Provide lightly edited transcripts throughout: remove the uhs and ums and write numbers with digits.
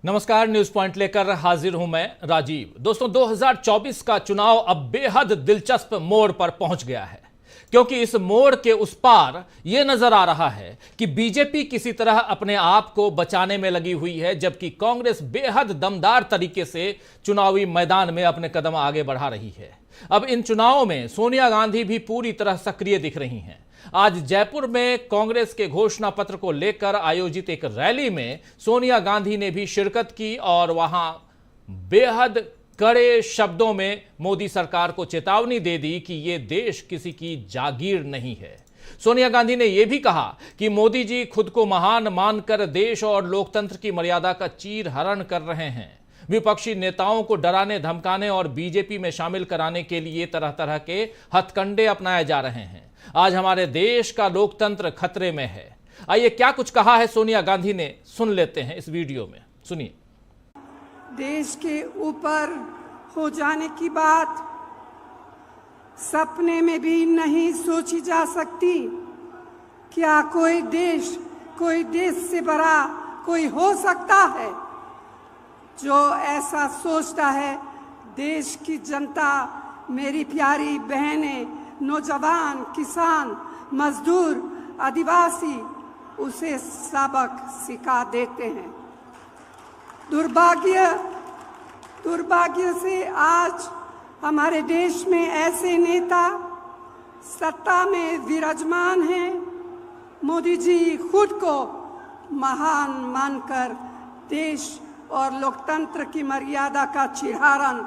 नमस्कार, news point लेकर हाजिर हूं मैं राजीव। दोस्तों, 2024 का चुनाव अब बेहद दिलचस्प मोड़ पर पहुंच गया है, क्योंकि इस मोड़ के उस पार यह नजर आ रहा है कि बीजेपी किसी तरह अपने आप को बचाने में लगी हुई है, जबकि कांग्रेस बेहद दमदार तरीके से चुनावी मैदान में अपने कदम आगे बढ़ा रही है। अब इन चुनावों में सोनिया गांधी भी पूरी तरह सक्रिय दिख रही हैं। आज जयपुर में कांग्रेस के घोषणा पत्र को लेकर आयोजित एक रैली में सोनिया गांधी ने भी शिरकत की और वहां बेहद कड़े शब्दों में मोदी सरकार को चेतावनी दे दी कि यह देश किसी की जागीर नहीं है। सोनिया गांधी ने यह भी कहा कि मोदी जी खुद को महान मानकर देश और लोकतंत्र की मर्यादा का चीर हरण कर रहे हैं। विपक्षी नेताओं को डराने धमकाने और बीजेपी में शामिल कराने के लिए तरह तरह के हथकंडे अपनाए जा रहे हैं। आज हमारे देश का लोकतंत्र खतरे में है। आइए क्या कुछ कहा है सोनिया गांधी ने, सुन लेते हैं इस वीडियो में। सुनिए। देश के ऊपर हो जाने की बात सपने में भी नहीं सोची जा सकती। क्या कोई देश से बड़ा कोई हो सकता है? जो ऐसा सोचता है, देश की जनता, मेरी प्यारी बहनें, नौजवान, किसान, मजदूर, आदिवासी उसे सबक सिखा देते हैं। दुर्भाग्य से आज हमारे देश में ऐसे नेता सत्ता में विराजमान हैं। मोदी जी खुद को महान मानकर देश और लोकतंत्र की मर्यादा का चिरहरण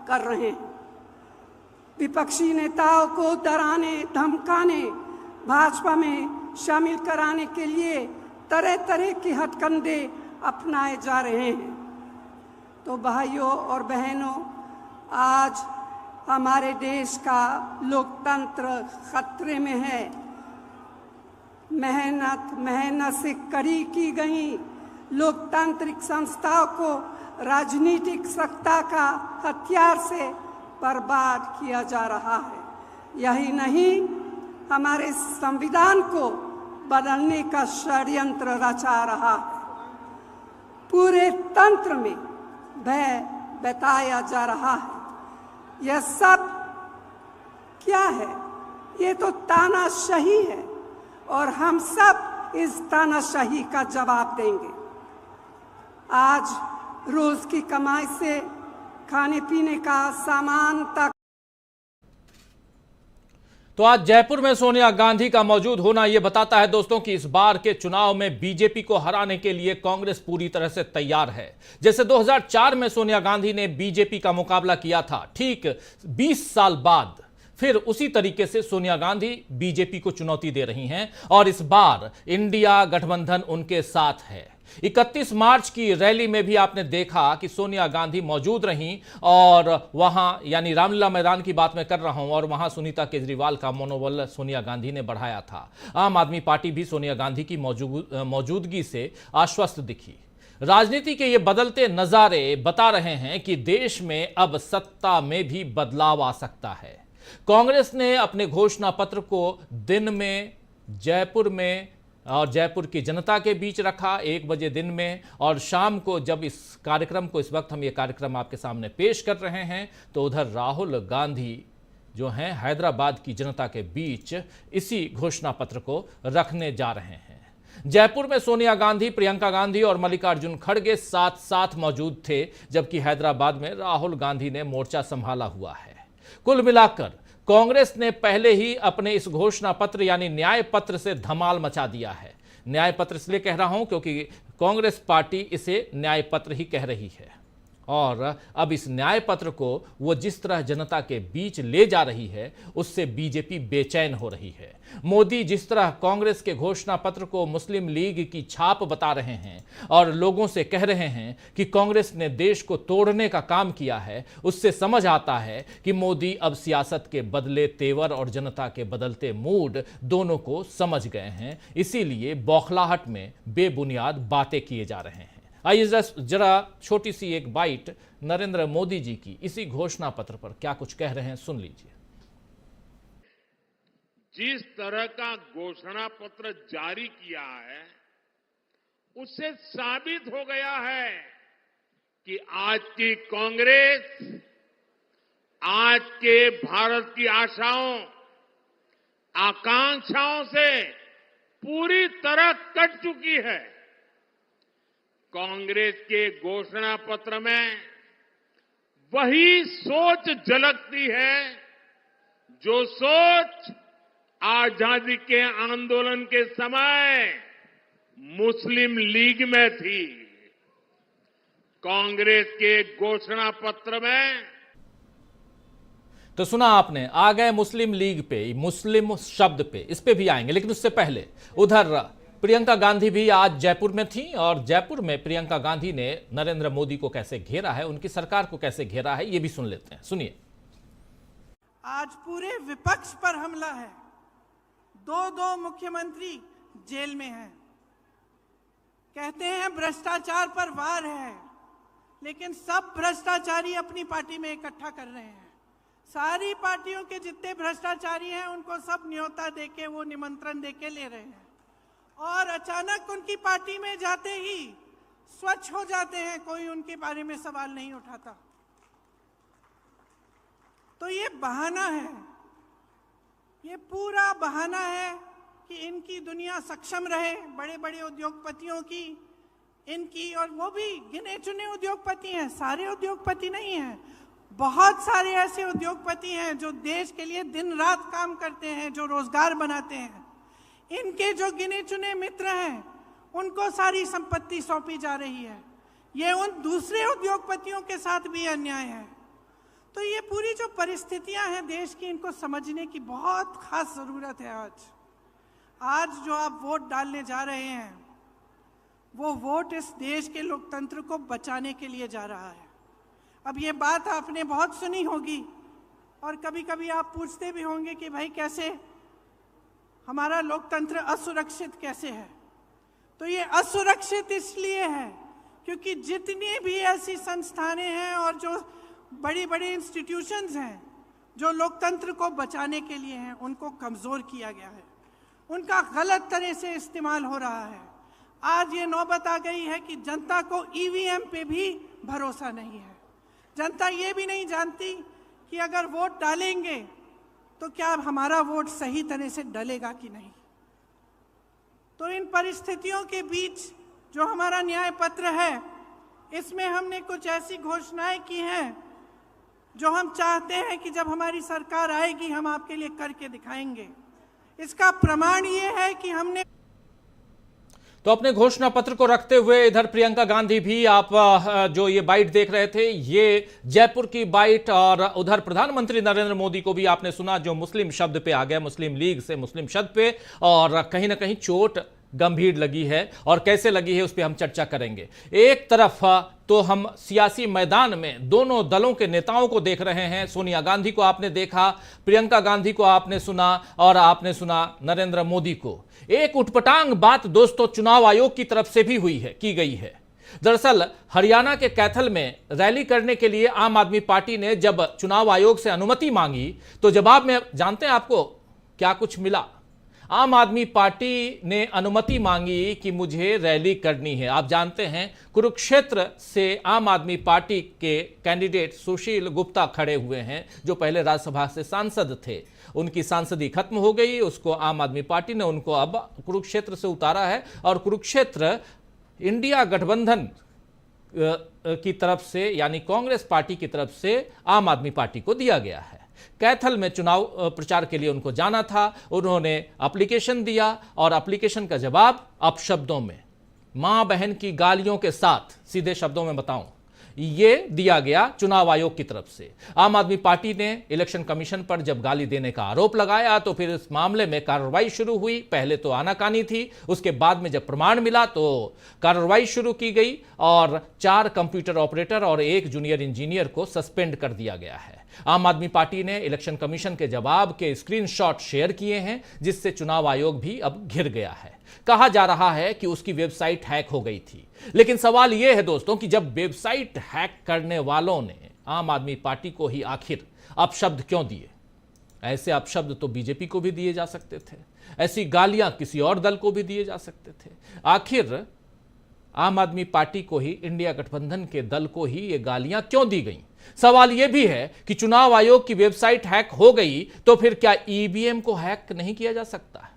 कर रहे हैं। विपक्षी नेताओं को डराने धमकाने, भाजपा में शामिल कराने के लिए तरह तरह के हथकंडे अपनाए जा रहे हैं। तो भाइयों और बहनों, आज हमारे देश का लोकतंत्र खतरे में है। मेहनत से कड़ी की गई लोकतांत्रिक संस्थाओं को राजनीतिक सत्ता का हथियार से बर्बाद किया जा रहा है। यही नहीं, हमारे संविधान को बदलने का षड्यंत्र रचा रहा है। पूरे तंत्र में भय बताया जा रहा है। यह सब क्या है? ये तो तानाशाही है और हम सब इस तानाशाही का जवाब देंगे। आज रोज की कमाई से खाने पीने का सामान तक। तो आज जयपुर में सोनिया गांधी का मौजूद होना यह बताता है दोस्तों कि इस बार के चुनाव में बीजेपी को हराने के लिए कांग्रेस पूरी तरह से तैयार है। जैसे 2004 में सोनिया गांधी ने बीजेपी का मुकाबला किया था, ठीक 20 साल बाद फिर उसी तरीके से सोनिया गांधी बीजेपी को चुनौती दे रही हैं और इस बार इंडिया गठबंधन उनके साथ है। 31 मार्च की रैली में भी आपने देखा कि सोनिया गांधी मौजूद रहीं और वहां, यानी रामलीला मैदान की बात मैं कर रहा हूं, और वहां सुनीता केजरीवाल का मनोबल सोनिया गांधी ने बढ़ाया था। आम आदमी पार्टी भी सोनिया गांधी की मौजूदगी से आश्वस्त दिखी। राजनीति के ये बदलते नजारे बता रहे हैं कि देश में अब सत्ता में भी बदलाव आ सकता है। कांग्रेस ने अपने घोषणा पत्र को दिन में जयपुर में और जयपुर की जनता के बीच रखा 1 बजे दिन में, और शाम को जब इस वक्त हम ये कार्यक्रम आपके सामने पेश कर रहे हैं, तो उधर राहुल गांधी जो हैं हैदराबाद की जनता के बीच इसी घोषणा पत्र को रखने जा रहे हैं। जयपुर में सोनिया गांधी, प्रियंका गांधी और मल्लिकार्जुन खड़गे साथ साथ मौजूद थे, जबकि हैदराबाद में राहुल गांधी ने मोर्चा संभाला हुआ है। कुल मिलाकर कांग्रेस ने पहले ही अपने इस घोषणा पत्र यानी न्याय पत्र से धमाल मचा दिया है। न्याय पत्र इसलिए कह रहा हूं क्योंकि कांग्रेस पार्टी इसे न्याय पत्र ही कह रही है, और अब इस न्याय पत्र को वो जिस तरह जनता के बीच ले जा रही है, उससे बीजेपी बेचैन हो रही है। मोदी जिस तरह कांग्रेस के घोषणा पत्र को मुस्लिम लीग की छाप बता रहे हैं और लोगों से कह रहे हैं कि कांग्रेस ने देश को तोड़ने का काम किया है, उससे समझ आता है कि मोदी अब सियासत के बदले तेवर और जनता के बदलते मूड दोनों को समझ गए हैं। इसीलिए बौखलाहट में बेबुनियाद बातें किए जा रहे हैं। आइए जरा छोटी सी एक बाइट नरेंद्र मोदी जी की इसी घोषणा पत्र पर क्या कुछ कह रहे हैं, सुन लीजिए। जिस तरह का घोषणा पत्र जारी किया है, उससे साबित हो गया है कि आज की कांग्रेस आज के भारत की आशाओं, आकांक्षाओं से पूरी तरह कट चुकी है। कांग्रेस के घोषणा पत्र में वही सोच झलकती है जो सोच आजादी के आंदोलन के समय मुस्लिम लीग में थी। कांग्रेस के घोषणा पत्र में तो सुना आपने, आ गए मुस्लिम लीग पे, मुस्लिम शब्द पे, इस पे भी आएंगे, लेकिन उससे पहले उधर प्रियंका गांधी भी आज जयपुर में थी और जयपुर में प्रियंका गांधी ने नरेंद्र मोदी को कैसे घेरा है, उनकी सरकार को कैसे घेरा है, ये भी सुन लेते हैं, सुनिए। आज पूरे विपक्ष पर हमला है। दो मुख्यमंत्री जेल में हैं। कहते हैं भ्रष्टाचार पर वार है, लेकिन सब भ्रष्टाचारी अपनी पार्टी में इकट्ठा कर रहे हैं। सारी पार्टियों के जितने भ्रष्टाचारी हैं उनको सब न्योता देके, वो निमंत्रण देके ले रहे हैं और अचानक उनकी पार्टी में जाते ही स्वच्छ हो जाते हैं, कोई उनके बारे में सवाल नहीं उठाता। तो ये बहाना है, ये पूरा बहाना है कि इनकी दुनिया सक्षम रहे, बड़े बड़े उद्योगपतियों की, इनकी, और वो भी गिने चुने उद्योगपति हैं, सारे उद्योगपति नहीं हैं। बहुत सारे ऐसे उद्योगपति हैं जो देश के लिए दिन रात काम करते हैं, जो रोजगार बनाते हैं। इनके जो गिने चुने मित्र हैं उनको सारी संपत्ति सौंपी जा रही है। ये उन दूसरे उद्योगपतियों के साथ भी अन्याय है। तो ये पूरी जो परिस्थितियां हैं देश की, इनको समझने की बहुत खास जरूरत है। आज जो आप वोट डालने जा रहे हैं, वो वोट इस देश के लोकतंत्र को बचाने के लिए जा रहा है। अब ये बात आपने बहुत सुनी होगी और कभी कभी आप पूछते भी होंगे कि भाई कैसे हमारा लोकतंत्र असुरक्षित कैसे है। तो ये असुरक्षित इसलिए है क्योंकि जितनी भी ऐसी संस्थानें हैं और जो बड़ी बड़ी इंस्टीट्यूशंस हैं जो लोकतंत्र को बचाने के लिए हैं, उनको कमज़ोर किया गया है, उनका गलत तरह से इस्तेमाल हो रहा है। आज ये नौबत आ गई है कि जनता को ईवीएम पे भी भरोसा नहीं है। जनता ये भी नहीं जानती कि अगर वोट डालेंगे तो क्या हमारा वोट सही तरह से डलेगा कि नहीं। तो इन परिस्थितियों के बीच जो हमारा न्याय पत्र है, इसमें हमने कुछ ऐसी घोषणाएं की हैं जो हम चाहते हैं कि जब हमारी सरकार आएगी हम आपके लिए करके दिखाएंगे। इसका प्रमाण ये है कि हमने तो अपने घोषणा पत्र को रखते हुए इधर प्रियंका गांधी भी, आप जो ये बाइट देख रहे थे, ये जयपुर की बाइट, और उधर प्रधानमंत्री नरेंद्र मोदी को भी आपने सुना जो मुस्लिम शब्द पे आ गया, मुस्लिम लीग से मुस्लिम शब्द पे, और कहीं ना कहीं चोट गंभीर लगी है और कैसे लगी है उस पर हम चर्चा करेंगे। एक तरफ तो हम सियासी मैदान में दोनों दलों के नेताओं को देख रहे हैं। सोनिया गांधी को आपने देखा, प्रियंका गांधी को आपने सुना, और आपने सुना नरेंद्र मोदी को। एक उटपटांग बात दोस्तों चुनाव आयोग की तरफ से भी हुई है, की गई है। दरअसल हरियाणा के कैथल में रैली करने के लिए आम आदमी पार्टी ने जब चुनाव आयोग से अनुमति मांगी तो जवाब में जानते हैं आपको क्या कुछ मिला? आम आदमी पार्टी ने अनुमति मांगी कि मुझे रैली करनी है। आप जानते हैं कुरुक्षेत्र से आम आदमी पार्टी के कैंडिडेट सुशील गुप्ता खड़े हुए हैं, जो पहले राज्यसभा से सांसद थे। उनकी सांसदी खत्म हो गई, उसको आम आदमी पार्टी ने उनको अब कुरुक्षेत्र से उतारा है और कुरुक्षेत्र इंडिया गठबंधन की तरफ से, यानी कांग्रेस पार्टी की तरफ से आम आदमी पार्टी को दिया गया है। कैथल में चुनाव प्रचार के लिए उनको जाना था, उन्होंने एप्लीकेशन दिया और एप्लीकेशन का जवाब अपशब्दों में, मां बहन की गालियों के साथ, सीधे शब्दों में बताऊं, ये दिया गया चुनाव आयोग की तरफ से। आम आदमी पार्टी ने इलेक्शन कमीशन पर जब गाली देने का आरोप लगाया तो फिर इस मामले में कार्रवाई शुरू हुई। पहले तो आनाकानी थी, उसके बाद में जब प्रमाण मिला तो कार्रवाई शुरू की गई और 4 कंप्यूटर ऑपरेटर और 1 जूनियर इंजीनियर को सस्पेंड कर दिया गया है। आम आदमी पार्टी ने इलेक्शन कमीशन के जवाब के स्क्रीनशॉट शेयर किए हैं, जिससे चुनाव आयोग भी अब घिर गया है। कहा जा रहा है कि उसकी वेबसाइट हैक हो गई थी, लेकिन सवाल यह है दोस्तों कि जब वेबसाइट हैक करने वालों ने आम आदमी पार्टी को ही आखिर अपशब्द क्यों दिए? ऐसे अपशब्द तो बीजेपी को भी दिए जा सकते थे, ऐसी गालियां किसी और दल को भी दिए जा सकते थे। आखिर आम आदमी पार्टी को ही, इंडिया गठबंधन के दल को ही ये गालियां क्यों दी गई? सवाल यह भी है कि चुनाव आयोग की वेबसाइट हैक हो गई तो फिर क्या ईवीएम को हैक नहीं किया जा सकता?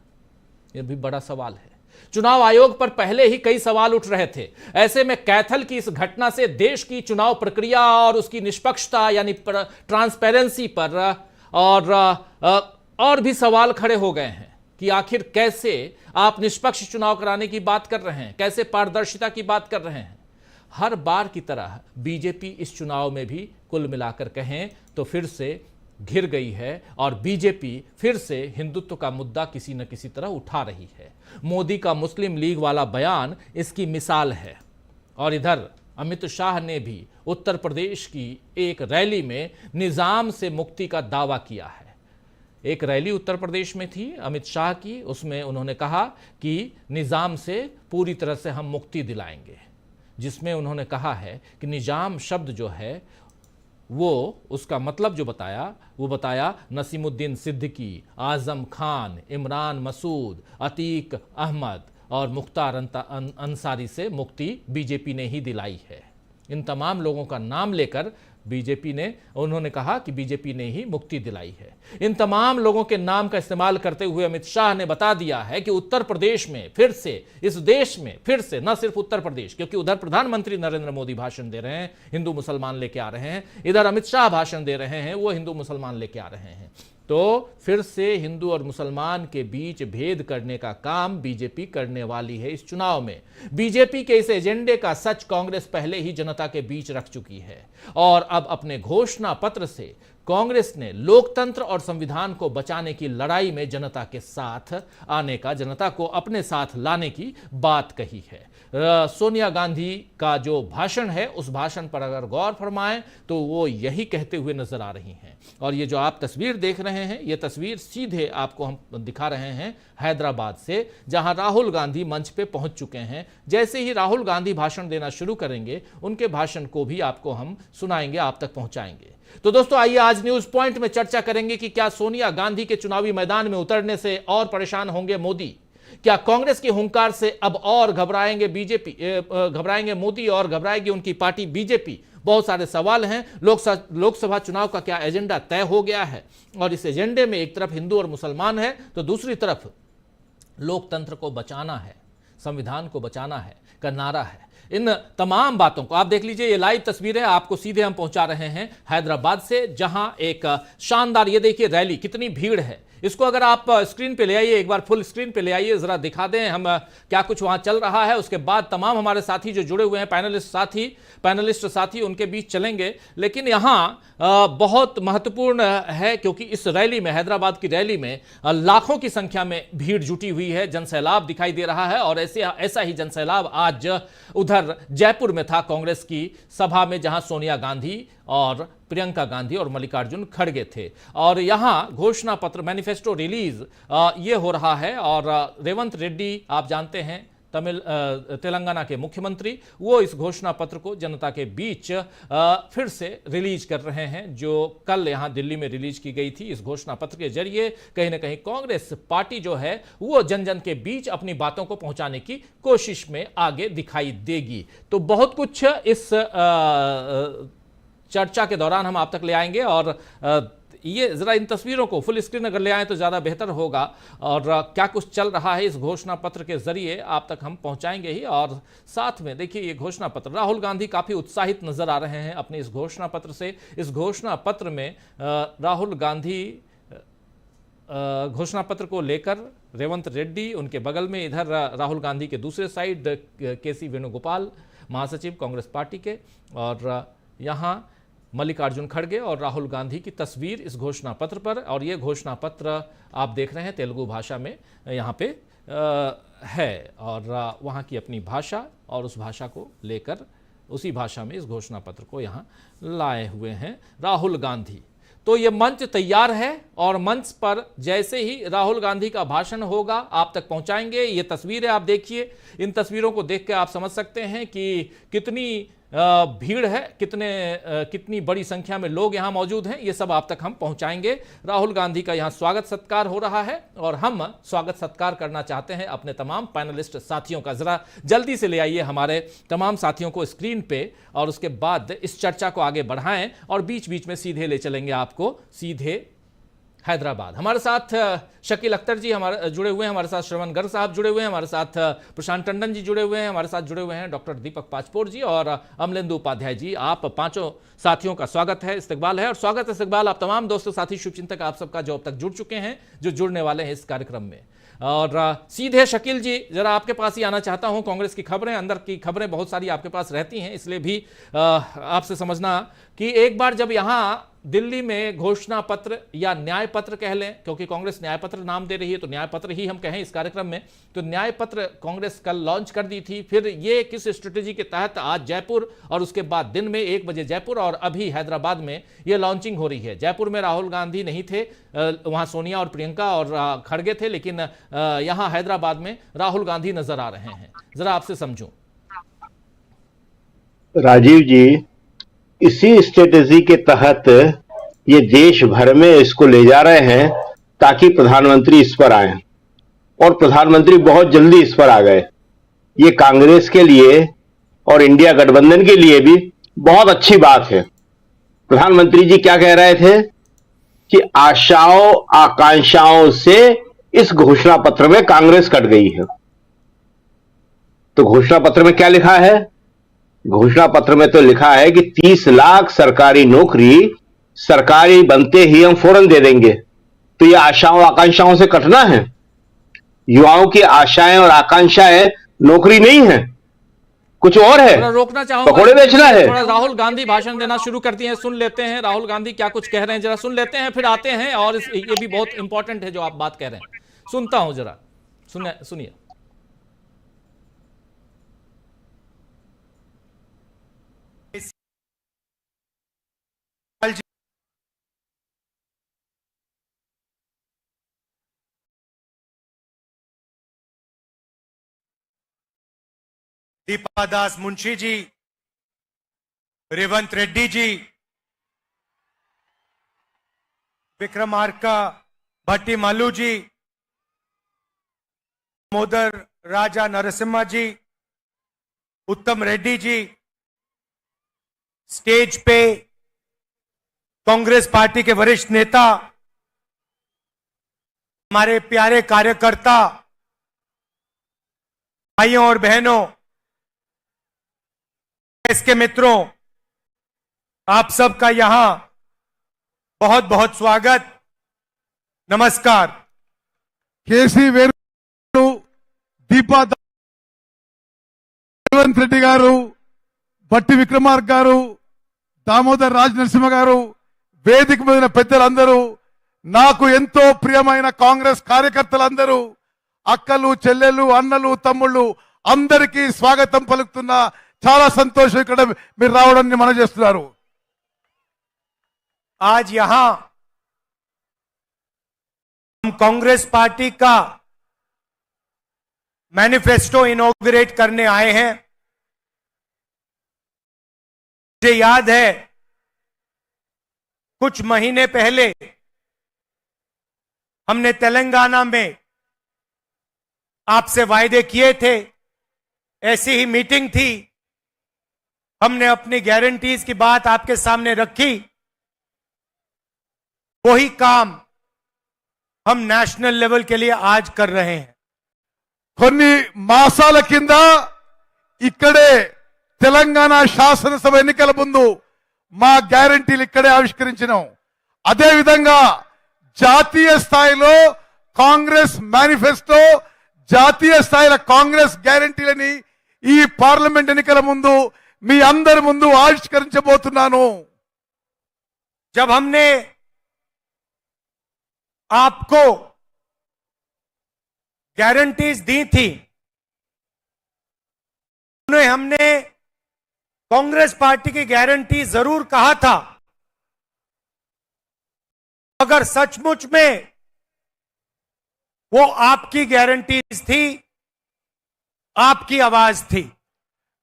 यह भी बड़ा सवाल है। चुनाव आयोग पर पहले ही कई सवाल उठ रहे थे। ऐसे में कैथल की इस घटना से देश की चुनाव प्रक्रिया और उसकी निष्पक्षता यानी ट्रांसपेरेंसी पर और भी सवाल खड़े हो गए हैं कि आखिर कैसे आप निष्पक्ष चुनाव कराने की बात कर रहे हैं, कैसे पारदर्शिता की बात कर रहे हैं। हर बार की तरह बीजेपी इस चुनाव में भी कुल मिलाकर कहें तो फिर से घिर गई है और बीजेपी फिर से हिंदुत्व का मुद्दा किसी न किसी तरह उठा रही है। मोदी का मुस्लिम लीग वाला बयान इसकी मिसाल है। और इधर अमित शाह ने भी उत्तर प्रदेश की एक रैली में निजाम से मुक्ति का दावा किया है। एक रैली उत्तर प्रदेश में थी अमित शाह की, उसमें उन्होंने कहा कि निजाम से पूरी तरह से हम मुक्ति दिलाएंगे, जिसमें उन्होंने कहा है कि निजाम शब्द जो है वो उसका मतलब जो बताया नसीमुद्दीन सिद्दीकी, आजम खान, इमरान मसूद, अतीक अहमद और मुख्तार अंसारी से मुक्ति बीजेपी ने ही दिलाई है। इन तमाम लोगों का नाम लेकर उन्होंने कहा कि बीजेपी ने ही मुक्ति दिलाई है। इन तमाम लोगों के नाम का इस्तेमाल करते हुए अमित शाह ने बता दिया है कि उत्तर प्रदेश में फिर से, इस देश में फिर से, न सिर्फ उत्तर प्रदेश, क्योंकि उधर प्रधानमंत्री नरेंद्र मोदी भाषण दे रहे हैं, हिंदू मुसलमान लेके आ रहे हैं, इधर अमित शाह भाषण दे रहे हैं, वो हिंदू मुसलमान लेके आ रहे हैं। तो फिर से हिंदू और मुसलमान के बीच भेद करने का काम बीजेपी करने वाली है इस चुनाव में। बीजेपी के इस एजेंडे का सच कांग्रेस पहले ही जनता के बीच रख चुकी है और अब अपने घोषणा पत्र से कांग्रेस ने लोकतंत्र और संविधान को बचाने की लड़ाई में जनता के साथ आने का, जनता को अपने साथ लाने की बात कही है। सोनिया गांधी का जो भाषण है, उस भाषण पर अगर गौर फरमाएं तो वो यही कहते हुए नजर आ रही हैं। और ये जो आप तस्वीर देख रहे हैं, ये तस्वीर सीधे आपको हम दिखा रहे हैं हैदराबाद से, जहां राहुल गांधी मंच पे पहुंच चुके हैं। जैसे ही राहुल गांधी भाषण देना शुरू करेंगे, उनके भाषण को भी आपको हम सुनाएंगे, आप तक पहुंचाएंगे। तो दोस्तों, आइए आज न्यूज पॉइंट में चर्चा करेंगे कि क्या सोनिया गांधी के चुनावी मैदान में उतरने से और परेशान होंगे मोदी? क्या कांग्रेस की हुंकार से अब और घबराएंगे मोदी और घबराएगी उनकी पार्टी बीजेपी? बहुत सारे सवाल हैं। लोकसभा चुनाव का क्या एजेंडा तय हो गया है? और इस एजेंडे में एक तरफ हिंदू और मुसलमान है तो दूसरी तरफ लोकतंत्र को बचाना है, संविधान को बचाना है का नारा है। इन तमाम बातों को आप देख लीजिए। ये लाइव तस्वीरें आपको सीधे हम पहुंचा रहे हैं हैदराबाद से, जहां एक शानदार, ये देखिए रैली, कितनी भीड़ है। इसको अगर आप स्क्रीन पे ले आइए, एक बार फुल स्क्रीन पे ले आइए, जरा दिखा दें हम क्या कुछ वहां चल रहा है। उसके बाद तमाम हमारे साथी जो जुड़े हुए हैं, पैनलिस्ट साथी उनके बीच चलेंगे। लेकिन यहां बहुत महत्वपूर्ण है क्योंकि इस रैली में, हैदराबाद की रैली में लाखों की संख्या में भीड़ जुटी हुई है, जनसैलाब दिखाई दे रहा है। और ऐसा ही जनसैलाब आज उधर जयपुर में था कांग्रेस की सभा में, जहां सोनिया गांधी और प्रियंका गांधी और मल्लिकार्जुन खड़गे थे। और यहां घोषणा पत्र, मैनिफेस्टो रिलीज ये हो रहा है। और रेवंत रेड्डी, आप जानते हैं तेलंगाना के मुख्यमंत्री, वो इस घोषणा पत्र को जनता के बीच फिर से रिलीज कर रहे हैं, जो कल यहां दिल्ली में रिलीज की गई थी। इस घोषणा पत्र के जरिए कहीं ना कहीं कांग्रेस पार्टी जो है वो जन जन के बीच अपनी बातों को पहुंचाने की कोशिश में आगे दिखाई देगी। तो बहुत कुछ इस चर्चा के दौरान हम आप तक ले आएंगे। और ये जरा इन तस्वीरों को फुल स्क्रीन अगर ले आएं तो ज़्यादा बेहतर होगा। और क्या कुछ चल रहा है इस घोषणा पत्र के जरिए आप तक हम पहुंचाएंगे ही। और साथ में देखिए ये घोषणा पत्र, राहुल गांधी काफ़ी उत्साहित नजर आ रहे हैं अपने इस घोषणा पत्र से। इस घोषणा पत्र में राहुल गांधी घोषणा पत्र को लेकर रेवंत रेड्डी, उनके बगल में इधर राहुल गांधी के दूसरे साइड केसी वेणुगोपाल, महासचिव कांग्रेस पार्टी के, और यहाँ मल्लिकार्जुन खड़गे और राहुल गांधी की तस्वीर इस घोषणा पत्र पर। और ये घोषणा पत्र आप देख रहे हैं तेलुगु भाषा में यहाँ पे है, और वहाँ की अपनी भाषा, और उस भाषा को लेकर उसी भाषा में इस घोषणा पत्र को यहाँ लाए हुए हैं राहुल गांधी। तो ये मंच तैयार है और मंच पर जैसे ही राहुल गांधी का भाषण होगा आप तक पहुंचाएंगे। ये तस्वीरें आप देखिए, इन तस्वीरों को देख के आप समझ सकते हैं कि कितनी भीड़ है, कितनी बड़ी संख्या में लोग यहां मौजूद हैं, ये सब आप तक हम पहुंचाएंगे। राहुल गांधी का यहां स्वागत सत्कार हो रहा है और हम स्वागत सत्कार करना चाहते हैं अपने तमाम पैनलिस्ट साथियों का। जरा जल्दी से ले आइए हमारे तमाम साथियों को स्क्रीन पे और उसके बाद इस चर्चा को आगे बढ़ाएं और बीच बीच में सीधे ले चलेंगे आपको सीधे हैदराबाद। हमारे साथ शकील अख्तर जी हमारे जुड़े हुए हैं, हमारे साथ श्रवण गर्ग साहब जुड़े हुए हैं, हमारे साथ प्रशांत टंडन जी जुड़े हुए हैं, हमारे साथ जुड़े हुए हैं डॉक्टर दीपक पाचपोर जी और अमलेंदु उपाध्याय जी। आप पांचों साथियों का स्वागत है, इस्तकबाल है और स्वागत इस्तकबाल आप तमाम दोस्तों साथी शुभचिंतक आप सबका जो अब तक जुड़ चुके हैं, जो जुड़ने वाले हैं इस कार्यक्रम में। और सीधे शकील जी जरा आपके पास ही आना चाहता हूं। कांग्रेस की खबरें, अंदर की खबरें बहुत सारी आपके पास रहती हैं, इसलिए भी आपसे समझना कि एक बार जब यहां दिल्ली में घोषणा पत्र या न्याय पत्र कह लें, क्योंकि कांग्रेस न्याय पत्र नाम दे रही है तो न्याय पत्र ही हम कहें इस कार्यक्रम में, तो न्याय पत्र कांग्रेस कल लॉन्च कर दी थी। फिर ये किस स्ट्रेटेजी के तहत आज जयपुर और उसके बाद दिन में 1 बजे जयपुर और अभी हैदराबाद में ये लॉन्चिंग हो रही है। जयपुर में राहुल गांधी नहीं थे, वहां सोनिया और प्रियंका और खड़गे थे, लेकिन यहां हैदराबाद में राहुल गांधी नजर आ रहे हैं। जरा आपसे समझूं। राजीव जी, इसी स्ट्रेटेजी के तहत ये देश भर में इसको ले जा रहे हैं ताकि प्रधानमंत्री इस पर आए और प्रधानमंत्री बहुत जल्दी इस पर आ गए। ये कांग्रेस के लिए और इंडिया गठबंधन के लिए भी बहुत अच्छी बात है। प्रधानमंत्री जी क्या कह रहे थे कि आशाओं आकांक्षाओं से इस घोषणा पत्र में कांग्रेस कट गई है। तो घोषणा पत्र में क्या लिखा है? घोषणा पत्र में तो लिखा है कि 30 लाख सरकारी नौकरी सरकारी बनते ही हम फौरन दे देंगे। तो ये आशाओं आकांक्षाओं से कटना है। युवाओं की आशाएं और आकांक्षाएं नौकरी नहीं है, कुछ और है, रोकना चाहूंगा, पकौड़े बेचना है। थोड़ा राहुल गांधी भाषण देना शुरू कर दिए हैं, सुन लेते हैं राहुल गांधी क्या कुछ कह रहे हैं, जरा सुन लेते हैं, फिर आते हैं। और ये भी बहुत इंपॉर्टेंट है जो आप बात कह रहे हैं, सुनता हूं, जरा सुनिए। दीपादास मुंशी जी, रेवंत रेड्डी जी, विक्रमार्का भट्टीमालू जी, दामोदर राजा नरसिम्हा जी, उत्तम रेड्डी जी, स्टेज पे कांग्रेस पार्टी के वरिष्ठ नेता, हमारे प्यारे कार्यकर्ता भाइयों और बहनों, इसके मित्रों, आप सबका यहां बहुत बहुत स्वागत, नमस्कार। केसी वेणु, दीपा रेवंत రెడ్డి గారు, భట్టి విక్రమార్క గారు, దామోదర్ రాజ్ నరసింహ గారు, వేదిక మీద పెద్దలందరూ, నాకు ఎంతో ప్రియమైన కాంగ్రెస్ కార్యకర్తలందరూ, అక్కలు చెల్లెలు అన్నలు తమ్ముళ్ళు అందరికీ స్వాగతం పలుకుతున్నా। చాలా సంతోషం ఇక్కడ మీరు రావడాన్ని మనం చేస్తున్నారు। आज यहां हम कांग्रेस पार्टी का मैनिफेस्टो इनॉग्रेट करने आए हैं। मुझे याद है कुछ महीने पहले हमने तेलंगाना में आपसे वायदे किए थे, ऐसी ही मीटिंग थी, हमने अपनी गारंटीज की बात आपके सामने रखी। वही काम हम नेशनल लेवल के लिए आज कर रहे हैं। కొన్ని మాసాల కింద ఇక్కడే తెలంగాణ శాసనసభ ఎన్నికల ముందు మా గ్యారెంటీలు ఇక్కడే ఆవిష్కరించినాం। అదే విధంగా జాతీయ స్థాయిలో కాంగ్రెస్ మేనిఫెస్టో, జాతీయ స్థాయిలో కాంగ్రెస్ గ్యారెంటీలని ఈ పార్లమెంట్ ఎన్నికల ముందు మీ అందరి ముందు ఆవిష్కరించబోతున్నాను। जब हमने आपको गारंटीज दी थी, उन्हें हमने कांग्रेस पार्टी की गारंटी जरूर कहा था, अगर सचमुच में वो आपकी गारंटीज थी, आपकी आवाज थी।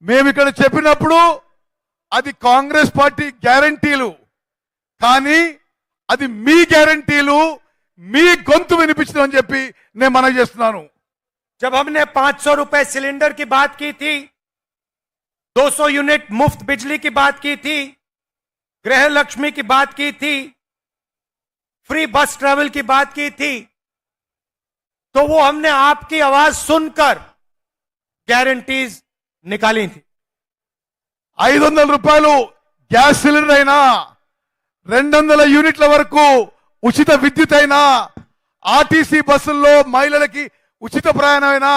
మేము ఇక్కడ చెప్పినప్పుడు అది కాంగ్రెస్ పార్టీ గ్యారంటీలు, కానీ అది మీ గ్యారంటీలు, మీ గొంతు వినిపించడం అని చెప్పి నేను మనవి చేస్తున్నాను. जब हमने 500 रुपए सिलेंडर की बात की थी, 200 यूनिट मुफ्त बिजली की बात की थी, गृह लक्ष्मी की बात की थी, फ्री बस ट्रैवल की बात की थी, तो वो हमने आपकी आवाज सुनकर गारंटीज निकाली थी. 500 రూపాయలు గ్యాస్ సిలిండర్ అయినా, 200 యూనిట్ల వరకు ఉచిత విద్యుత్ అయినా, ఆర్టీసీ బస్సుల్లో మహిళలకి ఉచిత ప్రయాణమైనా,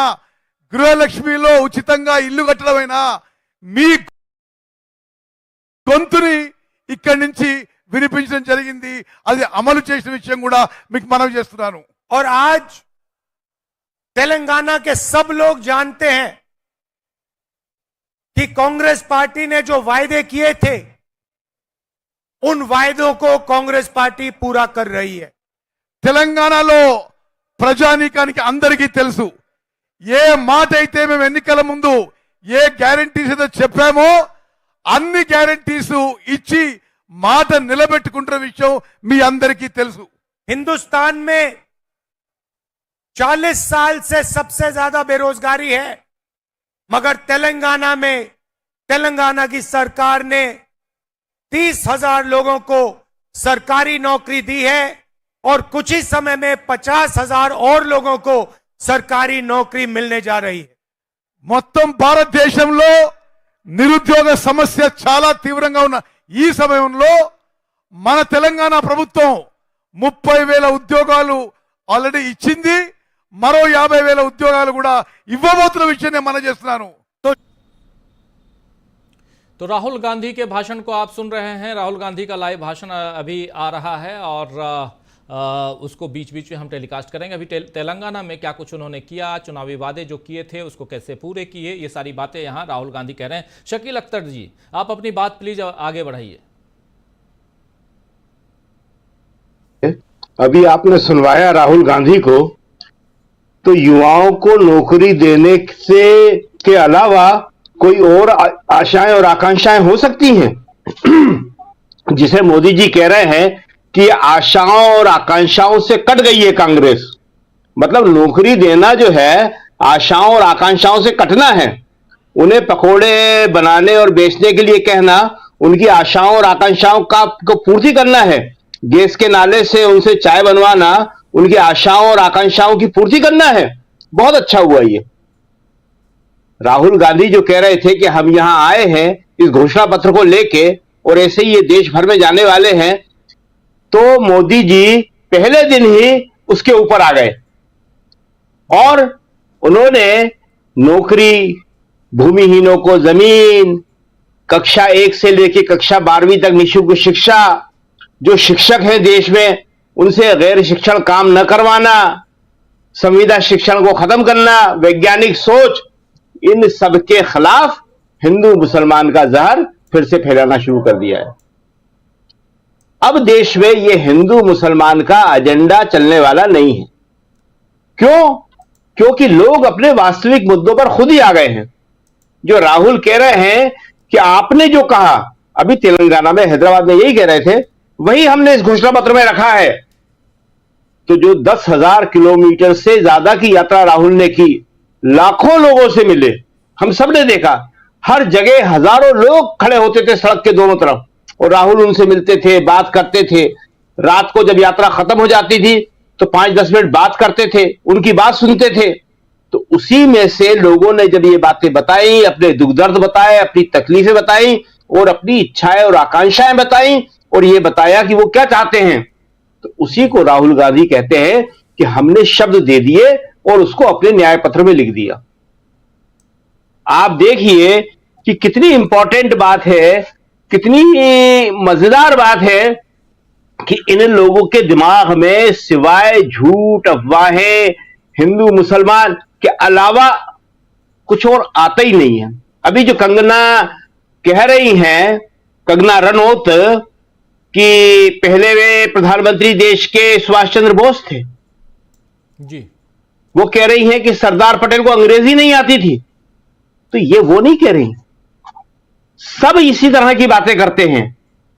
గృహలక్ష్మిలో ఉచితంగా ఇల్లు కట్టడమైనా, మీ గొంతుని ఇక్కడి నుంచి వినిపించడం జరిగింది. అది అమలు చేసిన విషయం కూడా మీకు మనవి చేస్తున్నాను. और आज तेलंगाना के सब लोग जानते हैं कि कांग्रेस पार्टी ने जो वायदे किए थे, उन वायदों को कांग्रेस पार्टी पूरा कर रही है. తెలంగాణలో ప్రజానీకానికి అందరికీ తెలుసు, ఏ మాట అయితే మేము ఎన్నికల ముందు ఏ గ్యారంటీస్ అయితే చెప్పామో అన్ని గ్యారంటీస్ ఇచ్చి మాట నిలబెట్టుకుంటున్న విషయం మీ అందరికీ తెలుసు. हिंदुस्तान में 40 साल से सबसे ज्यादा बेरोजगारी है, मगर तेलंगाना में तेलंगाना की सरकार ने 30,000 लोगों को सरकारी नौकरी दी है और कुछ ही समय में 50,000 और लोगों को सरकारी नौकरी मिलने जा रही है. మొత్తం భారతదేశంలో నిరుద్యోగ సమస్య చాలా తీవ్రంగా ఉన్న ఈ సమయంలో మన తెలంగాణ ప్రభుత్వం 30,000 ఉద్యోగాలు ఆల్రెడీ ఇచ్చింది, మరో 50,000 ఉద్యోగాలు కూడా ఇవ్వబోతున్న విషయం నేను మనవి చేస్తున్నాను. तो राहुल गांधी के भाषण को आप सुन रहे हैं। राहुल गांधी का लाइव भाषण अभी आ रहा है और उसको बीच बीच में हम टेलीकास्ट करेंगे। अभी तेलंगाना में क्या कुछ उन्होंने किया, चुनावी वादे जो किए थे उसको कैसे पूरे किए, ये सारी बातें यहाँ राहुल गांधी कह रहे हैं। शकील अख्तर जी, आप अपनी बात प्लीज आगे बढ़ाइए। अभी आपने सुनवाया राहुल गांधी को, तो युवाओं को नौकरी देने से के अलावा कोई और आशाएं और आकांक्षाएं हो सकती हैं? जिसे मोदी जी कह रहे हैं कि आशाओं और आकांक्षाओं से कट गई है कांग्रेस, मतलब नौकरी देना जो है आशाओं और आकांक्षाओं से कटना है। उन्हें पकोड़े बनाने और बेचने के लिए कहना उनकी आशाओं और आकांक्षाओं को पूर्ति करना है। गैस के नाले से उनसे चाय बनवाना उनकी आशाओं और आकांक्षाओं की पूर्ति करना है। बहुत अच्छा हुआ ये। राहुल गांधी जो कह रहे थे कि हम यहां आए हैं इस घोषणा पत्र को लेके और ऐसे ही ये देश भर में जाने वाले हैं, तो मोदी जी पहले दिन ही उसके ऊपर आ गए और उन्होंने नौकरी, भूमिहीनों को जमीन, कक्षा 1 से लेकर कक्षा 12वीं तक निःशुल्क शिक्षा, जो शिक्षक हैं देश में उनसे गैर शिक्षण काम न करवाना, संविदा शिक्षण को खत्म करना, वैज्ञानिक सोच, इन सब के खिलाफ हिंदू मुसलमान का जहर फिर से फैलाना शुरू कर दिया है। अब देश में यह हिंदू मुसलमान का एजेंडा चलने वाला नहीं है। क्यों? क्योंकि लोग अपने वास्तविक मुद्दों पर खुद ही आ गए हैं। जो राहुल कह रहे हैं कि आपने जो कहा, अभी तेलंगाना में, हैदराबाद में यही कह रहे थे, वही हमने इस घोषणा पत्र में रखा है। तो जो 10,000 किलोमीटर से ज्यादा की यात्रा राहुल ने की, लाखों लोगों से मिले, हम सब ने देखा, हर जगह हजारों लोग खड़े होते थे सड़क के दोनों तरफ और राहुल उनसे मिलते थे, बात करते थे। रात को जब यात्रा खत्म हो जाती थी तो 5-10 मिनट बात करते थे, उनकी बात सुनते थे। तो उसी में से लोगों ने जब ये बातें बताई, अपने दुख दर्द बताए, अपनी तकलीफें बताई और अपनी इच्छाएं और आकांक्षाएं बताई और ये बताया कि वो क्या चाहते हैं, तो उसी को राहुल गांधी कहते हैं कि हमने शब्द दे दिए और उसको अपने न्याय पत्र में लिख दिया। आप देखिए कि कितनी इंपॉर्टेंट बात है, कितनी मजेदार बात है कि इन लोगों के दिमाग में सिवाय झूठ, अफवाहें, हिंदू मुसलमान के अलावा कुछ और आता ही नहीं है। अभी जो कंगना कह रही हैं, कंगना रनौत, कि पहले वे प्रधानमंत्री देश के सुभाष चंद्र बोस थे जी, वो कह रही हैं कि सरदार पटेल को अंग्रेजी नहीं आती थी, तो ये वो नहीं कह रही। सब इसी तरह की बातें करते हैं।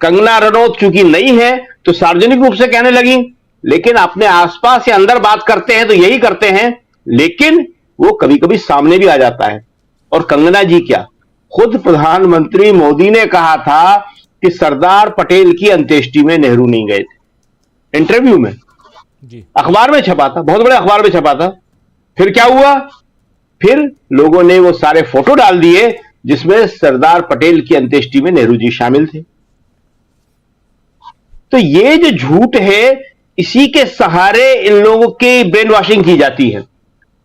कंगना रनौत चूंकि नई है तो सार्वजनिक रूप से कहने लगी, लेकिन अपने आसपास या अंदर बात करते हैं तो यही करते हैं, लेकिन वो कभी कभी सामने भी आ जाता है। और कंगना जी क्या, खुद प्रधानमंत्री मोदी ने कहा था कि सरदार पटेल की अंत्येष्टि में नेहरू नहीं गए थे, इंटरव्यू में जी। अखबार में छपा था, बहुत बड़े अखबार में छपा था। फिर क्या हुआ, फिर लोगों ने वो सारे फोटो डाल दिए जिसमें सरदार पटेल की अंत्येष्टि में नेहरू जी शामिल थे। तो ये जो झूठ है, इसी के सहारे इन लोगों की ब्रेन वॉशिंग की जाती है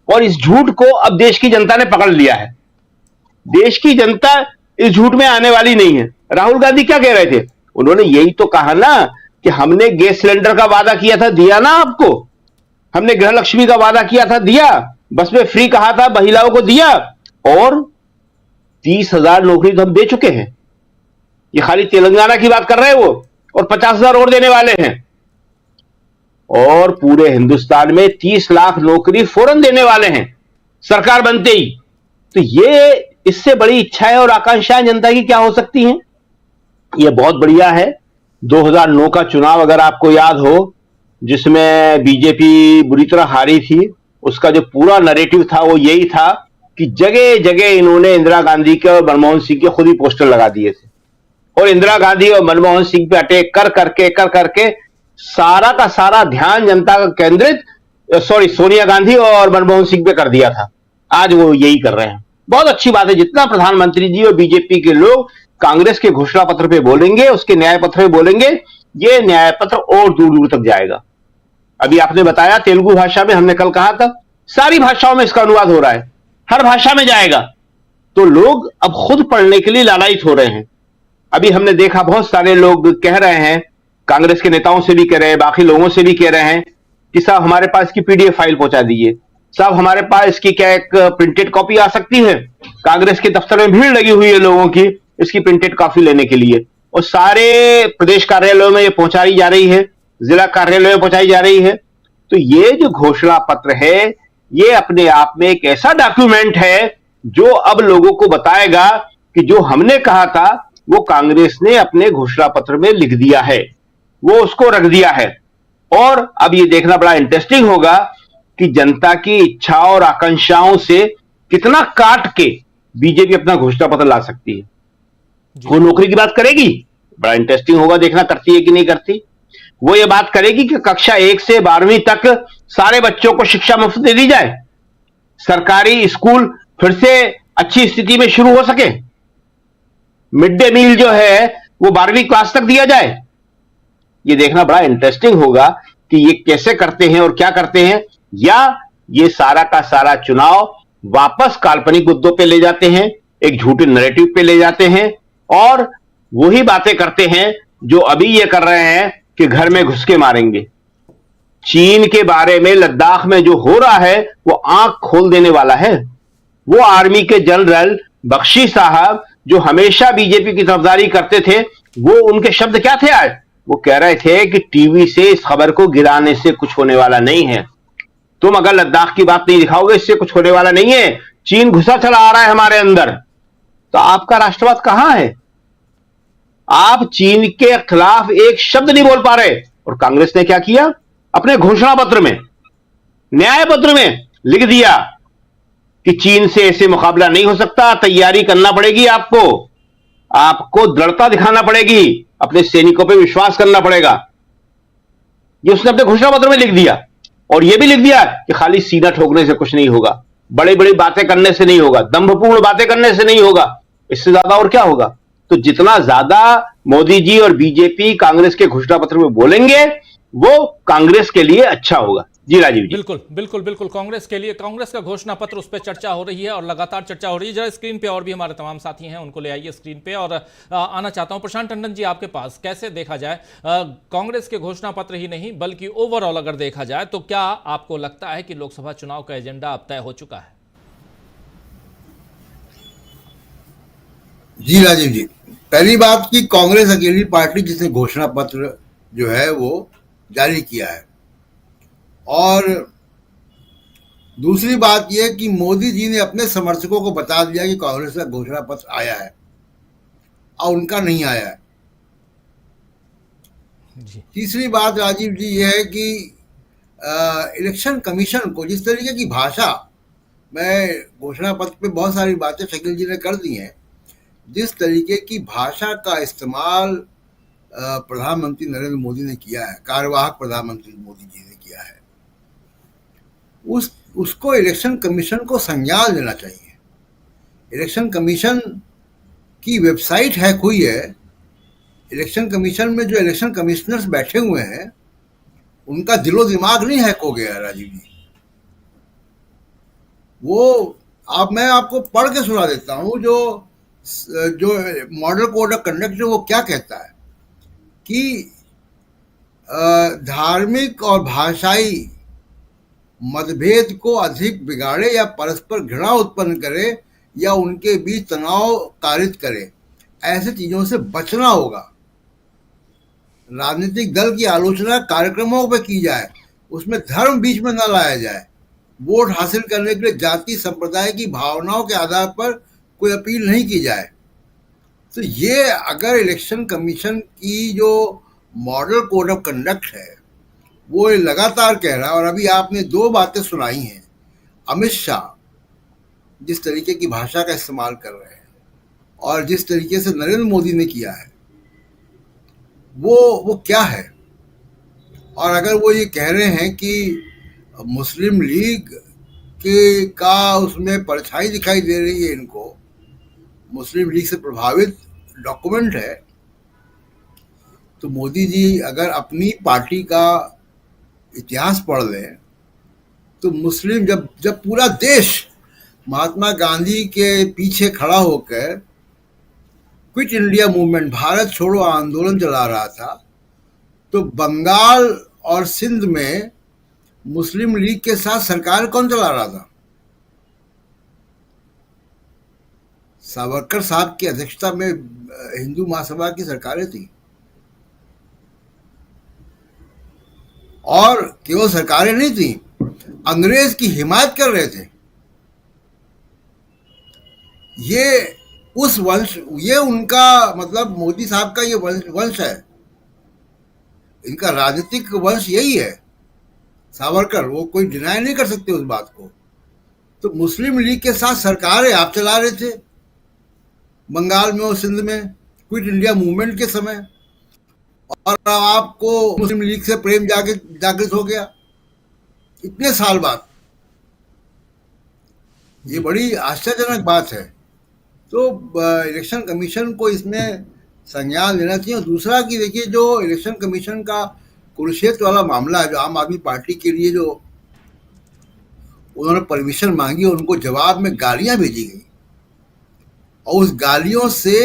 और इस झूठ को अब देश की जनता ने पकड़ लिया है। देश की जनता इस झूठ में आने वाली नहीं है। राहुल गांधी क्या कह रहे थे, उन्होंने यही तो कहा ना कि हमने गैस सिलेंडर का वादा किया था, दिया ना आपको, हमने गृह लक्ष्मी का वादा किया था, दिया, बस में फ्री कहा था, महिलाओं को दिया, और 30,000 नौकरी तो हम दे चुके हैं। ये खाली तेलंगाना की बात कर रहे हैं वो, और 50,000 और देने वाले हैं, और पूरे हिंदुस्तान में 30 लाख नौकरी फौरन देने वाले हैं सरकार बनते ही। तो ये इससे बड़ी इच्छाएं और आकांक्षाएं जनता की क्या हो सकती हैं। ये बहुत बढ़िया है। 2009 का चुनाव अगर आपको याद हो, जिसमें बीजेपी बुरी तरह हारी थी, उसका जो पूरा नैरेटिव था वो यही था कि जगह जगह इन्होंने इंदिरा गांधी के और मनमोहन सिंह के खुद ही पोस्टर लगा दिए थे, और इंदिरा गांधी और मनमोहन सिंह पे अटैक कर करके सारा का सारा ध्यान जनता का केंद्रित सोनिया गांधी और मनमोहन सिंह पे कर दिया था। आज वो यही कर रहे हैं। बहुत अच्छी बात है, जितना प्रधानमंत्री जी और बीजेपी के लोग कांग्रेस के घोषणा पत्र पे बोलेंगे, उसके न्याय पत्र पे बोलेंगे, ये न्याय पत्र और दूर दूर तक जाएगा। अभी आपने बताया तेलुगु भाषा में, हमने कल कहा था सारी भाषाओं में इसका अनुवाद हो रहा है, हर भाषा में जाएगा। तो लोग अब खुद पढ़ने के लिए लालायित हो रहे हैं। अभी हमने देखा बहुत सारे लोग कह रहे हैं, कांग्रेस के नेताओं से भी कह रहे हैं, बाकी लोगों से भी कह रहे हैं कि साहब हमारे पास इसकी पीडीएफ फाइल पहुंचा दीजिए, साहब हमारे पास इसकी क्या एक प्रिंटेड कॉपी आ सकती है। कांग्रेस के दफ्तर में भीड़ लगी हुई है लोगों की इसकी प्रिंटेड कॉपी लेने के लिए, और सारे प्रदेश कार्यालयों में ये पहुंचाई जा रही है, जिला कार्यालयों में पहुंचाई जा रही है। तो ये जो घोषणा पत्र है, ये अपने आप में एक ऐसा डॉक्यूमेंट है जो अब लोगों को बताएगा कि जो हमने कहा था वो कांग्रेस ने अपने घोषणा पत्र में लिख दिया है, वो उसको रख दिया है। और अब ये देखना बड़ा इंटरेस्टिंग होगा कि जनता की इच्छा और आकांक्षाओं से कितना काट के बीजेपी अपना घोषणा पत्र ला सकती है। वो नौकरी की बात करेगी, बड़ा इंटरेस्टिंग होगा देखना करती है कि नहीं करती। वो ये बात करेगी कि कक्षा 1 से 12वीं तक सारे बच्चों को शिक्षा मुफ्त दे दी जाए, सरकारी स्कूल फिर से अच्छी स्थिति में शुरू हो सके, मिड डे मील जो है वो 12वीं क्लास तक दिया जाए। ये देखना बड़ा इंटरेस्टिंग होगा कि ये कैसे करते हैं और क्या करते हैं, या ये सारा का सारा चुनाव वापस काल्पनिक मुद्दों पे ले जाते हैं, एक झूठे नैरेटिव पे ले जाते हैं, और वही बातें करते हैं जो अभी ये कर रहे हैं कि घर में घुस के मारेंगे। चीन के बारे में लद्दाख में जो हो रहा है वो आंख खोल देने वाला है। वो आर्मी के जनरल बख्शी साहब जो हमेशा बीजेपी की तरफदारी करते थे, वो उनके शब्द क्या थे आज, वो कह रहे थे कि टीवी से इस खबर को गिराने से कुछ होने वाला नहीं है, तुम अगर लद्दाख की बात नहीं दिखाओगे इससे कुछ होने वाला नहीं है, चीन घुसा चला आ रहा है हमारे अंदर। तो आपका राष्ट्रवाद कहां है? आप चीन के खिलाफ एक शब्द नहीं बोल पा रहे। और कांग्रेस ने क्या किया, अपने घोषणा पत्र में, न्याय पत्र में लिख दिया कि चीन से ऐसे मुकाबला नहीं हो सकता, तैयारी करना पड़ेगी, आपको दृढ़ता दिखाना पड़ेगी, अपने सैनिकों पे विश्वास करना पड़ेगा। ये उसने अपने घोषणा पत्र में लिख दिया। और यह भी लिख दिया कि खाली सीना ठोकने से कुछ नहीं होगा, बड़ी बड़ी बातें करने से नहीं होगा, दंभपूर्ण बातें करने से नहीं होगा, इससे ज्यादा और क्या होगा। तो जितना ज्यादा मोदी जी और बीजेपी कांग्रेस के घोषणा पत्र में बोलेंगे वो कांग्रेस के लिए अच्छा होगा। जी राजीव जी। बिल्कुल बिल्कुल बिल्कुल, कांग्रेस के लिए कांग्रेस का घोषणा पत्र, उस पर चर्चा हो रही है और लगातार चर्चा हो रही है। जरा स्क्रीन पे और भी हमारे तमाम साथी हैं, उनको ले आइए स्क्रीन पे। और आना चाहता हूं प्रशांत टंडन जी आपके पास, कैसे देखा जाए कांग्रेस के घोषणा पत्र ही नहीं बल्कि ओवरऑल अगर देखा जाए तो क्या आपको लगता है कि लोकसभा चुनाव का एजेंडा अब तय हो चुका है? जी राजीव जी, पहली बात कि कांग्रेस अकेली पार्टी जिसने घोषणा पत्र जो है वो जारी किया है, और दूसरी बात यह कि मोदी जी ने अपने समर्थकों को बता दिया कि कांग्रेस का घोषणा पत्र आया है, और उनका नहीं आया है। जी तीसरी बात राजीव जी ये है कि इलेक्शन कमीशन को जिस तरीके की भाषा, मैं घोषणा पत्र पे बहुत सारी बातें शकील जी ने कर दी हैं, जिस तरीके की भाषा का इस्तेमाल प्रधानमंत्री नरेंद्र मोदी ने किया है, कार्यवाहक प्रधानमंत्री मोदी जी ने किया है, उसको इलेक्शन कमीशन को संज्ञान लेना चाहिए। इलेक्शन कमीशन की वेबसाइट हैक हुई है। इलेक्शन कमीशन में जो इलेक्शन कमिश्नर्स बैठे हुए हैं उनका दिलो दिमाग नहीं हैक हो गया है राजीव जी। वो मैं आपको पढ़ के सुना देता हूं जो मॉडल कोड ऑफ कंडक्ट जो वो क्या कहता है कि धार्मिक और भाषाई मतभेद को अधिक बिगाड़े या परस्पर घृणा उत्पन्न करे या उनके बीच तनाव कारित करे, ऐसी चीजों से बचना होगा। राजनीतिक दल की आलोचना कार्यक्रमों पर की जाए, उसमें धर्म बीच में न लाया जाए। वोट हासिल करने के लिए जाति संप्रदाय की भावनाओं के आधार पर कोई अपील नहीं की जाए। तो ये अगर इलेक्शन कमीशन की जो मॉडल कोड ऑफ कंडक्ट है वो लगातार कह रहा है, और अभी आपने दो बातें सुनाई हैं, अमित शाह जिस तरीके की भाषा का इस्तेमाल कर रहे हैं और जिस तरीके से नरेंद्र मोदी ने किया है, वो क्या है। और अगर वो ये कह रहे हैं कि मुस्लिम लीग का उसमें परछाई दिखाई दे रही है, इनको मुस्लिम लीग से प्रभावित डॉक्यूमेंट है, तो मोदी जी अगर अपनी पार्टी का इतिहास पढ़ लें तो मुस्लिम जब पूरा देश महात्मा गांधी के पीछे खड़ा होकर क्विट इंडिया मूवमेंट, भारत छोड़ो आंदोलन चला रहा था, तो बंगाल और सिंध में मुस्लिम लीग के साथ सरकार कौन चला रहा था? सावरकर साहब की अध्यक्षता में हिंदू महासभा की सरकारें थी, और केवल सरकारें नहीं थी, अंग्रेज की हिमायत कर रहे थे। ये उनका मतलब मोदी साहब का ये वंश है, इनका राजनीतिक वंश यही है। सावरकर, वो कोई डिनाई नहीं कर सकते उस बात को। तो मुस्लिम लीग के साथ सरकारें आप चला रहे थे बंगाल में और सिंध में क्विट इंडिया मूवमेंट के समय, और आपको मुस्लिम लीग से प्रेम जागृत हो गया इतने साल बाद। ये बड़ी आश्चर्यजनक बात है। तो इलेक्शन कमीशन को इसमें संज्ञान लेना चाहिए। और दूसरा कि देखिए, जो इलेक्शन कमीशन का कुरुक्षेत्र वाला मामला है, जो आम आदमी पार्टी के लिए जो उन्होंने परमिशन मांगी और उनको जवाब में गालियां भेजी गई, और उस गालियों से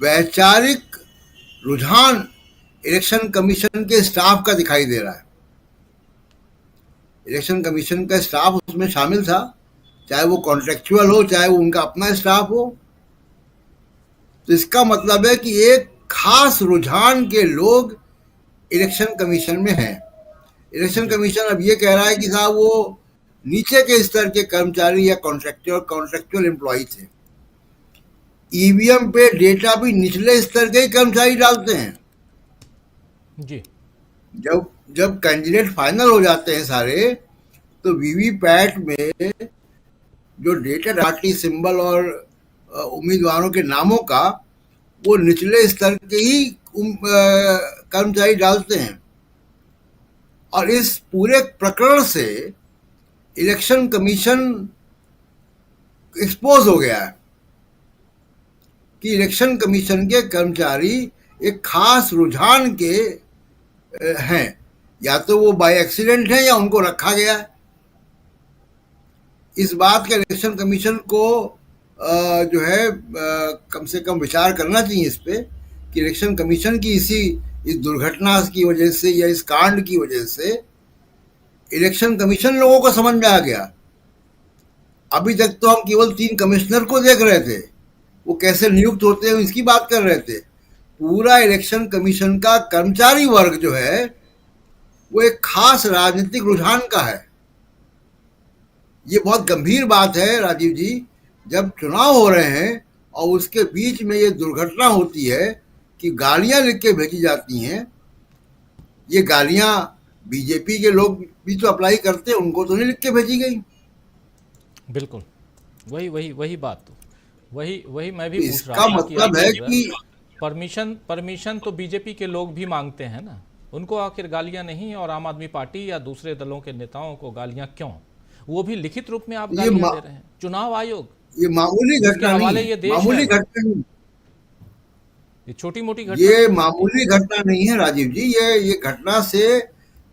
वैचारिक रुझान इलेक्शन कमीशन के स्टाफ का दिखाई दे रहा है। इलेक्शन कमीशन का स्टाफ उसमें शामिल था, चाहे वो कॉन्ट्रेक्चुअल हो, चाहे वो उनका अपना स्टाफ हो। तो इसका मतलब है कि एक खास रुझान के लोग इलेक्शन कमीशन में हैं। इलेक्शन कमीशन अब ये कह रहा है कि साहब वो नीचे के स्तर के कर्मचारी या कॉन्ट्रेक्चुअल एम्प्लॉय थे। ईवीएम पे डेटा भी निचले स्तर के ही कर्मचारी डालते हैं जी। जब कैंडिडेट फाइनल हो जाते हैं सारे, तो वीवीपैट में जो डेटा डाटी सिंबल और उम्मीदवारों के नामों का वो निचले स्तर के ही कर्मचारी डालते हैं। और इस पूरे प्रकरण से इलेक्शन कमीशन एक्सपोज हो गया है कि इलेक्शन कमीशन के कर्मचारी एक खास रुझान के हैं, या तो वो बाय एक्सीडेंट हैं या उनको रखा गया है। इस बात का इलेक्शन कमीशन को जो है कम से कम विचार करना चाहिए इस पे कि इलेक्शन कमीशन की इस दुर्घटना की वजह से या इस कांड की वजह से इलेक्शन कमीशन लोगों को समझ में आ गया। अभी तक तो हम केवल 3 कमिश्नर को देख रहे थे, वो कैसे नियुक्त होते हैं इसकी बात कर रहे थे। पूरा इलेक्शन कमीशन का कर्मचारी वर्ग जो है वो एक खास राजनीतिक रुझान का है। ये बहुत गंभीर बात है राजीव जी, जब चुनाव हो रहे हैं और उसके बीच में ये दुर्घटना होती है कि गालियां लिख के भेजी जाती हैं। ये गालियां बीजेपी के लोग भी तो अप्लाई करते हैं, उनको तो नहीं लिख के भेजी गई। बिल्कुल, वही बात, वही मैं भी तो पूछ रहा इसका था मतलब है कि परमिशन तो बीजेपी के लोग भी मांगते हैं ना, उनको आखिर गालियां नहीं, और आम आदमी पार्टी या दूसरे दलों के नेताओं को गालियां क्यों? वो भी लिखित रूप में आप गालियां दे रहे हैं। चुनाव आयोग, ये मामूली घटना नहीं है, ये देश मामूली घटना नहीं, ये छोटी मोटी घटना, ये मामूली घटना नहीं है राजीव जी। ये घटना से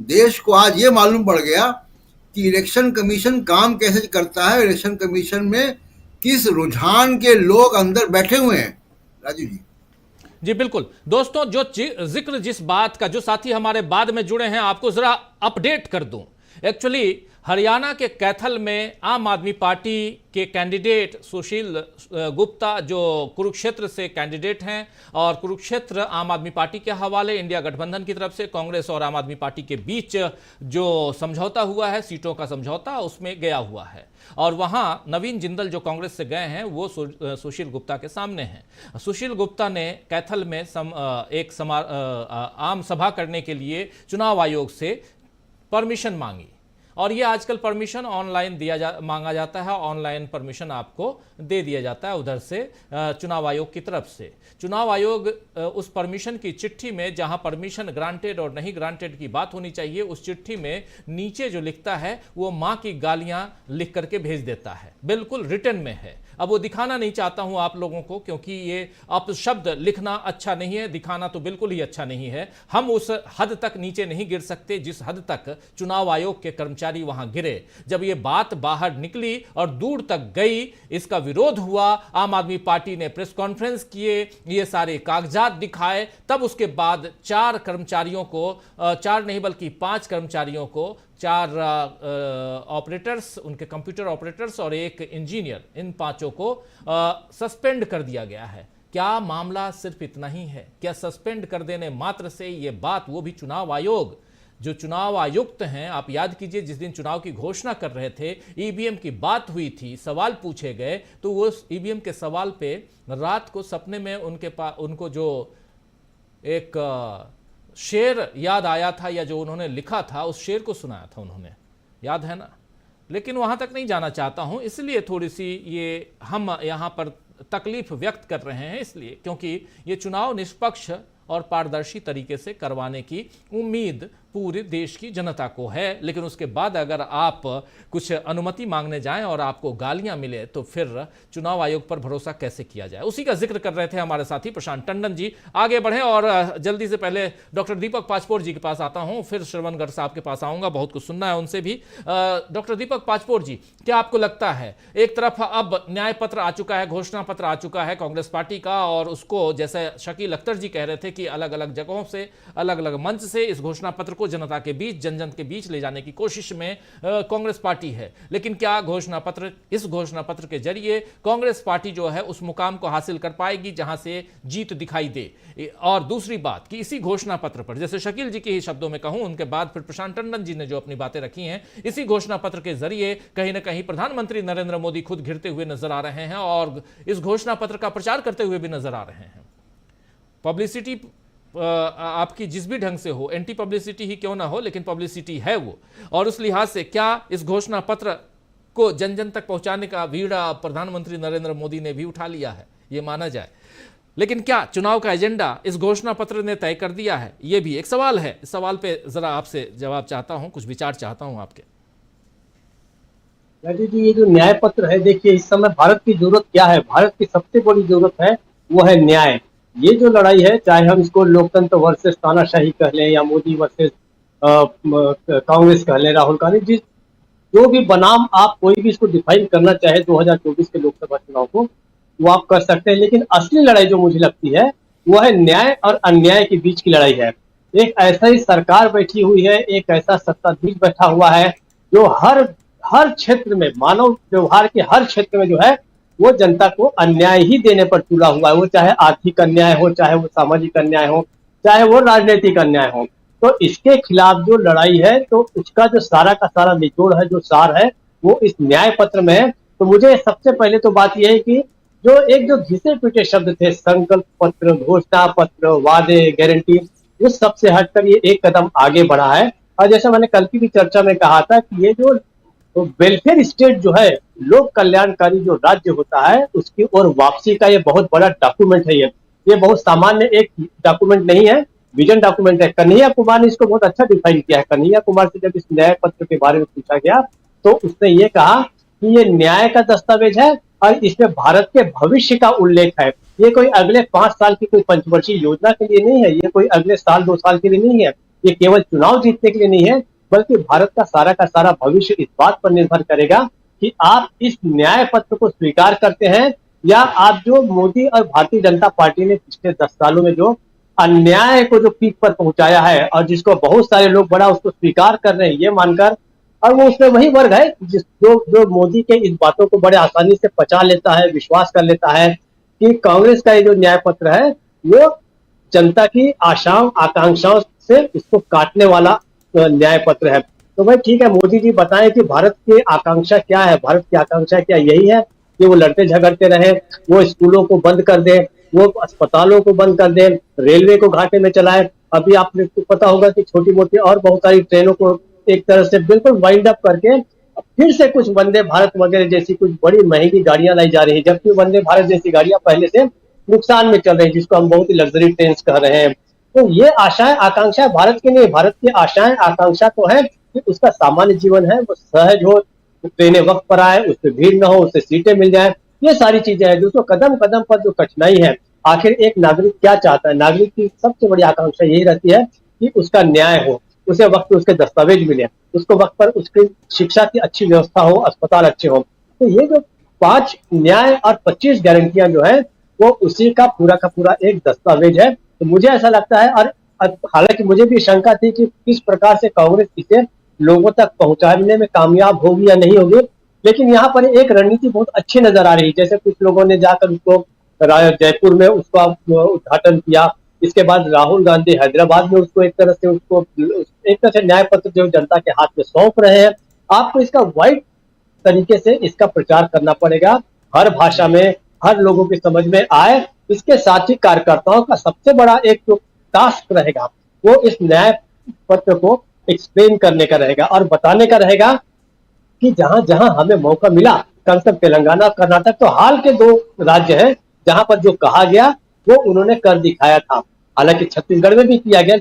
देश को आज ये मालूम पड़ गया कि इलेक्शन कमीशन काम कैसे करता है, इलेक्शन कमीशन में किस रुझान के लोग अंदर बैठे हुए हैं राजीव जी। जी बिल्कुल दोस्तों, जो जिक्र जिस बात का, जो साथी हमारे बाद में जुड़े हैं, आपको जरा अपडेट कर दूं। एक्चुअली हरियाणा के कैथल में आम आदमी पार्टी के कैंडिडेट सुशील गुप्ता, जो कुरुक्षेत्र से कैंडिडेट हैं, और कुरुक्षेत्र आम आदमी पार्टी के हवाले इंडिया गठबंधन की तरफ से कांग्रेस और आम आदमी पार्टी के बीच जो समझौता हुआ है, सीटों का समझौता, उसमें गया हुआ है। और वहां नवीन जिंदल जो कांग्रेस से गए हैं, वो सुशील गुप्ता के सामने हैं। सुशील गुप्ता ने कैथल में एक आम सभा करने के लिए चुनाव आयोग से परमिशन मांगी, और ये आजकल परमिशन ऑनलाइन मांगा जाता है, ऑनलाइन परमिशन आपको दे दिया जाता है उधर से चुनाव आयोग की तरफ से। चुनाव आयोग उस परमिशन की चिट्ठी में, जहां परमिशन ग्रांटेड और नहीं ग्रांटेड की बात होनी चाहिए, उस चिट्ठी में नीचे जो लिखता है वो मां की गालियां लिख करके भेज देता है, बिल्कुल रिटर्न में है। अब वो दिखाना नहीं चाहता हूं आप लोगों को, क्योंकि ये अपशब्द लिखना अच्छा नहीं है, दिखाना तो बिल्कुल ही अच्छा नहीं है। हम उस हद तक नीचे नहीं गिर सकते जिस हद तक चुनाव आयोग के कर्मचारी वहां गिरे। जब ये बात बाहर निकली और दूर तक गई, इसका विरोध हुआ, आम आदमी पार्टी ने प्रेस कॉन्फ्रेंस किए, ये सारे कागजात दिखाए, तब उसके बाद 4 कर्मचारियों को, 4 नहीं बल्कि 5 कर्मचारियों को, 4 ऑपरेटर्स, उनके कंप्यूटर ऑपरेटर्स और 1 इंजीनियर, इन 5 को सस्पेंड कर दिया गया है। क्या मामला सिर्फ इतना ही है? क्या सस्पेंड कर देने मात्र से ये बात, वो भी चुनाव आयोग, जो चुनाव आयुक्त हैं, आप याद कीजिए जिस दिन चुनाव की घोषणा कर रहे थे, ईवीएम की बात हुई थी, सवाल पूछे गए, तो वो ईवीएम के सवाल पे रात को सपने में उनको जो एक शेर याद आया था, या जो उन्होंने लिखा था, उस शेर को सुनाया था उन्होंने, याद है ना? लेकिन वहां तक नहीं जाना चाहता हूं, इसलिए थोड़ी सी ये हम यहां पर तकलीफ व्यक्त कर रहे हैं, इसलिए क्योंकि ये चुनाव निष्पक्ष और पारदर्शी तरीके से करवाने की उम्मीद पूरे देश की जनता को है। लेकिन उसके बाद अगर आप कुछ अनुमति मांगने जाएं और आपको गालियां मिले, तो फिर चुनाव आयोग पर भरोसा कैसे किया जाए? उसी का जिक्र कर रहे थे हमारे साथी प्रशांत टंडन जी। आगे बढ़ें और जल्दी से पहले डॉक्टर दीपक पाचपोर जी के पास आता हूं, फिर श्रवण गर्ग साहब के पास आऊंगा, बहुत कुछ सुनना है उनसे भी। डॉक्टर दीपक पाचपोर जी, क्या आपको लगता है, एक तरफ अब न्याय पत्र आ चुका है, घोषणा पत्र आ चुका है कांग्रेस पार्टी का, और उसको जैसे शकील अख्तर जी कह रहे थे कि अलग अलग जगहों से, अलग अलग मंच से इस घोषणा पत्र को जनता के बीच, जन जन के बीच ले जाने की कोशिश में कांग्रेस पार्टी है। लेकिन क्या इस घोषणा पत्र के जरिए कांग्रेस पार्टी जो है उस मुकाम को हासिल कर पाएगी जहां से जीत दिखाई दे? और दूसरी बात कि इसी घोषणा पत्र पर, जैसे शकील जी के ही शब्दों में कहूं, उनके बाद फिर प्रशांत टंडन जी ने जो अपनी बातें रखी हैं, इसी घोषणा पत्र के जरिए कहीं ना कहीं प्रधानमंत्री नरेंद्र मोदी खुद घिरते हुए नजर आ रहे हैं और इस घोषणा पत्र का प्रचार करते हुए भी नजर आ रहे हैं। पब्लिसिटी आपकी जिस भी ढंग से हो, एंटी पब्लिसिटी ही क्यों ना हो, लेकिन पब्लिसिटी है वो, और उस लिहाज से क्या इस घोषणा पत्र को जन जन तक पहुंचाने का बीड़ा प्रधानमंत्री नरेंद्र मोदी ने भी उठा लिया है, ये माना जाए। लेकिन क्या चुनाव का एजेंडा इस घोषणा पत्र ने तय कर दिया है? ये भी एक सवाल है। इस सवाल पे जरा आपसे जवाब चाहता हूं, कुछ विचार चाहता हूं आपके। जी, ये जो न्याय पत्र है, देखिए इस समय भारत की जरूरत क्या है? भारत की सबसे बड़ी जरूरत है वो है न्याय। ये जो लड़ाई है, चाहे हम इसको लोकतंत्र वर्सेस तानाशाही कह लें या मोदी वर्सेस कांग्रेस कह लें, राहुल गांधी, जो भी बनाम आप कोई भी इसको डिफाइन करना चाहे 2024 के लोकसभा चुनाव को, वो आप कर सकते हैं। लेकिन असली लड़ाई जो मुझे लगती है वो है न्याय और अन्याय के बीच की लड़ाई है। एक ऐसा ही सरकार बैठी हुई है, एक ऐसा सत्ताधीश बैठा हुआ है जो हर क्षेत्र में, मानव व्यवहार के हर क्षेत्र में जो है वो जनता को अन्याय ही देने पर तुला हुआ है। वो चाहे आर्थिक अन्याय हो, चाहे वो सामाजिक अन्याय हो, चाहे वो राजनीतिक अन्याय हो। तो इसके खिलाफ जो लड़ाई है, तो उसका जो सारा का सारा निचोड़ है, जो सार है, वो इस न्याय पत्र में है। तो मुझे सबसे पहले तो बात यह है कि जो घिसे पिटे शब्द थे, संकल्प पत्र, घोषणा पत्र, वादे, गारंटी, उस सब से हटकर ये एक कदम आगे बढ़ा है। और जैसा मैंने कल की भी चर्चा में कहा था कि ये जो वेलफेयर स्टेट जो है, लोक कल्याणकारी जो राज्य होता है, उसकी ओर वापसी का ये बहुत बड़ा डॉक्यूमेंट है। ये बहुत सामान्य एक डॉक्यूमेंट नहीं है, विजन डॉक्यूमेंट है। कन्हैया कुमार ने इसको बहुत अच्छा डिफाइन किया है। कन्हैया कुमार से जब इस न्याय पत्र के बारे में पूछा गया तो उसने ये कहा कि ये न्याय का दस्तावेज है और इसमें भारत के भविष्य का उल्लेख है। ये कोई अगले 5 साल की कोई पंचवर्षीय योजना के लिए नहीं है, ये कोई अगले साल 2 साल के लिए नहीं है, ये केवल चुनाव जीतने के लिए नहीं है, बल्कि भारत का सारा भविष्य इस बात पर निर्भर करेगा कि आप इस न्याय पत्र को स्वीकार करते हैं या आप जो मोदी और भारतीय जनता पार्टी ने पिछले 10 सालों में जो अन्याय को जो पीक पर पहुंचाया है और जिसको बहुत सारे लोग बड़ा उसको स्वीकार कर रहे हैं ये मानकर, और वो उसमें वही वर्ग है जो मोदी के इस बातों को बड़े आसानी से पचा लेता है, विश्वास कर लेता है कि कांग्रेस का ये जो न्याय पत्र है वो जनता की आशाओं आकांक्षाओं से इसको काटने वाला न्याय पत्र है। तो भाई ठीक है, मोदी जी बताएं कि भारत की आकांक्षा क्या है। भारत की आकांक्षा क्या यही है कि वो लड़ते झगड़ते रहे, वो स्कूलों को बंद कर दे, वो अस्पतालों को बंद कर दे, रेलवे को घाटे में चलाए। अभी आपने को पता होगा कि छोटी मोटी और बहुत सारी ट्रेनों को एक तरह से बिल्कुल वाइंड अप करके फिर से कुछ वंदे भारत वगैरह जैसी कुछ बड़ी महंगी गाड़ियां लाई जा रही है, जबकि वंदे भारत जैसी गाड़ियां पहले से नुकसान में चल रही है, जिसको हम बहुत ही लग्जरी ट्रेन कह रहे हैं। तो ये आशाएं आकांक्षा भारत की नहीं, भारत की आशाएं आकांक्षा तो है कि उसका सामान्य जीवन है वो सहज हो, ट्रेनें वक्त पर आए, उससे भीड़ न हो, उससे सीटें मिल जाए, ये सारी चीजें हैं। दोस्तों कदम कदम पर जो कठिनाई है, आखिर एक नागरिक क्या चाहता है? नागरिक की सबसे बड़ी आकांक्षा यही रहती है कि उसका न्याय हो, उसे वक्त पर उसके दस्तावेज मिले, उसको वक्त पर उसकी शिक्षा की अच्छी व्यवस्था हो, अस्पताल अच्छे हो। तो ये जो 5 न्याय और 25 गारंटियां जो है वो उसी का पूरा एक दस्तावेज है। तो मुझे ऐसा लगता है, और हालांकि मुझे भी शंका थी कि किस प्रकार से कांग्रेस इसे लोगों तक पहुंचाने में कामयाब होगी या नहीं होगी, लेकिन यहाँ पर एक रणनीति बहुत अच्छी नजर आ रही है। जैसे कुछ लोगों ने जाकर उसको जयपुर में उसका उद्घाटन किया, इसके बाद राहुल गांधी हैदराबाद में उसको एक तरह से न्याय पत्र जो जनता के हाथ में सौंप रहे हैं। आपको इसका वाइड तरीके से इसका प्रचार करना पड़ेगा, हर भाषा में, हर लोगों की समझ में आए। इसके साथ ही कार्यकर्ताओं का सबसे बड़ा एक जो टास्क रहेगा वो इस न्याय पत्र को एक्सप्लेन करने का रहेगा और बताने का रहेगा कि जहां जहां हमें मौका मिला, कम से कम तेलंगाना कर्नाटक तो हाल के 2 राज्य हैं जहां पर जो कहा गया वो उन्होंने कर दिखाया था। हालांकि छत्तीसगढ़ में भी किया गया,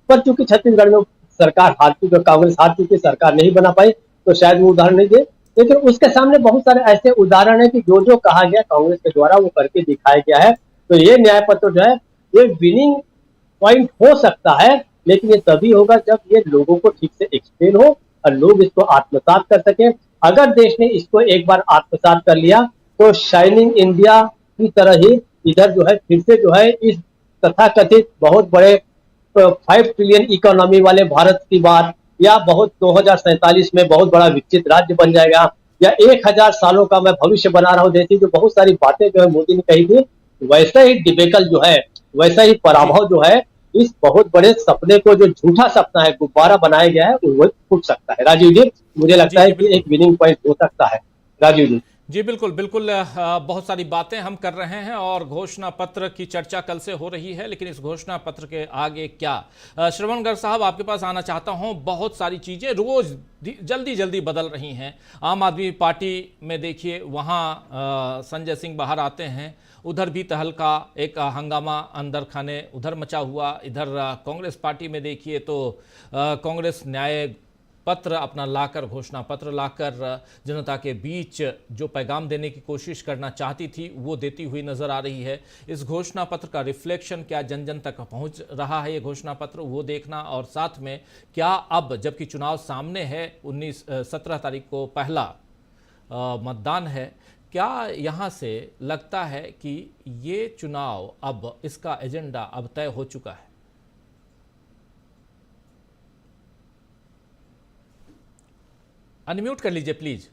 पर चूंकि छत्तीसगढ़ में सरकार हार चुकी, कांग्रेस हार चुकी, सरकार नहीं बना पाई, तो शायद वो उदाहरण नहीं दे। लेकिन उसके सामने बहुत सारे ऐसे उदाहरण है कि जो कहा गया कांग्रेस के द्वारा वो करके दिखाया गया है। तो ये न्याय पत्र जो है ये विनिंग पॉइंट हो सकता है, लेकिन ये तभी होगा जब ये लोगों को ठीक से एक्सप्लेन हो और लोग इसको आत्मसात कर सके। अगर देश ने इसको एक बार आत्मसात कर लिया तो शाइनिंग इंडिया की तरह ही इधर जो है फिर से जो है इस तथाकथित बहुत बड़े 5 ट्रिलियन इकोनॉमी वाले भारत की बात, या बहुत 2047 में बहुत बड़ा विकसित राज्य बन जाएगा, या 1000 सालों का मैं भविष्य बना रहा हूं, जैसी जो बहुत सारी बातें जो है मोदी ने कही थी, वैसा ही डिबेकल जो है, वैसा ही पराभव जो है, इस बहुत बड़े सपने को जो झूठा सपना है, गुब्बारा बनाया गया है, वो फूट सकता है। राजीव जी, मुझे लगता है कि एक विनिंग पॉइंट हो सकता है। राजीव जी जी बिल्कुल बिल्कुल, बहुत सारी बातें हम कर रहे हैं और घोषणा पत्र की चर्चा कल से हो रही है, लेकिन इस घोषणा पत्र के आगे क्या? श्रवण गर्ग साहब, आपके पास आना चाहता हूं। बहुत सारी चीजें रोज जल्दी बदल रही हैं। आम आदमी पार्टी में देखिए, वहां संजय सिंह बाहर आते हैं, उधर भी तहलका, एक हंगामा अंदर खाने उधर मचा हुआ। इधर कांग्रेस पार्टी में देखिए तो कांग्रेस न्याय पत्र अपना लाकर, घोषणा पत्र लाकर जनता के बीच जो पैगाम देने की कोशिश करना चाहती थी वो देती हुई नजर आ रही है। इस घोषणा पत्र का रिफ्लेक्शन क्या जन जन तक पहुंच रहा है, ये घोषणा पत्र, वो देखना। और साथ में क्या अब जबकि चुनाव सामने है, 17 तारीख को पहला मतदान है, क्या यहाँ से लगता है कि ये चुनाव अब इसका एजेंडा अब तय हो चुका है? अनम्यूट कर लीजिए प्लीज।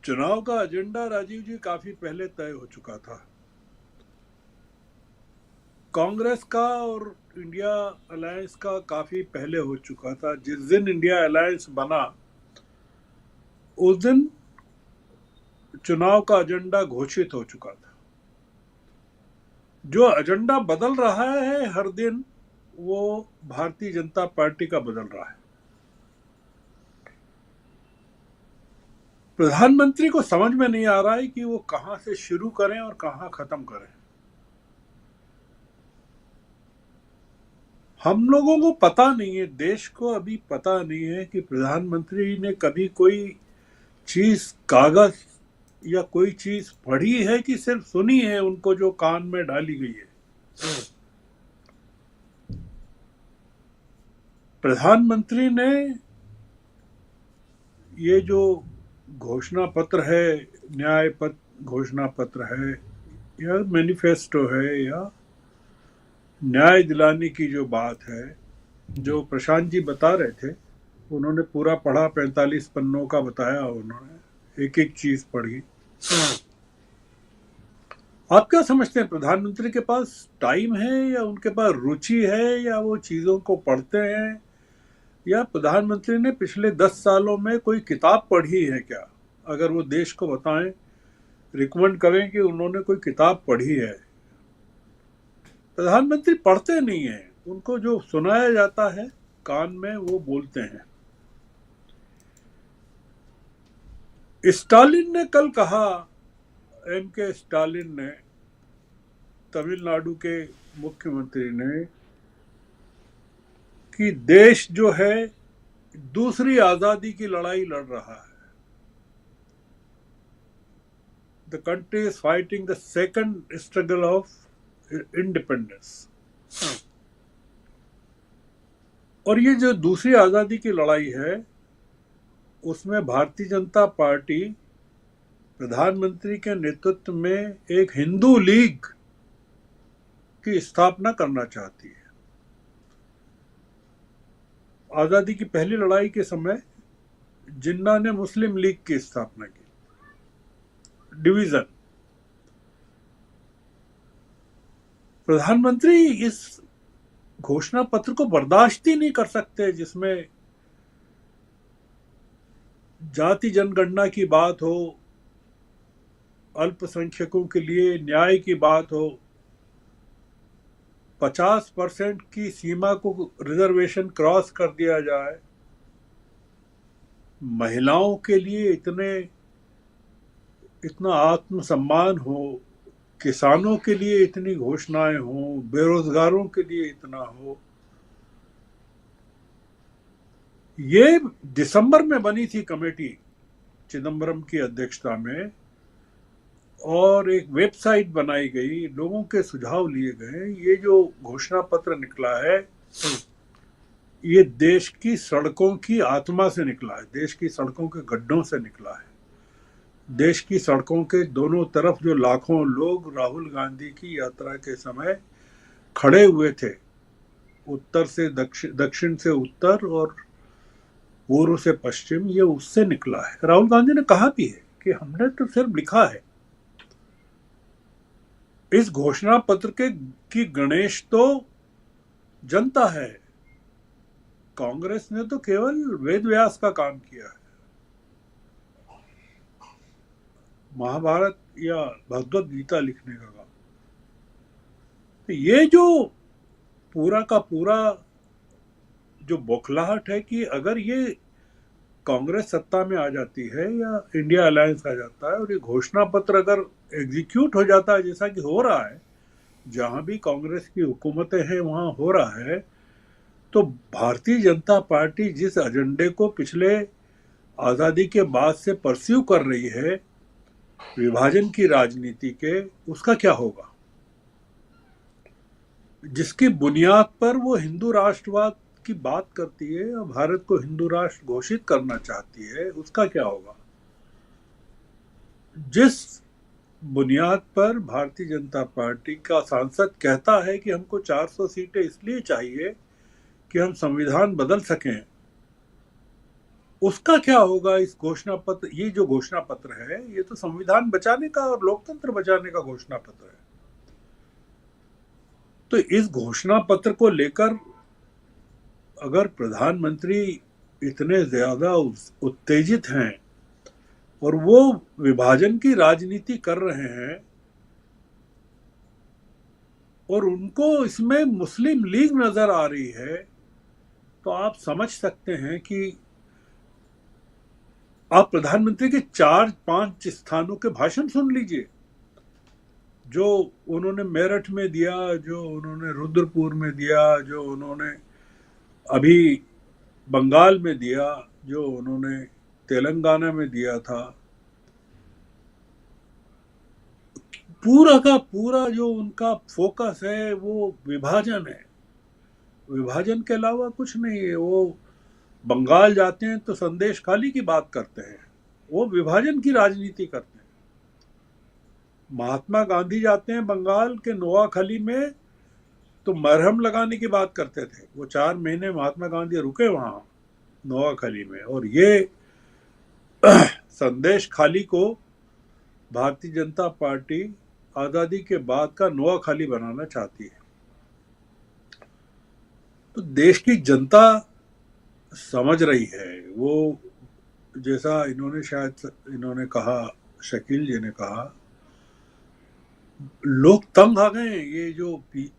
चुनाव का एजेंडा राजीव जी काफी पहले तय हो चुका था। कांग्रेस का और इंडिया अलायंस का काफी पहले हो चुका था। जिस दिन इंडिया अलायंस बना उस दिन चुनाव का एजेंडा घोषित हो चुका था। जो एजेंडा बदल रहा है हर दिन, वो भारतीय जनता पार्टी का बदल रहा है। प्रधानमंत्री को समझ में नहीं आ रहा है कि वो कहां से शुरू करें और कहां खत्म करें। हम लोगों को पता नहीं है, देश को अभी पता नहीं है कि प्रधानमंत्री ने कभी कोई चीज कागज या कोई चीज पढ़ी है कि सिर्फ सुनी है उनको जो कान में डाली गई है। प्रधानमंत्री ने ये जो घोषणा पत्र है, न्याय पत्र घोषणा पत्र है या मैनिफेस्टो है या न्याय दिलाने की जो बात है, जो प्रशांत जी बता रहे थे, उन्होंने पूरा पढ़ा, 45 पन्नों का बताया, उन्होंने एक एक चीज पढ़ी। आप क्या समझते हैं, प्रधानमंत्री के पास टाइम है या उनके पास रुचि है या वो चीजों को पढ़ते हैं, या प्रधानमंत्री ने पिछले 10 सालों में कोई किताब पढ़ी है क्या? अगर वो देश को बताएं, रिकमेंड करें कि उन्होंने कोई किताब पढ़ी है। प्रधानमंत्री पढ़ते नहीं हैं, उनको जो सुनाया जाता है कान में वो बोलते हैं। स्टालिन ने कल कहा, M.K. स्टालिन ने, तमिलनाडु के मुख्यमंत्री ने, कि देश जो है दूसरी आजादी की लड़ाई लड़ रहा है। The country is fighting the second struggle of independence. और ये जो दूसरी आजादी की लड़ाई है, उसमें भारतीय जनता पार्टी प्रधानमंत्री के नेतृत्व में एक हिंदू लीग की स्थापना करना चाहती है। आजादी की पहली लड़ाई के समय जिन्ना ने मुस्लिम लीग की स्थापना की, डिवीजन। प्रधानमंत्री इस घोषणा पत्र को बर्दाश्त ही नहीं कर सकते जिसमें जाति जनगणना की बात हो, अल्पसंख्यकों के लिए न्याय की बात हो, 50% की सीमा को रिजर्वेशन क्रॉस कर दिया जाए, महिलाओं के लिए इतना आत्मसम्मान हो, किसानों के लिए इतनी घोषणाएं हो, बेरोजगारों के लिए इतना हो। ये दिसंबर में बनी थी कमेटी चिदम्बरम की अध्यक्षता में, और एक वेबसाइट बनाई गई, लोगों के सुझाव लिए गए। ये जो घोषणा पत्र निकला है, ये देश की सड़कों की आत्मा से निकला है, देश की सड़कों के गड्ढों से निकला है। देश की सड़कों के दोनों तरफ जो लाखों लोग राहुल गांधी की यात्रा के समय खड़े हुए थे, उत्तर से दक्षिण से उत्तर और पूर्व से पश्चिम, ये उससे निकला है। राहुल गांधी ने कहा भी है कि हमने तो सिर्फ लिखा है। इस घोषणा पत्र की गणेश तो जनता है, कांग्रेस ने तो केवल वेद व्यास का काम किया है, महाभारत या भगवत गीता लिखने का काम। तो ये जो पूरा का पूरा जो बौखलाहट है कि अगर ये कांग्रेस सत्ता में आ जाती है या इंडिया अलायंस आ जाता है और ये घोषणा पत्र अगर एग्जीक्यूट हो जाता है, जैसा कि हो रहा है, जहां भी कांग्रेस की हुकूमतें हैं वहां हो रहा है, तो भारतीय जनता पार्टी जिस एजेंडे को पिछले आजादी के बाद से परस्यू कर रही है, विभाजन की राजनीति के, उसका क्या होगा? जिसकी बुनियाद पर वो हिंदू राष्ट्रवाद की बात करती है और भारत को हिंदू राष्ट्र घोषित करना चाहती है, उसका क्या होगा? जिस बुनियाद पर भारतीय जनता पार्टी का सांसद कहता है कि हमको 400 सीटें इसलिए चाहिए कि हम संविधान बदल सकें, उसका क्या होगा? इस घोषणा पत्र, ये जो घोषणा पत्र है, ये तो संविधान बचाने का और लोकतंत्र बचाने का घोषणा पत्र है। तो इस घोषणा पत्र को लेकर अगर प्रधानमंत्री इतने ज्यादा उत्तेजित हैं और वो विभाजन की राजनीति कर रहे हैं, और उनको इसमें मुस्लिम लीग नजर आ रही है, तो आप समझ सकते हैं कि आप प्रधानमंत्री के 4-5 स्थानों के भाषण सुन लीजिए, जो उन्होंने मेरठ में दिया, जो उन्होंने रुद्रपुर में दिया, जो उन्होंने अभी बंगाल में दिया, जो उन्होंने तेलंगाना में दिया था। पूरा का पूरा जो उनका फोकस है वो विभाजन है, विभाजन के अलावा कुछ नहीं है। वो बंगाल जाते हैं तो संदेश खाली की बात करते हैं, वो विभाजन की राजनीति करते हैं। महात्मा गांधी जाते हैं बंगाल के नोआखली में तो मरहम लगाने की बात करते थे। वो 4 महीने महात्मा गांधी रुके वहां नोआखली में, और ये संदेश खाली को भारतीय जनता पार्टी आजादी के बाद का नोआखली बनाना चाहती है। तो देश की जनता समझ रही है। वो जैसा इन्होंने कहा, शकील जी ने कहा, लोग तंग आ गए हैं।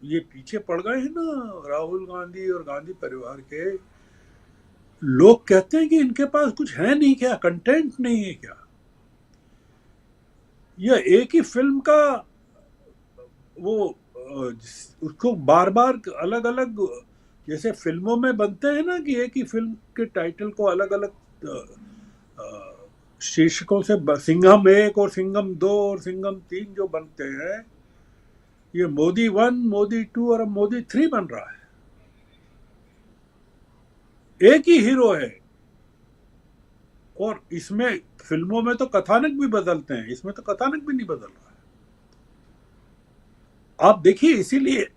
ये पीछे पड़ गए हैं ना राहुल गांधी और गांधी परिवार के। लोग कहते हैं कि इनके पास कुछ है नहीं क्या, कंटेंट नहीं है क्या। यह एक ही फिल्म का वो उसको बार बार अलग अलग, जैसे फिल्मों में बनते हैं ना कि एक ही फिल्म के टाइटल को अलग अलग शीर्षकों से सिंघम 1 और सिंघम 2 और सिंघम 3 जो बनते हैं, ये मोदी 1, मोदी 2 और अब मोदी 3 बन रहा है। एक ही हीरो है, और इसमें फिल्मों में तो कथानक भी बदलते हैं, इसमें तो कथानक भी नहीं बदल रहा है। आप देखिए, इसीलिए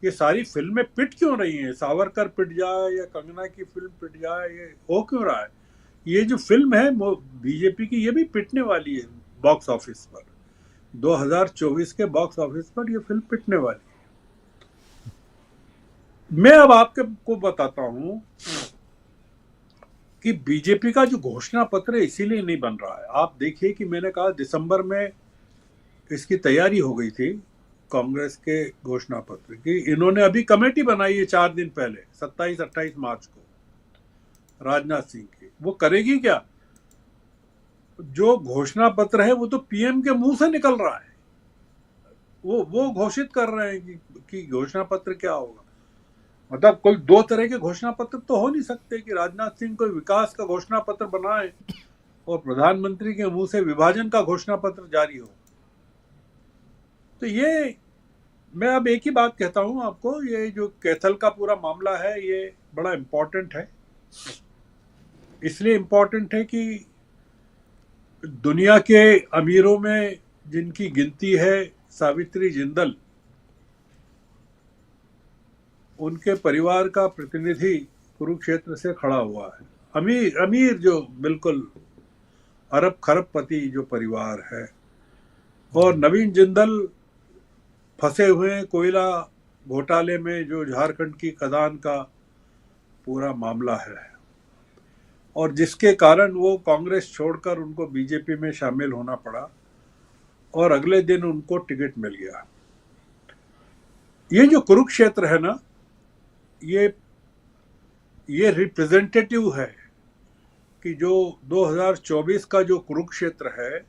ये सारी फिल्में पिट क्यों रही हैं। सावरकर पिट जाए या कंगना की फिल्म पिट जाए, ये हो क्यों रहा है। ये जो फिल्म है बीजेपी की, ये भी पिटने वाली है बॉक्स ऑफिस पर। 2024 के बॉक्स ऑफिस पर ये फिल्म पिटने वाली है। मैं अब आपको बताता हूं कि बीजेपी का जो घोषणा पत्र है इसीलिए नहीं बन रहा है। आप देखिए कि मैंने कहा दिसंबर में इसकी तैयारी हो गई थी कांग्रेस के घोषणा पत्र की। इन्होंने अभी कमेटी बनाई है 4 दिन पहले, 27-28 मार्च को, राजनाथ सिंह की। वो करेगी क्या? जो घोषणा पत्र है वो तो पीएम के मुंह से निकल रहा है। वो घोषित कर रहे हैं कि घोषणा पत्र क्या होगा। मतलब कोई 2 तरह के घोषणा पत्र तो हो नहीं सकते कि राजनाथ सिंह कोई विकास का घोषणा पत्र बनाए और प्रधानमंत्री के मुंह से विभाजन का घोषणा पत्र जारी हो। तो ये मैं अब एक ही बात कहता हूं आपको, ये जो कैथल का पूरा मामला है ये बड़ा इम्पोर्टेंट है। इसलिए इम्पोर्टेंट है कि दुनिया के अमीरों में जिनकी गिनती है सावित्री जिंदल, उनके परिवार का प्रतिनिधि कुरुक्षेत्र से खड़ा हुआ है। अमीर जो बिल्कुल अरब खरबपति जो परिवार है। और नवीन जिंदल फंसे हुए हैं कोयला घोटाले में, जो झारखंड की खदान का पूरा मामला है, और जिसके कारण वो कांग्रेस छोड़कर उनको बीजेपी में शामिल होना पड़ा, और अगले दिन उनको टिकट मिल गया। ये जो कुरुक्षेत्र है ना, ये रिप्रेजेंटेटिव है कि जो 2024 का जो कुरुक्षेत्र है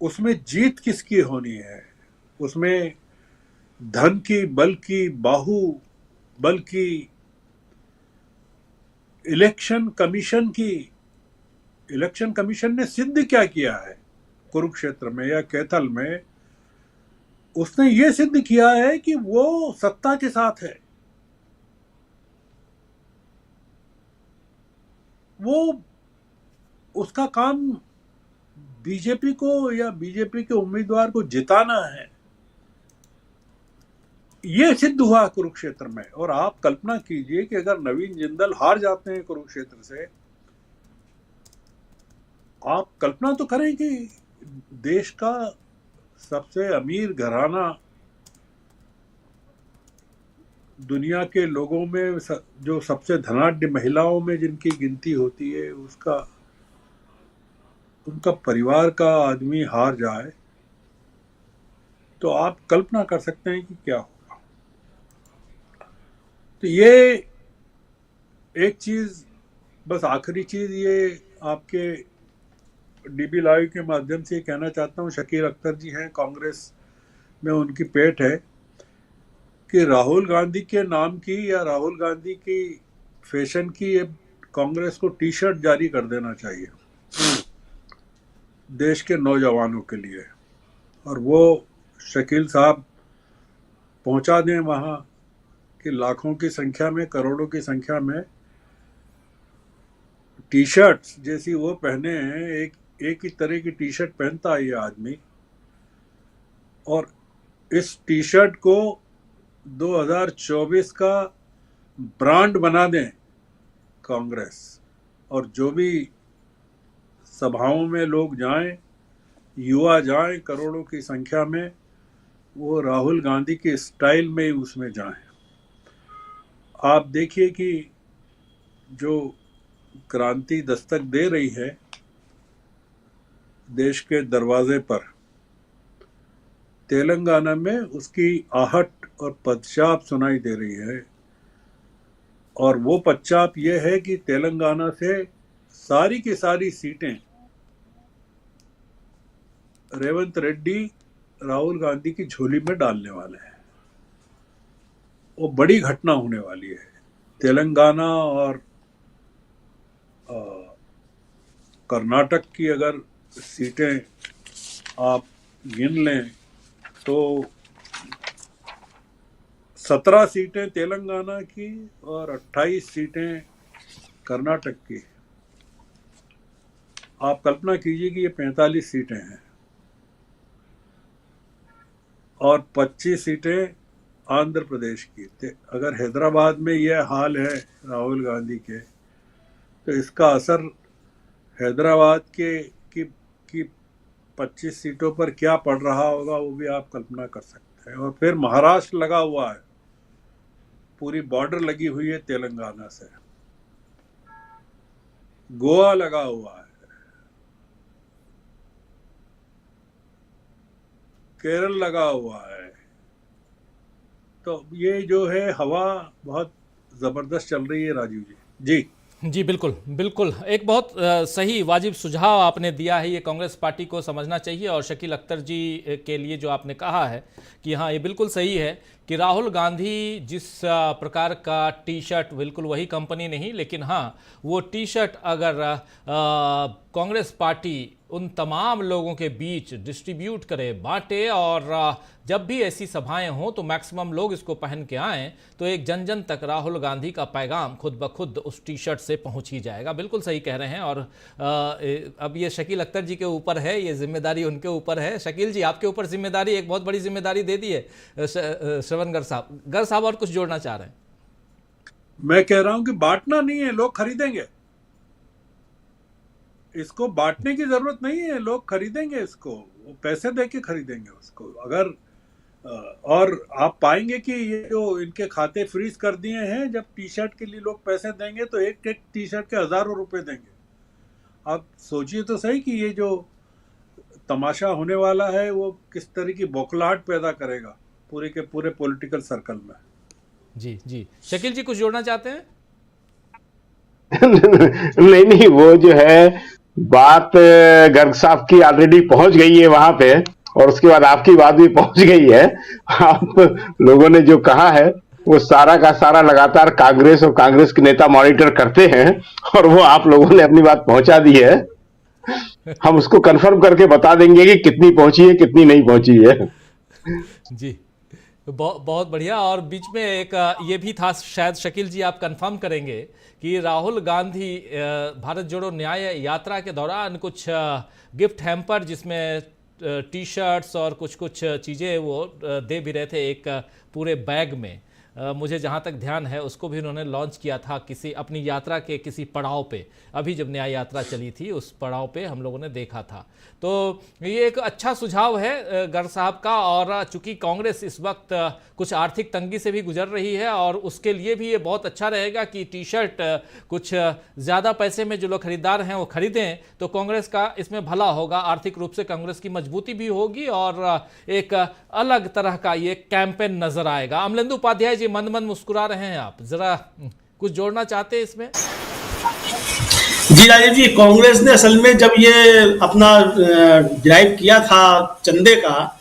उसमें जीत किसकी होनी है। उसमें धन की, बल की, बाहुबल की, इलेक्शन कमीशन ने सिद्ध क्या किया है कुरुक्षेत्र में या कैथल में। उसने ये सिद्ध किया है कि वो सत्ता के साथ है। वो उसका काम बीजेपी को या बीजेपी के उम्मीदवार को जिताना है। ये सिद्ध हुआ कुरुक्षेत्र में। और आप कल्पना कीजिए कि अगर नवीन जिंदल हार जाते हैं कुरुक्षेत्र से, आप कल्पना तो करें कि देश का सबसे अमीर घराना, दुनिया के लोगों में जो सबसे धनाढ्य महिलाओं में जिनकी गिनती होती है, उसका उनका परिवार का आदमी हार जाए तो आप कल्पना कर सकते हैं कि क्या होगा। तो ये एक चीज, बस आखिरी चीज, ये आपके डीबी लाइव के माध्यम से कहना चाहता हूँ, शकील अख्तर जी हैं, कांग्रेस में उनकी पेठ है कि राहुल गांधी के नाम की या राहुल गांधी की फैशन की कांग्रेस को टी शर्ट जारी कर देना चाहिए देश के नौजवानों के लिए, और वो शकील साहब पहुंचा दें वहां कि लाखों की संख्या में, करोड़ों की संख्या में टी शर्ट जैसी वो पहने हैं। एक ही तरह की टी शर्ट पहनता है ये आदमी, और इस टी शर्ट को 2024 का ब्रांड बना दें कांग्रेस, और जो भी सभाओं में लोग जाएं, युवा जाएं करोड़ों की संख्या में, वो राहुल गांधी के स्टाइल में ही उसमें जाएं। आप देखिए कि जो क्रांति दस्तक दे रही है देश के दरवाजे पर, तेलंगाना में उसकी आहट और पदचाप सुनाई दे रही है। और वो पदचाप ये है कि तेलंगाना से सारी की सारी सीटें रेवंत रेड्डी राहुल गांधी की झोली में डालने वाले हैं। वो बड़ी घटना होने वाली है। तेलंगाना और कर्नाटक की अगर सीटें आप गिन लें तो 17 सीटें तेलंगाना की और 28 सीटें कर्नाटक की। आप कल्पना कीजिए कि ये 45 सीटें हैं और 25 सीटें आंध्र प्रदेश की। अगर हैदराबाद में यह हाल है राहुल गांधी के, तो इसका असर हैदराबाद की 25 सीटों पर क्या पड़ रहा होगा वो भी आप कल्पना कर सकते हैं। और फिर महाराष्ट्र लगा हुआ है, पूरी बॉर्डर लगी हुई है तेलंगाना से, गोवा लगा हुआ है, केरल लगा हुआ है। तो ये जो है हवा बहुत जबरदस्त चल रही है राजीव जी। जी बिल्कुल बिल्कुल, एक बहुत सही वाजिब सुझाव आपने दिया है। ये कांग्रेस पार्टी को समझना चाहिए। और शकील अख्तर जी के लिए जो आपने कहा है कि हाँ, ये बिल्कुल सही है कि राहुल गांधी जिस प्रकार का टी शर्ट, बिल्कुल वही कंपनी नहीं, लेकिन हाँ, वो टी शर्ट अगर कांग्रेस पार्टी उन तमाम लोगों के बीच डिस्ट्रीब्यूट करे, बांटे, और जब भी ऐसी सभाएं हों तो मैक्सिमम लोग इसको पहन के आएँ, तो एक जन जन तक राहुल गांधी का पैगाम खुद ब खुद उस टी शर्ट से पहुंच ही जाएगा। बिल्कुल सही कह रहे हैं। और अब ये शकील अख्तर जी के ऊपर है, ये जिम्मेदारी उनके ऊपर है। शकील जी, आपके ऊपर जिम्मेदारी, एक बहुत बड़ी जिम्मेदारी दे दी है श्रवण गर्ग साहब, और कुछ जोड़ना चाह रहे हैं? मैं कह रहा हूं कि बांटना नहीं है, लोग खरीदेंगे। इसको बांटने की जरूरत नहीं है, लोग खरीदेंगे इसको, वो पैसे दे के खरीदेंगे उसको। अगर और आप पाएंगे कि ये जो इनके खाते फ्रीज कर दिए हैं, जब टी शर्ट के लिए लोग पैसे देंगे तो एक एक टी शर्ट के हजारों रुपए देंगे। आप सोचिए तो सही कि ये जो तमाशा होने वाला है वो किस तरह की बौखलाहट पैदा करेगा पूरे के पूरे पॉलिटिकल सर्कल में। जी जी, शकील जी कुछ जोड़ना चाहते हैं? नहीं, वो जो है बात गर्ग साहब की ऑलरेडी पहुंच गई है वहां पे, और उसके बाद आपकी बात भी पहुंच गई है। आप लोगों ने जो कहा है वो सारा का सारा लगातार कांग्रेस और कांग्रेस के नेता मॉनिटर करते हैं, और वो आप लोगों ने अपनी बात पहुंचा दी है। हम उसको कंफर्म करके बता देंगे कि कितनी पहुंची है, कितनी नहीं पहुंची है। जी, बहुत बढ़िया। और बीच में एक ये भी था, शायद शकील जी आप कंफर्म करेंगे कि राहुल गांधी भारत जोड़ो न्याय यात्रा के दौरान कुछ गिफ्ट हैम्पर जिसमें टी शर्ट्स और कुछ चीज़ें वो दे भी रहे थे एक पूरे बैग में। मुझे जहां तक ध्यान है उसको भी उन्होंने लॉन्च किया था किसी अपनी यात्रा के किसी पड़ाव पे। अभी जब न्याय यात्रा चली थी उस पड़ाव पे हम लोगों ने देखा था। तो ये एक अच्छा सुझाव है गर्ग साहब का। और चूंकि कांग्रेस इस वक्त कुछ आर्थिक तंगी से भी गुजर रही है और उसके लिए भी ये बहुत अच्छा रहेगा कि टी शर्ट कुछ ज़्यादा पैसे में जो लोग खरीदार हैं वो खरीदें, तो कांग्रेस का इसमें भला होगा। आर्थिक रूप से कांग्रेस की मजबूती भी होगी और एक अलग तरह का ये कैंपेन नजर आएगा। अमलेंदु उपाध्याय जी मंद मंद मुस्कुरा रहे हैं, आप जरा कुछ जोड़ना चाहते हैं इसमें? जी राजीव जी, कांग्रेस ने असल में जब ये अपना ड्राइव किया था चंदे का,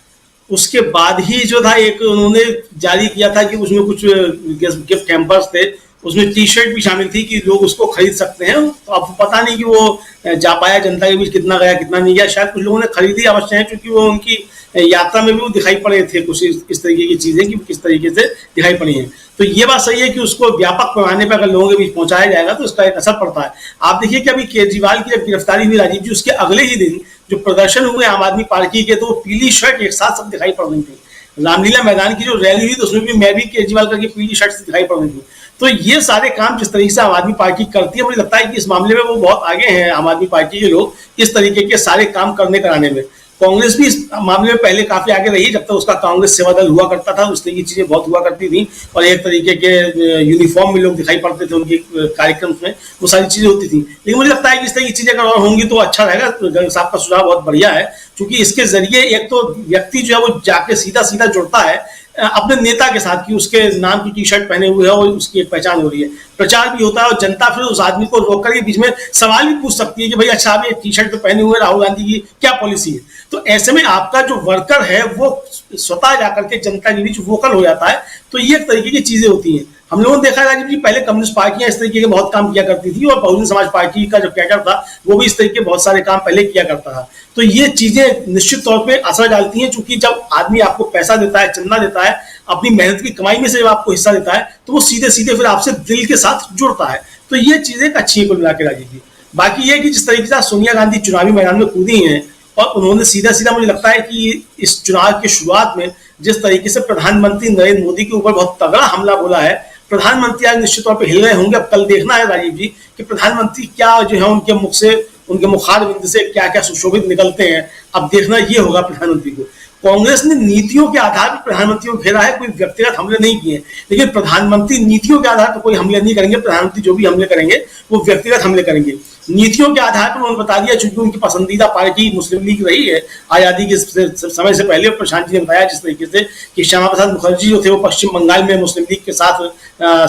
उसके बाद ही जो था एक उन्होंने जारी किया था कि उसमें कुछ गिफ्ट हैम्पर्स थे, उसमें टी शर्ट भी शामिल थी कि लोग उसको खरीद सकते हैं। तो अब पता नहीं कि वो जा पाया जनता के बीच कितना गया कितना नहीं गया। शायद कुछ लोगों ने खरीदी अवश्य है, क्योंकि वो उनकी यात्रा में भी वो दिखाई पड़े थे कुछ इस तरीके की चीजें कि किस तरीके से दिखाई पड़ी हैं। तो ये बात सही है कि उसको व्यापक पैमाने पर अगर लोगों के बीच पहुंचाया जाएगा तो उसका एक असर पड़ता है। आप देखिए कि अभी केजरीवाल की जब गिरफ्तारी हुई राजीव जी, उसके अगले ही दिन जो प्रदर्शन हुए आम आदमी पार्टी के, तो वो पीली शर्ट एक साथ सब दिखाई पड़ रही थी। रामलीला मैदान की जो रैली हुई तो उसमें भी मैं भी केजरीवाल करके पीली शर्ट से दिखाई पड़ रही थी। तो ये सारे काम जिस तरीके से आम आदमी पार्टी करती है, मुझे लगता है कि इस मामले में वो बहुत आगे हैं आम आदमी पार्टी के लोग, इस तरीके के सारे काम करने कराने में। कांग्रेस भी इस मामले में पहले काफी आगे रही, जब तक उसका कांग्रेस सेवा दल हुआ करता था उस तरह की चीजें बहुत हुआ करती थी और एक तरीके के यूनिफॉर्म में लोग दिखाई पड़ते थे उनके कार्यक्रम में, वो सारी चीजें होती थी। लेकिन मुझे लगता है कि इस तरह की चीजें अगर और होंगी तो अच्छा रहेगा। गर्ग साहब का सुझाव बहुत बढ़िया है, क्योंकि इसके जरिए एक तो व्यक्ति जो है वो जाके सीधा सीधा जुड़ता है अपने नेता के साथ कि उसके नाम की टी शर्ट पहने हुए है और उसकी एक पहचान हो रही है, प्रचार भी होता है और जनता फिर उस आदमी को रोक कर बीच में सवाल भी पूछ सकती है कि भाई अच्छा आप ये टी शर्ट तो पहने हुए राहुल गांधी की क्या पॉलिसी है। तो ऐसे में आपका जो वर्कर है वो स्वतः जाकर के जनता के बीच वोकल हो जाता है। तो ये एक तरीके की चीजें होती हैं। हम लोगों ने देखा है राजीव जी, पहले कम्युनिस्ट पार्टियां इस तरीके के बहुत काम किया करती थी और बहुजन समाज पार्टी का जो कैडर था वो भी इस तरीके के बहुत सारे काम पहले किया करता था। तो ये चीजें निश्चित तौर पे असर डालती हैं, चूंकि जब आदमी आपको पैसा देता है, चंदा देता है, अपनी मेहनत की कमाई में से जब आपको हिस्सा देता है तो वो सीधे सीधे फिर आपसे दिल के साथ जुड़ता है। तो ये चीजें अच्छी है कुल मिला के राजीव जी। बाकी ये कि जिस तरीके से सोनिया गांधी चुनावी मैदान में कूदी हैं और उन्होंने सीधा सीधा, मुझे लगता है कि इस चुनाव की शुरुआत में जिस तरीके से प्रधानमंत्री नरेंद्र मोदी के ऊपर बहुत तगड़ा हमला बोला है, प्रधानमंत्री आज निश्चित तौर पर हिल गए होंगे। अब कल देखना है राजीव जी कि प्रधानमंत्री क्या जो है उनके मुख से, उनके मुखारबिंद से क्या क्या सुशोभित निकलते हैं। अब देखना ये होगा प्रधानमंत्री को। कांग्रेस ने नीतियों के आधार पर प्रधानमंत्री को घेरा है, कोई व्यक्तिगत हमले नहीं किए, लेकिन प्रधानमंत्री नीतियों के आधार पर कोई हमले नहीं करेंगे। प्रधानमंत्री जो भी हमले करेंगे वो व्यक्तिगत हमले करेंगे। नीतियों के आधार पर उन्होंने बता दिया, चूंकि उनकी पसंदीदा पार्टी मुस्लिम लीग रही है आजादी के समय से पहले। प्रशांत जी ने बताया जिस तरीके से कि श्यामा प्रसाद मुखर्जी जो थे वो पश्चिम बंगाल में मुस्लिम लीग के साथ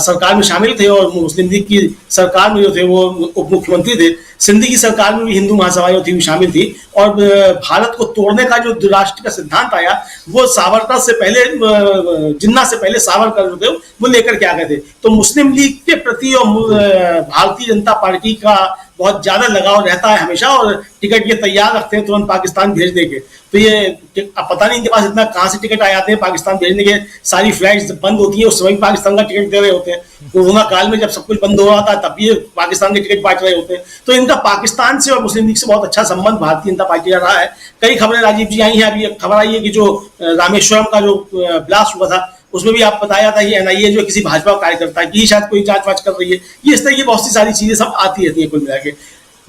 सरकार में शामिल थे और मुस्लिम लीग की सरकार में जो थे वो उप मुख्यमंत्री थे। सिंधी की सरकार में भी हिंदू महासभा जो थी वो शामिल थी। और भारत को तोड़ने का जो राष्ट्र का सिद्धांत आया वो सावरकर से पहले, जिन्ना से पहले सावरकर जो थे वो लेकर के आ गए थे। तो मुस्लिम लीग के प्रति और भारतीय जनता पार्टी का बहुत ज्यादा लगाव रहता है हमेशा और टिकट ये तैयार रखते हैं तुरंत पाकिस्तान भेज देंगे। तो ये अब पता नहीं इनके पास इतना कहां से टिकट आ जाते हैं पाकिस्तान भेजने के। सारी फ्लाइट्स बंद होती है उस समय पाकिस्तान का टिकट दे रहे होते हैं। कोरोना काल में जब सब कुछ बंद हो रहा था तब भी पाकिस्तान के टिकट बांट रहे होते हैं। तो इनका पाकिस्तान से और मुस्लिम लीग से बहुत अच्छा संबंध भारतीय जनता पार्टी का रहा है। कई खबरें राजीव जी आई हैं। अभी खबर आई है कि जो रामेश्वरम का जो ब्लास्ट हुआ था उसमें भी आप बताया था कि एनआईए जो किसी भाजपा कार्यकर्ता की शायद कोई जांच वाच कर रही है। ये इस तरह की बहुत सी सारी चीजें सब आती रहती है कुल मिला के।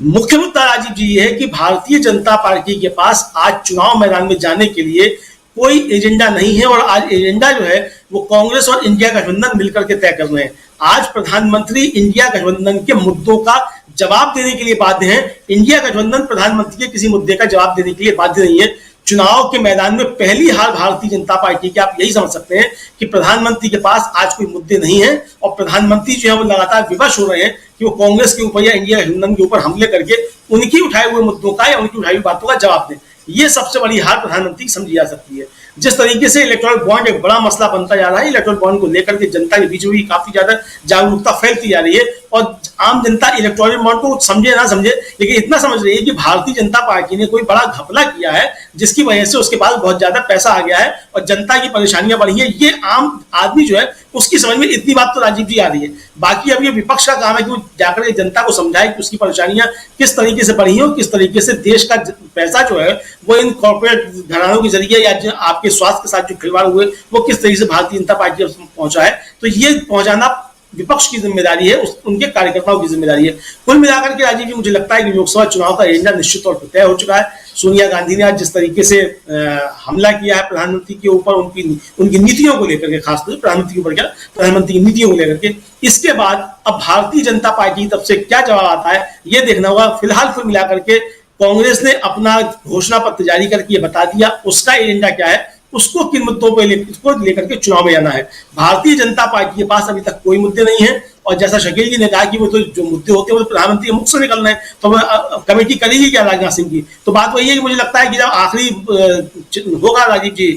मुख्य मुद्दा राजीव जी ये है कि भारतीय जनता पार्टी के पास आज चुनाव मैदान में जाने के लिए कोई एजेंडा नहीं है और आज एजेंडा जो है वो कांग्रेस और इंडिया गठबंधन मिलकर के तय कर रहे हैं। आज प्रधानमंत्री इंडिया गठबंधन के मुद्दों का जवाब देने के लिए बाध्य है। इंडिया गठबंधन प्रधानमंत्री के किसी मुद्दे का जवाब देने के लिए बाध्य नहीं है। चुनाव के मैदान में पहली हार भारतीय जनता पार्टी की आप यही समझ सकते हैं कि प्रधानमंत्री के पास आज कोई मुद्दे नहीं है और प्रधानमंत्री जो है वो लगातार विवश हो रहे हैं कि वो कांग्रेस के ऊपर या इंडिया गठबंधन के ऊपर हमले करके उनकी उठाए हुए मुद्दों का या उनकी उठाई हुई बातों का जवाब दें। ये सबसे बड़ी हार प्रधानमंत्री की समझी जा सकती है। जिस तरीके से इलेक्टोरल बॉन्ड एक बड़ा मसला बनता जा रहा है, इलेक्टोरल बॉन्ड को लेकर के जनता के बीच में काफी ज्यादा जागरूकता फैलती जा रही है, और आम जनता इलेक्टोरल बॉन्ड को समझे ना समझे, लेकिन इतना समझ रही है कि भारतीय जनता पार्टी ने कोई बड़ा घपला किया है जिसकी वजह से उसके पास बहुत ज्यादा पैसा आ गया है और जनता की परेशानियां बढ़ी है। ये आम आदमी जो है उसकी समझ में इतनी बात तो राजीव जी आ रही है। बाकी अब ये विपक्ष का काम है कि वो जाकर के जनता को समझाए कि उसकी परेशानियां किस तरीके से बढ़ी है और किस तरीके से देश का पैसा जो है वो इन कॉर्पोरेट घरानों के जरिए या आपके स्वास्थ्य के साथ जो खिलवाड़ हुए वो किस तरीके से भारतीय जनता पार्टी तक पहुंचा है। तो ये पहुंचाना विपक्ष की जिम्मेदारी है, उनके कार्यकर्ताओं की जिम्मेदारी है। कुल मिलाकर के राजीव जी मुझे लगता है कि लोकसभा चुनाव का एजेंडा निश्चित तौर पर तय हो चुका है। सोनिया गांधी ने आज जिस तरीके से हमला किया है प्रधानमंत्री के ऊपर, उनकी नीतियों को लेकर के, खासतौर से प्रधानमंत्री के ऊपर क्या, प्रधानमंत्री की नीतियों को लेकर के, इसके बाद अब भारतीय जनता पार्टी की तरफ से क्या जवाब आता है ये देखना होगा। फिलहाल कुल मिलाकर के कांग्रेस ने अपना घोषणा पत्र जारी करके ये बता दिया उसका एजेंडा क्या है, उसको किन मुद्दों पर लेकर के चुनाव में जाना है। भारतीय जनता पार्टी के पास अभी तक कोई मुद्दे नहीं है और जैसा शकील जी ने कहा कि वो तो जो मुद्दे होते हैं वो प्रोधानमंत्री प्रधानमंत्री के मुख से निकलना है, तो कमेटी करेगी क्या राजनाथ सिंह की। तो बात वही है कि मुझे लगता है कि जब आखिरी होगा राजीव जी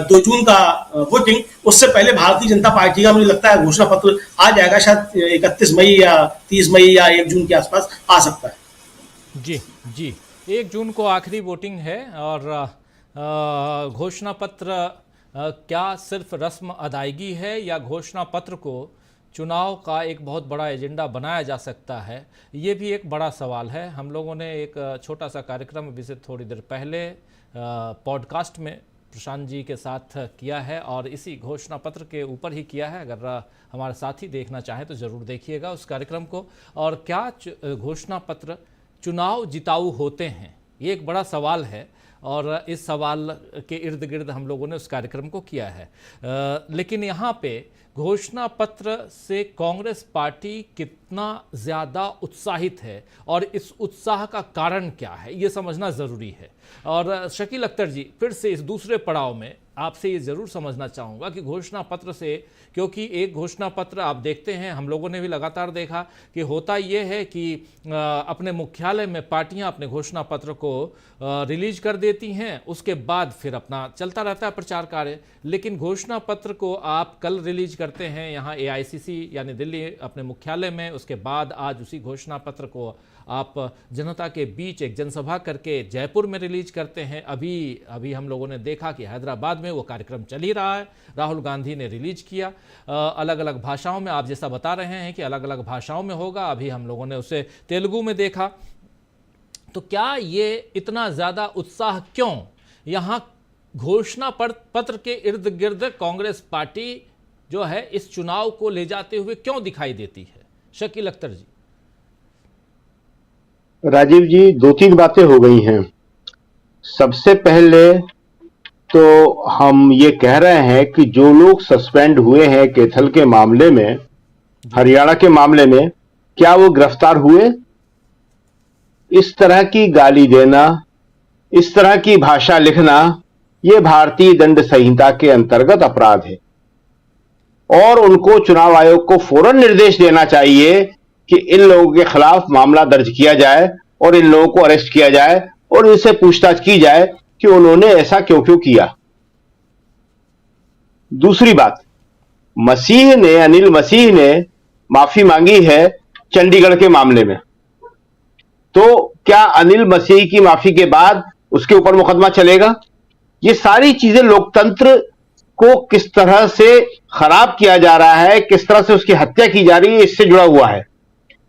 2 जून का वोटिंग, उससे पहले भारतीय जनता पार्टी का मुझे लगता है घोषणा पत्र आ जाएगा, शायद 31 मई या 30 मई या 1 जून के आसपास आ सकता है। जी 1 जून को आखिरी वोटिंग है और घोषणा पत्र क्या सिर्फ रस्म अदायगी है या घोषणा पत्र को चुनाव का एक बहुत बड़ा एजेंडा बनाया जा सकता है, ये भी एक बड़ा सवाल है। हम लोगों ने एक छोटा सा कार्यक्रम अभी से थोड़ी देर पहले पॉडकास्ट में प्रशांत जी के साथ किया है और इसी घोषणा पत्र के ऊपर ही किया है। अगर हमारे साथी देखना चाहें तो ज़रूर देखिएगा उस कार्यक्रम को। और क्या घोषणा पत्र चुनाव जिताऊ होते हैं, ये एक बड़ा सवाल है और इस सवाल के इर्द गिर्द हम लोगों ने उस कार्यक्रम को किया है। लेकिन यहाँ पे घोषणा पत्र से कांग्रेस पार्टी कितना ज़्यादा उत्साहित है और इस उत्साह का कारण क्या है, ये समझना ज़रूरी है। और शकील अख्तर जी, फिर से इस दूसरे पड़ाव में आपसे ये ज़रूर समझना चाहूँगा कि घोषणा पत्र से, क्योंकि एक घोषणा पत्र आप देखते हैं, हम लोगों ने भी लगातार देखा कि होता ये है कि अपने मुख्यालय में पार्टियां अपने घोषणा पत्र को रिलीज कर देती हैं, उसके बाद फिर अपना चलता रहता है प्रचार कार्य। लेकिन घोषणा पत्र को आप कल रिलीज करते हैं यहाँ AICC यानी दिल्ली अपने मुख्यालय में, उसके बाद आज उसी घोषणा पत्र को आप जनता के बीच एक जनसभा करके जयपुर में रिलीज करते हैं। अभी हम लोगों ने देखा कि हैदराबाद में वो कार्यक्रम चल ही रहा है, राहुल गांधी ने रिलीज किया अलग अलग भाषाओं में। आप जैसा बता रहे हैं कि अलग अलग भाषाओं में होगा, अभी हम लोगों ने उसे तेलुगु में देखा। तो क्या ये इतना ज़्यादा उत्साह क्यों यहाँ घोषणा पत्र के इर्द गिर्द कांग्रेस पार्टी जो है इस चुनाव को ले जाते हुए क्यों दिखाई देती है? शकील अख्तर जी। राजीव जी, 2-3 बातें हो गई हैं। सबसे पहले तो हम ये कह रहे हैं कि जो लोग सस्पेंड हुए हैं कैथल के मामले में, हरियाणा के मामले में, क्या वो गिरफ्तार हुए? इस तरह की गाली देना, इस तरह की भाषा लिखना, ये भारतीय दंड संहिता के अंतर्गत अपराध है और उनको चुनाव आयोग को फौरन निर्देश देना चाहिए कि इन लोगों के खिलाफ मामला दर्ज किया जाए और इन लोगों को अरेस्ट किया जाए और इनसे पूछताछ की जाए कि उन्होंने ऐसा क्यों किया। दूसरी बात, अनिल मसीह ने माफी मांगी है चंडीगढ़ के मामले में, तो क्या अनिल मसीह की माफी के बाद उसके ऊपर मुकदमा चलेगा? ये सारी चीजें लोकतंत्र को किस तरह से खराब किया जा रहा है, किस तरह से उसकी हत्या की जा रही है, इससे जुड़ा हुआ है।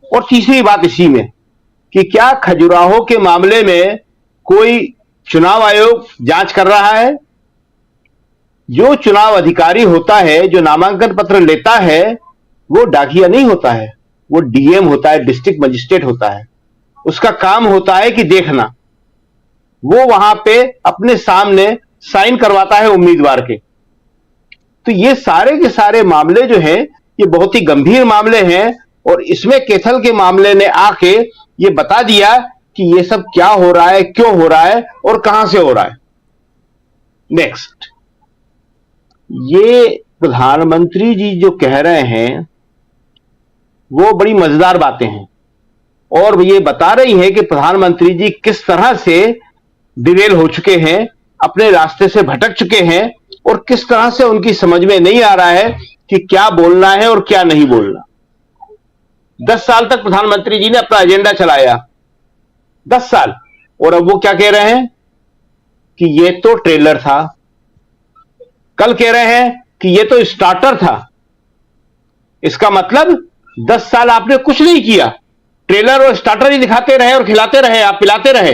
और तीसरी बात इसी में कि क्या खजुराहो के मामले में कोई चुनाव आयोग जांच कर रहा है? जो चुनाव अधिकारी होता है, जो नामांकन पत्र लेता है, वो डाकिया नहीं होता है, वो DM होता है, डिस्ट्रिक्ट मजिस्ट्रेट होता है। उसका काम होता है कि देखना, वो वहां पे अपने सामने साइन करवाता है उम्मीदवार के। तो ये सारे के सारे मामले जो हैं, ये बहुत ही गंभीर मामले हैं और इसमें कैथल के मामले ने आके ये बता दिया कि ये सब क्या हो रहा है, क्यों हो रहा है और कहां से हो रहा है। नेक्स्ट, ये प्रधानमंत्री जी जो कह रहे हैं वो बड़ी मजेदार बातें हैं और ये बता रही है कि प्रधानमंत्री जी किस तरह से डिरेल हो चुके हैं, अपने रास्ते से भटक चुके हैं और किस तरह से उनकी समझ में नहीं आ रहा है कि क्या बोलना है और क्या नहीं बोलना। 10 साल तक प्रधानमंत्री जी ने अपना एजेंडा चलाया, 10 साल। और अब वो क्या कह रहे हैं कि ये तो ट्रेलर था, कल कह रहे हैं कि ये तो स्टार्टर था। इसका मतलब 10 साल आपने कुछ नहीं किया, ट्रेलर और स्टार्टर ही दिखाते रहे और खिलाते रहे, आप पिलाते रहे।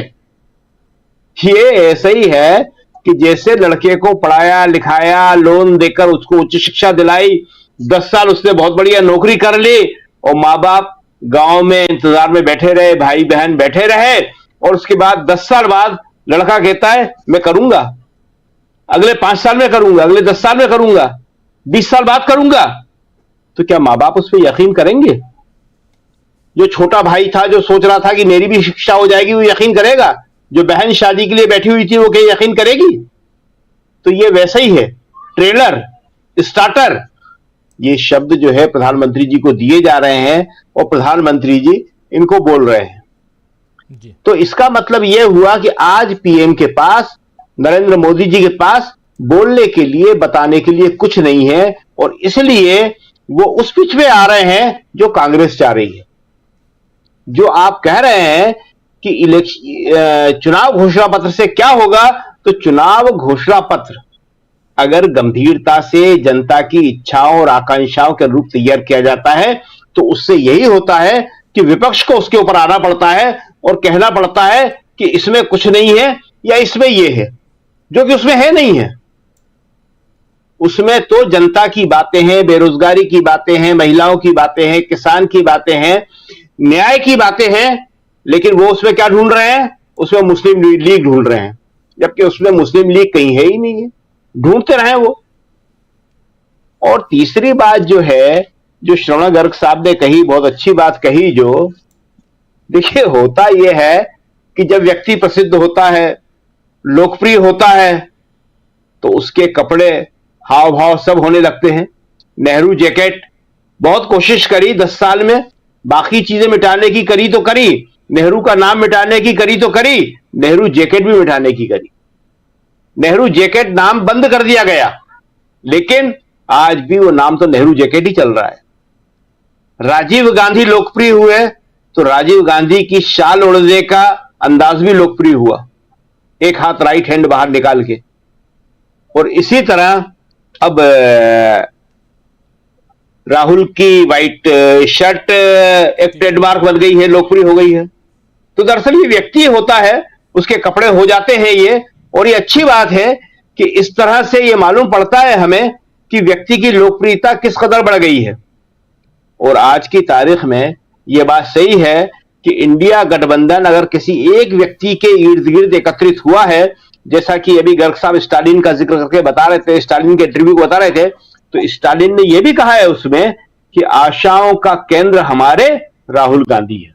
ये ऐसा ही है कि जैसे लड़के को पढ़ाया लिखाया, लोन देकर उसको उच्च शिक्षा दिलाई, 10 साल उसने बहुत बढ़िया नौकरी कर ली और माँ बाप गांव में इंतजार में बैठे रहे, भाई बहन बैठे रहे, और उसके बाद 10 साल बाद लड़का कहता है मैं करूंगा, अगले 5 साल में करूंगा, अगले 10 साल में करूंगा, 20 साल बाद करूंगा। तो क्या माँ बाप उस पर यकीन करेंगे? जो छोटा भाई था, जो सोच रहा था कि मेरी भी शिक्षा हो जाएगी, वो यकीन करेगा? जो बहन शादी के लिए बैठी हुई थी, वो क्या यकीन करेगी? तो ये वैसा ही है, ट्रेलर, स्टार्टर, ये शब्द जो है प्रधानमंत्री जी को दिए जा रहे हैं और प्रधानमंत्री जी इनको बोल रहे हैं। तो इसका मतलब यह हुआ कि आज पीएम के पास, नरेंद्र मोदी जी के पास बोलने के लिए, बताने के लिए कुछ नहीं है, और इसलिए वो उस पिच में आ रहे हैं जो कांग्रेस चाह रही है। जो आप कह रहे हैं कि चुनाव घोषणा पत्र से क्या होगा, तो चुनाव घोषणा पत्र अगर गंभीरता से जनता की इच्छाओं और आकांक्षाओं के अनुरूप तैयार किया जाता है, तो उससे यही होता है कि विपक्ष को उसके ऊपर आना पड़ता है और कहना पड़ता है कि इसमें कुछ नहीं है या इसमें यह है, जो कि उसमें है नहीं है। उसमें तो जनता की बातें हैं, बेरोजगारी की बातें हैं, महिलाओं की बातें हैं, किसान की बातें हैं, न्याय की बातें हैं, लेकिन वो उसमें क्या ढूंढ रहे हैं? उसमें मुस्लिम लीग ढूंढ रहे हैं, जबकि उसमें मुस्लिम लीग कहीं है ही नहीं है, ढूंढते रहे वो। और तीसरी बात जो है, जो श्रवण गर्ग साहब ने कही, बहुत अच्छी बात कही, जो देखिए होता यह है कि जब व्यक्ति प्रसिद्ध होता है, लोकप्रिय होता है, तो उसके कपड़े, हाव भाव सब होने लगते हैं। नेहरू जैकेट बहुत कोशिश करी 10 साल में, बाकी चीजें मिटाने की करी तो करी, नेहरू का नाम मिटाने की करी तो करी, नेहरू जैकेट भी मिटाने की करी। नेहरू जैकेट नाम बंद कर दिया गया, लेकिन आज भी वो नाम तो नेहरू जैकेट ही चल रहा है। राजीव गांधी लोकप्रिय हुए तो राजीव गांधी की शाल ओढ़ने का अंदाज भी लोकप्रिय हुआ, एक हाथ राइट हैंड बाहर निकाल के। और इसी तरह अब राहुल की व्हाइट शर्ट एक ट्रेडमार्क बन गई है, लोकप्रिय हो गई है। तो दरअसल ये व्यक्ति होता है, उसके कपड़े हो जाते हैं ये। और ये अच्छी बात है कि इस तरह से ये मालूम पड़ता है हमें कि व्यक्ति की लोकप्रियता किस कदर बढ़ गई है। और आज की तारीख में यह बात सही है कि इंडिया गठबंधन अगर किसी एक व्यक्ति के इर्द गिर्द एकत्रित हुआ है, जैसा कि अभी गर्ग साहब स्टालिन का जिक्र करके बता रहे थे, स्टालिन के इंटरव्यू को बता रहे थे, तो स्टालिन ने यह भी कहा है उसमें कि आशाओं का केंद्र हमारे राहुल गांधी है।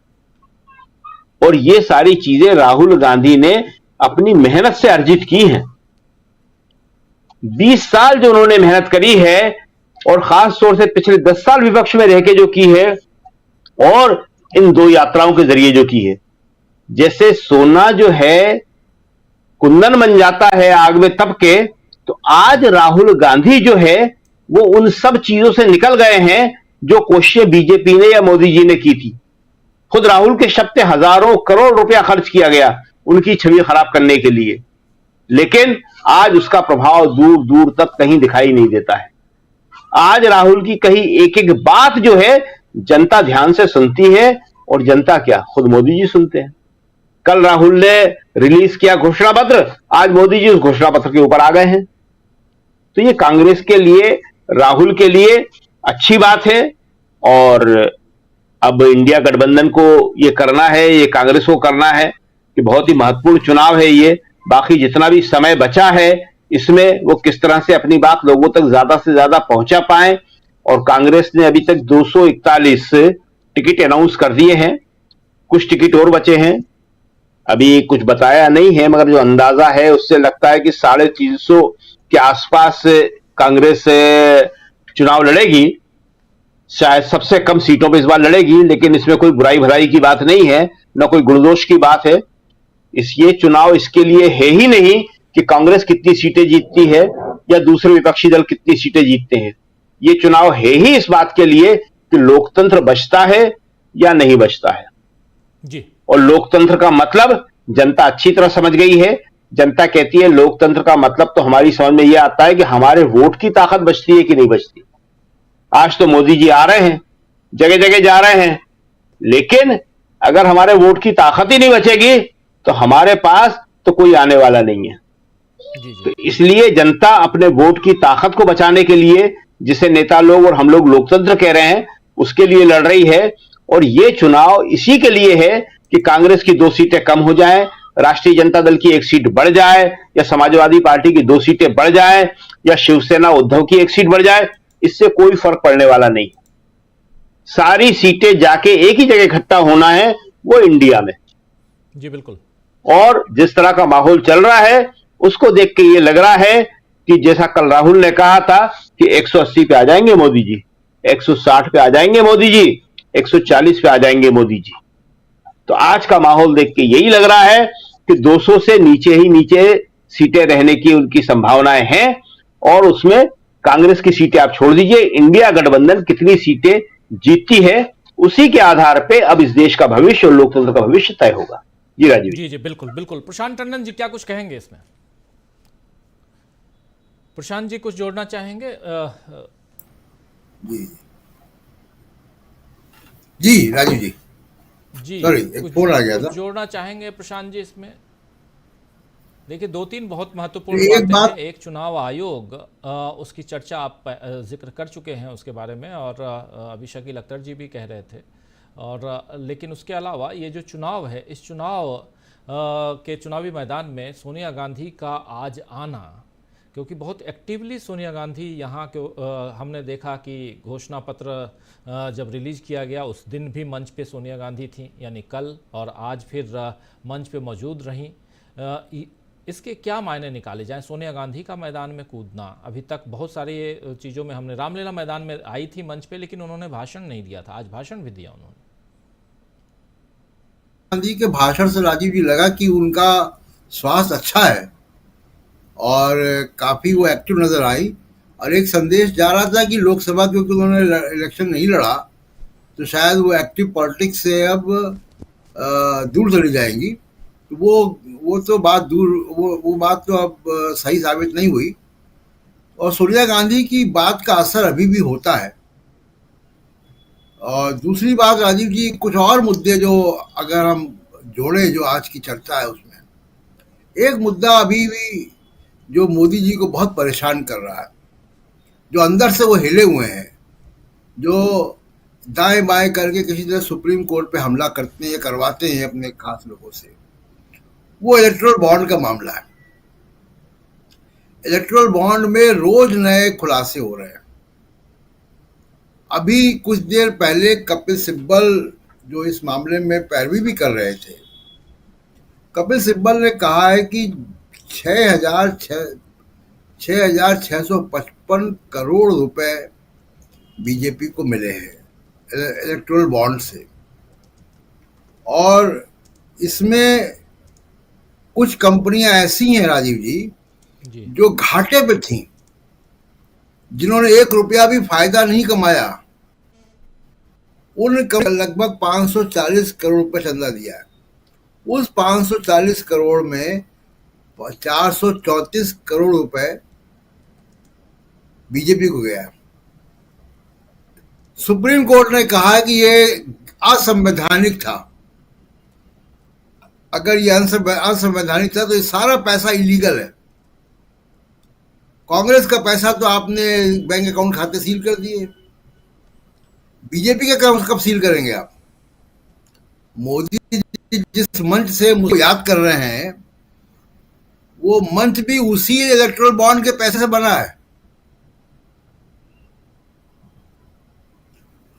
और ये सारी चीजें राहुल गांधी ने अपनी मेहनत से अर्जित की हैं। 20 साल जो उन्होंने मेहनत करी है, और खास तौर से पिछले 10 साल विपक्ष में रह के जो की है, और इन 2 यात्राओं के जरिए जो की है। जैसे सोना जो है कुंदन बन जाता है आग में तप के, तो आज राहुल गांधी जो है वो उन सब चीजों से निकल गए हैं जो कोशिशें बीजेपी ने या मोदी जी ने की थी। खुद राहुल के शब्द पे हजारों करोड़ रुपया खर्च किया गया उनकी छवि खराब करने के लिए, लेकिन आज उसका प्रभाव दूर दूर तक कहीं दिखाई नहीं देता है। आज राहुल की कही एक एक बात जो है जनता ध्यान से सुनती है, और जनता क्या, खुद मोदी जी सुनते हैं। कल राहुल ने रिलीज किया घोषणा पत्र, आज मोदी जी उस घोषणा पत्र के ऊपर आ गए हैं। तो ये कांग्रेस के लिए, राहुल के लिए अच्छी बात है। और अब इंडिया गठबंधन को ये करना है, ये कांग्रेस को करना है कि बहुत ही महत्वपूर्ण चुनाव है ये। बाकी जितना भी समय बचा है इसमें वो किस तरह से अपनी बात लोगों तक ज्यादा से ज्यादा पहुंचा पाए। और कांग्रेस ने अभी तक 241 टिकट अनाउंस कर दिए हैं, कुछ टिकट और बचे हैं, अभी कुछ बताया नहीं है, मगर जो अंदाजा है उससे लगता है कि 350 के आसपास कांग्रेस चुनाव लड़ेगी। शायद सबसे कम सीटों पर इस बार लड़ेगी, लेकिन इसमें कोई बुराई भलाई की बात नहीं है, न कोई गुणदोष की बात है। ये चुनाव इसके लिए है ही नहीं कि कांग्रेस कितनी सीटें जीतती है या दूसरे विपक्षी दल कितनी सीटें जीतते हैं। ये चुनाव है ही इस बात के लिए कि लोकतंत्र बचता है, या नहीं बचता है। जी और लोकतंत्र का मतलब जनता अच्छी तरह समझ गई है। जनता कहती है लोकतंत्र का मतलब तो हमारी समझ में यह आता है कि हमारे वोट की ताकत बचती है कि नहीं बचती। आज तो मोदी जी आ रहे हैं, जगह जगह जा रहे हैं, लेकिन अगर हमारे वोट की ताकत ही नहीं बचेगी तो हमारे पास तो कोई आने वाला नहीं है। तो इसलिए जनता अपने वोट की ताकत को बचाने के लिए, जिसे नेता लोग और हम लोग लोकतंत्र कह रहे हैं, उसके लिए लड़ रही है। और ये चुनाव इसी के लिए है कि कांग्रेस की 2 सीटें कम हो जाएं, राष्ट्रीय जनता दल की 1 सीट बढ़ जाए, या समाजवादी पार्टी की 2 सीटें बढ़ जाएं, या शिवसेना उद्धव की 1 सीट बढ़ जाए। इससे कोई फर्क पड़ने वाला नहीं। सारी सीटें जाके एक ही जगह इकट्ठा होना है, वो इंडिया में। जी बिल्कुल। और जिस तरह का माहौल चल रहा है उसको देख के ये लग रहा है कि जैसा कल राहुल ने कहा था कि 180 पे आ जाएंगे मोदी जी, 160 पे आ जाएंगे मोदी जी, 140 पे आ जाएंगे मोदी जी। तो आज का माहौल देख के यही लग रहा है कि 200 से नीचे ही नीचे सीटें रहने की उनकी संभावनाएं हैं। और उसमें कांग्रेस की सीटें आप छोड़ दीजिए, इंडिया गठबंधन कितनी सीटें जीतती है उसी के आधार पे अब इस देश का भविष्य और लोकतंत्र का भविष्य तय होगा। जी राजीव जी जी बिल्कुल बिल्कुल। प्रशांत टंडन जी क्या कुछ कहेंगे इसमें? प्रशांत जी कुछ जोड़ना चाहेंगे? जी जी राजीव जी जी सॉरी, एक फोन आ गया था। जोड़ना चाहेंगे प्रशांत जी इसमें? देखिए 2-3 बहुत महत्वपूर्ण बातें हैं। एक चुनाव आयोग, उसकी चर्चा आप जिक्र कर चुके हैं उसके बारे में, और अभी शकील अख्तर जी भी कह रहे थे। और लेकिन उसके अलावा ये जो चुनाव है, इस चुनाव के चुनावी मैदान में सोनिया गांधी का आज आना, क्योंकि बहुत एक्टिवली सोनिया गांधी यहाँ के हमने देखा कि घोषणा पत्र जब रिलीज़ किया गया उस दिन भी मंच पे सोनिया गांधी थी, यानी कल, और आज फिर मंच पे मौजूद रहीं। इसके क्या मायने निकाले जाएं? सोनिया गांधी का मैदान में कूदना, अभी तक बहुत सारी चीज़ों में हमने, रामलीला मैदान में आई थी मंच पे, लेकिन उन्होंने भाषण नहीं दिया था, आज भाषण भी दिया उन्होंने। गांधी के भाषण से राजीव जी लगा कि उनका स्वास्थ्य अच्छा है और काफी वो एक्टिव नजर आई। और एक संदेश जा रहा था कि लोकसभा, क्योंकि उन्होंने इलेक्शन नहीं लड़ा तो शायद वो एक्टिव पॉलिटिक्स से अब दूर चली जाएंगी। तो वो तो बात दूर, वो बात तो अब सही साबित नहीं हुई। और सोनिया गांधी की बात का असर अभी भी होता है। और दूसरी बात राजीव जी, कुछ और मुद्दे जो अगर हम जोड़े, जो आज की चर्चा है उसमें एक मुद्दा अभी भी जो मोदी जी को बहुत परेशान कर रहा है, जो अंदर से वो हिले हुए हैं, जो दाएं बाएं करके किसी तरह सुप्रीम कोर्ट पे हमला करते हैं, करवाते हैं अपने खास लोगों से, वो इलेक्टोरल बॉन्ड का मामला है। इलेक्टोरल बॉन्ड में रोज नए खुलासे हो रहे हैं। अभी कुछ देर पहले कपिल सिब्बल जो इस मामले में पैरवी भी कर रहे थे, कपिल सिब्बल ने कहा है कि 6,655 करोड़ रुपए बीजेपी को मिले हैं इलेक्टोरल बॉन्ड से। और इसमें कुछ कंपनियां ऐसी हैं राजीव जी जो घाटे पे थीं, जिन्होंने 1 रुपया भी फायदा नहीं कमाया, उन लगभग 540 करोड़ रुपए चंदा दिया है। उस 540 करोड़ में 434 करोड़ रुपए बीजेपी को गया। सुप्रीम कोर्ट ने कहा कि ये असंवैधानिक था। अगर ये असंवैधानिक था तो ये सारा पैसा इलीगल है। कांग्रेस का पैसा तो आपने बैंक अकाउंट खाते सील कर दिए, बीजेपी के कब सील करेंगे आप? मोदी जिस मंच से मुझे याद कर रहे हैं, वो मंच भी उसी इलेक्टोरल बॉन्ड के पैसे से बना है।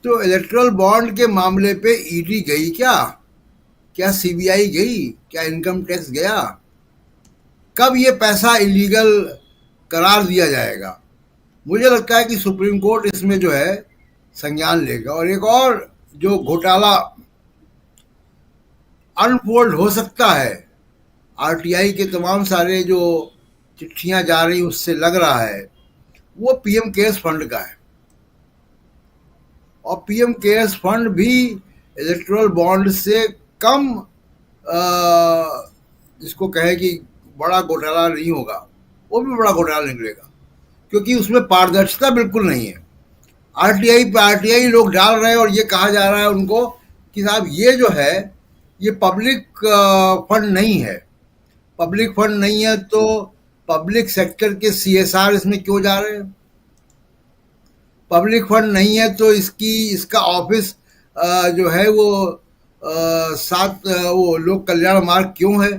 तो इलेक्टोरल बॉन्ड के मामले पे ईडी गई क्या सीबीआई गई, क्या इनकम टैक्स गया? कब ये पैसा इलीगल करार दिया जाएगा? मुझे लगता है कि सुप्रीम कोर्ट इसमें जो है संज्ञान लेगा। और एक और जो घोटाला अनफोल्ड हो सकता है, आरटीआई के तमाम सारे जो चिट्ठियां जा रही उससे लग रहा है, वो पीएम केयर्स फंड का है। और पीएम केयर्स फंड भी इलेक्टोरल बॉन्ड से कम जिसको कहे कि बड़ा घोटाला नहीं होगा, वो भी बड़ा घोटाला निकलेगा, क्योंकि उसमें पारदर्शिता बिल्कुल नहीं है। आरटीआई लोग डाल रहे हैं और ये कहा जा रहा है उनको कि साहब ये जो है ये पब्लिक फंड नहीं है। पब्लिक फंड नहीं है तो पब्लिक सेक्टर के CSR इसमें क्यों जा रहे हैं? पब्लिक फंड नहीं है तो इसका ऑफिस जो है वो वो लोक कल्याण मार्ग क्यों है?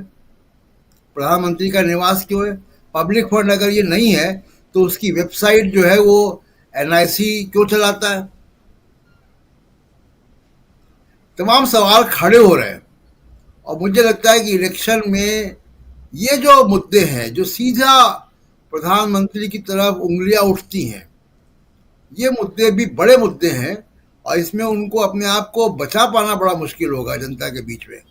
प्रधानमंत्री का निवास क्यों है? पब्लिक फंड अगर ये नहीं है तो उसकी वेबसाइट जो है वो NIC क्यों चलाता है? तमाम सवाल खड़े हो रहे हैं और मुझे लगता है कि इलेक्शन में ये जो मुद्दे हैं जो सीधा प्रधानमंत्री की तरफ उंगलियां उठती हैं, ये मुद्दे भी बड़े मुद्दे हैं और इसमें उनको अपने आप को बचा पाना बड़ा मुश्किल होगा जनता के बीच में।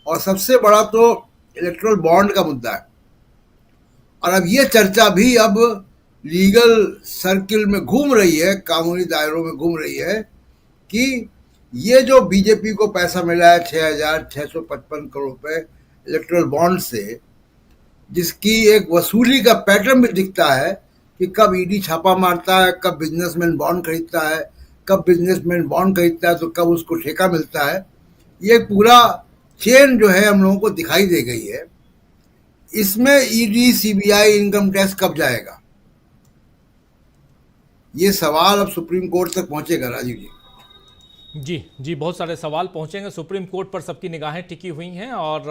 और सबसे बड़ा तो इलेक्टोरल बॉन्ड का मुद्दा है। और अब ये चर्चा भी अब लीगल सर्किल में घूम रही है, कानूनी दायरों में घूम रही है कि ये जो बीजेपी को पैसा मिला है 6,655 करोड़ रुपए इलेक्टोरल बॉन्ड से, जिसकी एक वसूली का पैटर्न भी दिखता है कि कब ईडी छापा मारता है, कब बिजनेसमैन बॉन्ड खरीदता है, कब बिजनेसमैन बॉन्ड खरीदता है तो कब उसको ठेका मिलता है। ये पूरा चेन जो है हम लोगों को दिखाई दे गई है। इसमें ईडी, CBI, इनकम टैक्स कब जाएगा? ये सवाल अब सुप्रीम कोर्ट तक पहुंचेगा राजीव जी। जी, बहुत सारे सवाल पहुंचेंगे। सुप्रीम कोर्ट पर सबकी निगाहें टिकी हुई हैं और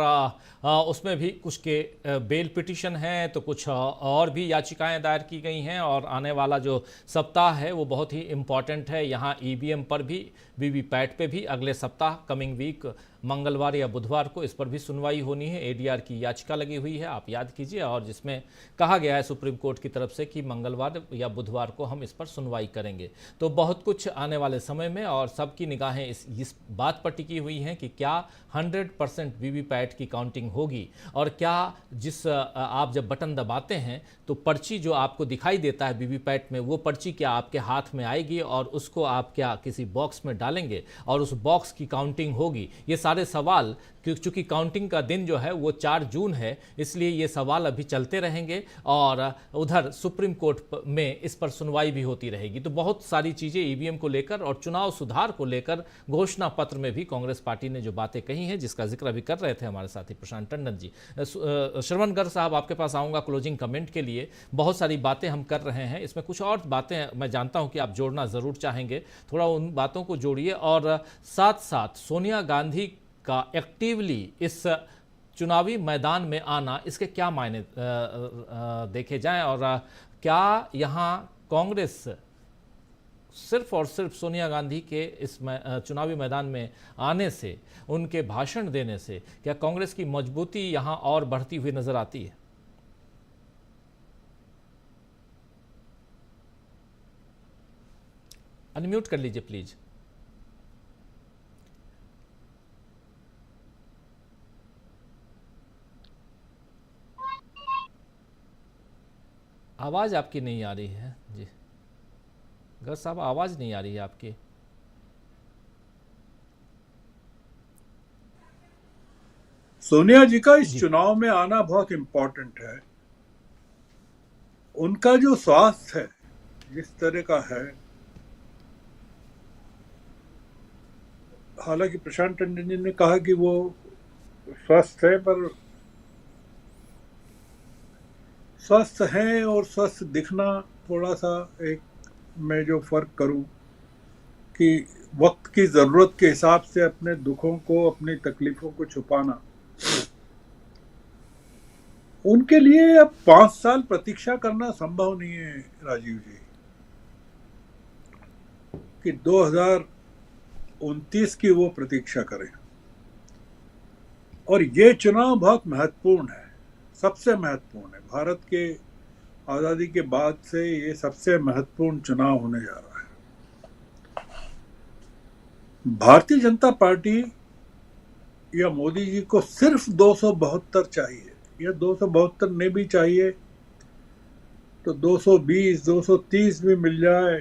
उसमें भी कुछ के बेल पिटीशन हैं तो कुछ और भी याचिकाएं दायर की गई हैं और आने वाला जो सप्ताह है वो बहुत ही इम्पॉर्टेंट है। यहाँ EVM पर भी, वीवीपैट पे भी अगले सप्ताह कमिंग वीक मंगलवार या बुधवार को इस पर भी सुनवाई होनी है। ADR की याचिका लगी हुई है, आप याद कीजिए, और जिसमें कहा गया है सुप्रीम कोर्ट की तरफ से कि मंगलवार या बुधवार को हम इस पर सुनवाई करेंगे। तो बहुत कुछ आने वाले समय में और सबकी निगाहें इस बात पर टिकी हुई हैं कि क्या 100% वीवीपैट की काउंटिंग होगी और क्या आप जब बटन दबाते हैं तो पर्ची जो आपको दिखाई देता है वीवीपैट में, वो पर्ची क्या आपके हाथ में आएगी और उसको आप क्या किसी बॉक्स में डालेंगे और उस बॉक्स की काउंटिंग होगी? ये सारे सवाल, क्योंकि काउंटिंग का दिन जो है वो 4 जून है, इसलिए ये सवाल अभी चलते रहेंगे और उधर सुप्रीम कोर्ट में इस पर सुनवाई भी होती रहेगी। तो बहुत सारी चीज़ें EVM को लेकर और चुनाव सुधार को लेकर घोषणा पत्र में भी कांग्रेस पार्टी ने जो बातें कही हैं, जिसका जिक्र अभी कर रहे थे हमारे साथी प्रशांत टंडन जी। श्रवण गर्ग साहब, आपके पास आऊँगा क्लोजिंग कमेंट के लिए। बहुत सारी बातें हम कर रहे हैं, इसमें कुछ और बातें मैं जानता हूँ कि आप जोड़ना ज़रूर चाहेंगे, थोड़ा उन बातों को जोड़िए। और साथ साथ सोनिया गांधी का एक्टिवली इस चुनावी मैदान में आना, इसके क्या मायने देखे जाएं और क्या यहाँ कांग्रेस सिर्फ और सिर्फ सोनिया गांधी के इस चुनावी मैदान में आने से, उनके भाषण देने से, क्या कांग्रेस की मजबूती यहाँ और बढ़ती हुई नजर आती है? अनम्यूट कर लीजिए प्लीज। आवाज आपकी नहीं आ रही है जी, गर्ग साहब, आवाज नहीं आ रही है आपकी। सोनिया जी का इस चुनाव में आना बहुत इंपॉर्टेंट है। उनका जो स्वास्थ्य है जिस तरह का है, हालांकि प्रशांत टंडन जी ने कहा कि वो स्वस्थ है, पर स्वस्थ हैं और स्वस्थ दिखना थोड़ा सा एक, मैं जो फर्क करूं कि वक्त की ज़रूरत के हिसाब से अपने दुखों को, अपनी तकलीफों को छुपाना, उनके लिए अब 5 साल प्रतीक्षा करना संभव नहीं है राजीव जी, कि 2029 की वो प्रतीक्षा करें। और ये चुनाव बहुत महत्वपूर्ण है, सबसे महत्वपूर्ण है। भारत के आज़ादी के बाद से ये सबसे महत्वपूर्ण चुनाव होने जा रहा है। भारतीय जनता पार्टी या मोदी जी को सिर्फ 272 चाहिए, या 272 नहीं भी चाहिए तो 220, 230 भी मिल जाए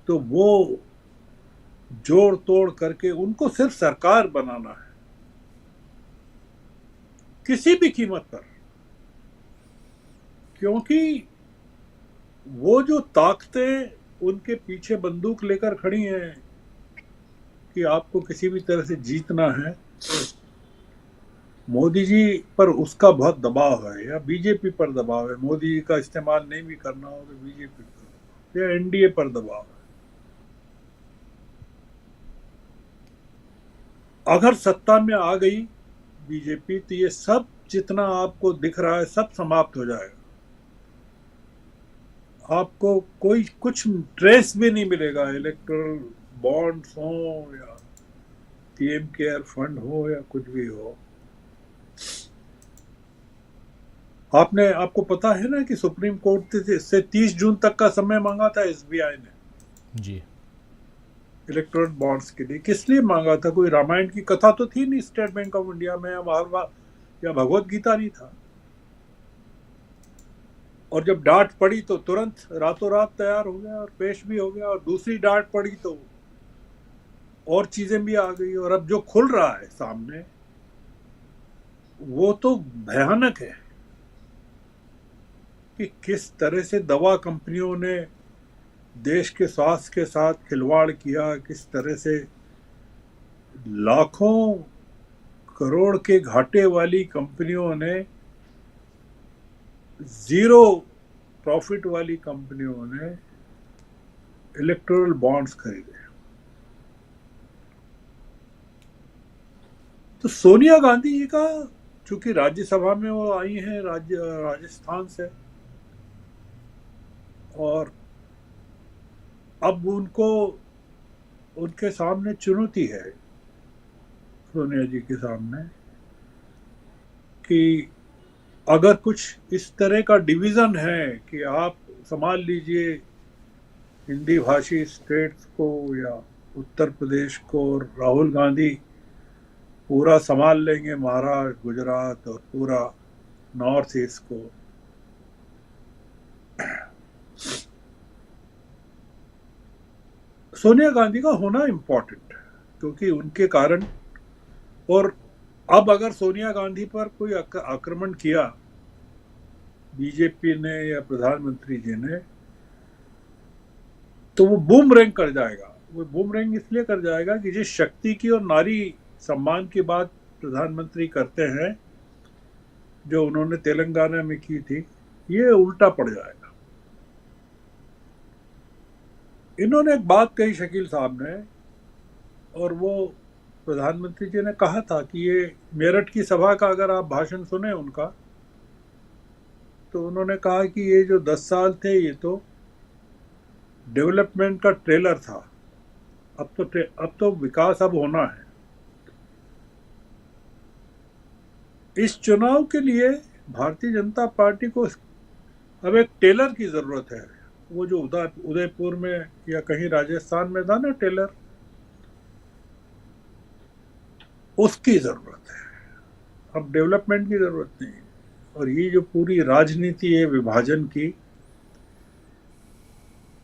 तो वो जोड़ तोड़ करके उनको सिर्फ सरकार बनाना है किसी भी कीमत पर, क्योंकि वो जो ताकतें उनके पीछे बंदूक लेकर खड़ी हैं कि आपको किसी भी तरह से जीतना है, मोदी जी पर उसका बहुत दबाव है, या बीजेपी पर दबाव है। मोदी जी का इस्तेमाल नहीं भी करना हो तो बीजेपी पर या एनडीए पर दबाव है। अगर सत्ता में आ गई बीजेपी तो ये सब जितना आपको दिख रहा है सब समाप्त हो जाएगा। आपको कोई कुछ ट्रेस भी नहीं मिलेगा, इलेक्टोरल बॉन्ड्स हो या पीएम केयर फंड हो या कुछ भी हो। आपको पता है ना कि सुप्रीम कोर्ट से 30 जून तक का समय मांगा था एसबीआई ने जी इलेक्टोरल बॉन्ड्स के लिए। किस लिए मांगा था? कोई रामायण की कथा तो थी नहीं स्टेट बैंक ऑफ इंडिया में, या भगवत गीता नहीं था। और जब डांट पड़ी तो तुरंत रातों रात तैयार हो गया और पेश भी हो गया, और दूसरी डांट पड़ी तो और चीजें भी आ गई। और अब जो खुल रहा है सामने वो तो भयानक है कि किस तरह से दवा कंपनियों ने देश के स्वास्थ्य के साथ खिलवाड़ किया, किस तरह से लाखों करोड़ के घाटे वाली कंपनियों ने, जीरो प्रॉफिट वाली कंपनियों ने इलेक्टोरल बॉन्ड्स खरीदे। तो सोनिया गांधी जी का, चूंकि राज्यसभा में वो आई हैं राजस्थान से, और अब उनके सामने चुनौती है, सोनिया जी के सामने, कि अगर कुछ इस तरह का डिवीजन है कि आप संभाल लीजिए हिंदी भाषी स्टेट्स को या उत्तर प्रदेश को, और राहुल गांधी पूरा संभाल लेंगे महाराष्ट्र, गुजरात और पूरा नॉर्थ ईस्ट को, सोनिया गांधी का होना इम्पोर्टेंट है, क्योंकि उनके कारण। और अब अगर सोनिया गांधी पर कोई आक्रमण किया बीजेपी ने या प्रधानमंत्री जी ने, तो वो बूमरैंग कर जाएगा। वो बूमरैंग इसलिए कर जाएगा कि जिस शक्ति की और नारी सम्मान की बात प्रधानमंत्री करते हैं, जो उन्होंने तेलंगाना में की थी, ये उल्टा पड़ जाएगा। इन्होंने एक बात कही शकील साहब ने, और वो प्रधानमंत्री जी ने कहा था कि ये मेरठ की सभा का अगर आप भाषण सुने उनका, तो उन्होंने कहा कि ये जो 10 साल थे ये तो डेवलपमेंट का ट्रेलर था, अब तो विकास अब होना है। इस चुनाव के लिए भारतीय जनता पार्टी को अब एक टेलर की जरूरत है। वो जो उदयपुर में या कहीं राजस्थान में था ना टेलर, उसकी जरूरत है। अब डेवलपमेंट की जरूरत नहीं है। और ये जो पूरी राजनीति है विभाजन की,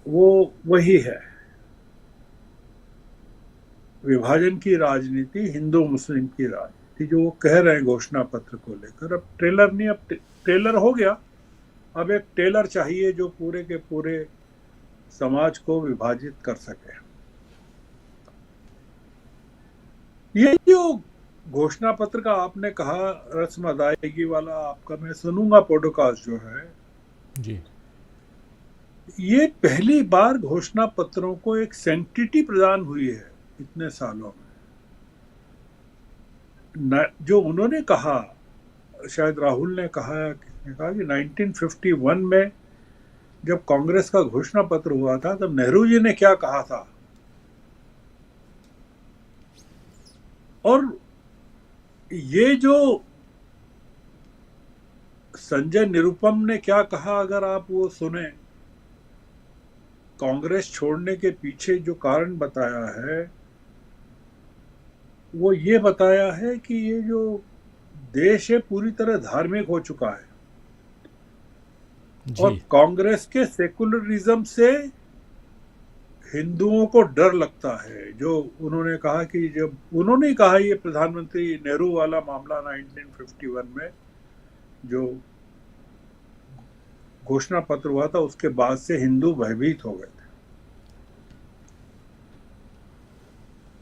वो वही है, विभाजन की राजनीति, हिंदू मुस्लिम की राजनीति, जो वो कह रहे हैं घोषणा पत्र को लेकर। अब ट्रेलर नहीं, अब ट्रेलर हो गया, अब एक टेलर चाहिए जो पूरे के पूरे समाज को विभाजित कर सके। ये जो घोषणा पत्र का आपने कहा रस्म अदायगी वाला, आपका मैं सुनूंगा पॉडकास्ट जो है जी, ये पहली बार घोषणा पत्रों को एक सेंटिटी प्रदान हुई है इतने सालों में। जो उन्होंने कहा, शायद राहुल ने कहा, किसने कहा कि 1951 में जब कांग्रेस का घोषणा पत्र हुआ था, तब नेहरू जी ने क्या कहा था, और ये जो संजय निरुपम ने क्या कहा, अगर आप वो सुने, कांग्रेस छोड़ने के पीछे जो कारण बताया है, वो ये बताया है कि ये जो देश है पूरी तरह धार्मिक हो चुका है, और कांग्रेस के सेकुलरिज्म से हिंदुओं को डर लगता है। जो उन्होंने कहा कि जब उन्होंने कहा ये प्रधानमंत्री नेहरू वाला मामला 1951 में जो घोषणा पत्र हुआ था, उसके बाद से हिंदू भयभीत हो गए थे।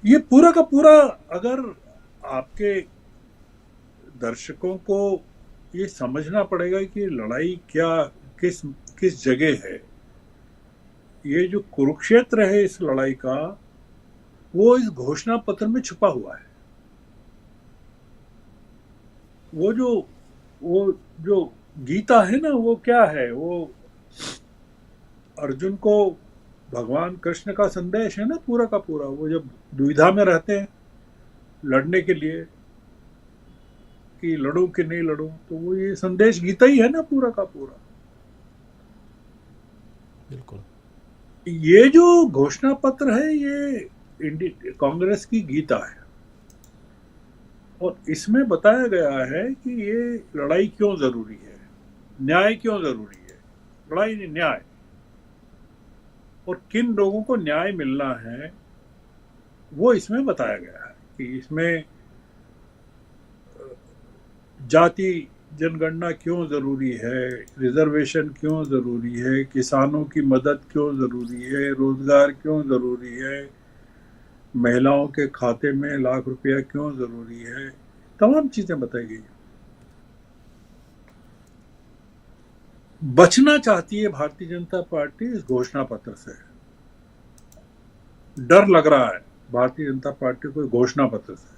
ये पूरा का पूरा, अगर आपके दर्शकों को ये समझना पड़ेगा कि लड़ाई क्या किस जगह है। ये जो कुरुक्षेत्र है इस लड़ाई का, वो इस घोषणा पत्र में छुपा हुआ है। वो जो गीता है ना, वो क्या है? वो अर्जुन को भगवान कृष्ण का संदेश है ना पूरा का पूरा। वो जब दुविधा में रहते हैं लड़ने के लिए कि लड़ूं कि नहीं लड़ूं, तो वो ये संदेश गीता ही है ना पूरा का पूरा। बिल्कुल। ये जो घोषणा पत्र है ये कांग्रेस की गीता है, और इसमें बताया गया है कि ये लड़ाई क्यों जरूरी है, न्याय क्यों जरूरी है। लड़ाई नहीं, न्याय, और किन लोगों को न्याय मिलना है वो इसमें बताया गया है। कि इसमें जाति जनगणना क्यों जरूरी है, रिजर्वेशन क्यों जरूरी है, किसानों की मदद क्यों जरूरी है, रोजगार क्यों जरूरी है, महिलाओं के खाते में लाख रुपया क्यों जरूरी है, तमाम चीजें बताई गई। बचना चाहती है भारतीय जनता पार्टी इस घोषणा पत्र से। डर लग रहा है भारतीय जनता पार्टी को घोषणा पत्र से।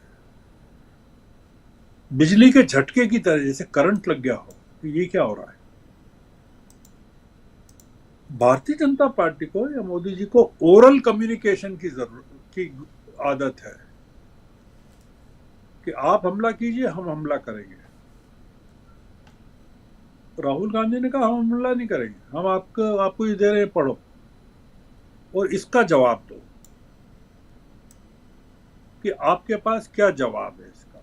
बिजली के झटके की तरह जैसे करंट लग गया हो कि ये क्या हो रहा है। भारतीय जनता पार्टी को या मोदी जी को ओरल कम्युनिकेशन की आदत है कि आप हमला कीजिए, हम हमला करेंगे। राहुल गांधी ने कहा हम हमला नहीं करेंगे, हम आपको ये दे रहे हैं, पढ़ो और इसका जवाब दो कि आपके पास क्या जवाब है इसका।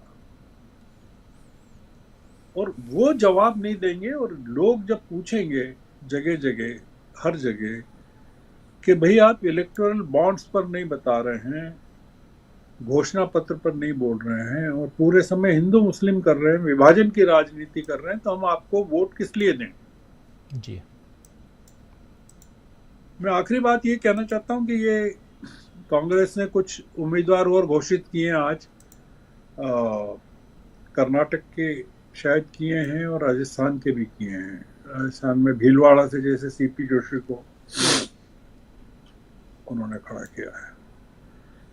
और वो जवाब नहीं देंगे, और लोग जब पूछेंगे जगह जगह हर जगह कि भाई आप इलेक्टोरल बॉन्ड्स पर नहीं बता रहे हैं, घोषणा पत्र पर नहीं बोल रहे हैं, और पूरे समय हिंदू मुस्लिम कर रहे हैं, विभाजन की राजनीति कर रहे हैं, तो हम आपको वोट किस लिए दें। जी, मैं आखिरी बात ये कहना चाहता हूं कि ये कांग्रेस ने कुछ उम्मीदवार और घोषित किए हैं आज। कर्नाटक के शायद किए हैं और राजस्थान के भी किए हैं। राजस्थान में भीलवाड़ा से जैसे सीपी जोशी को उन्होंने खड़ा किया है।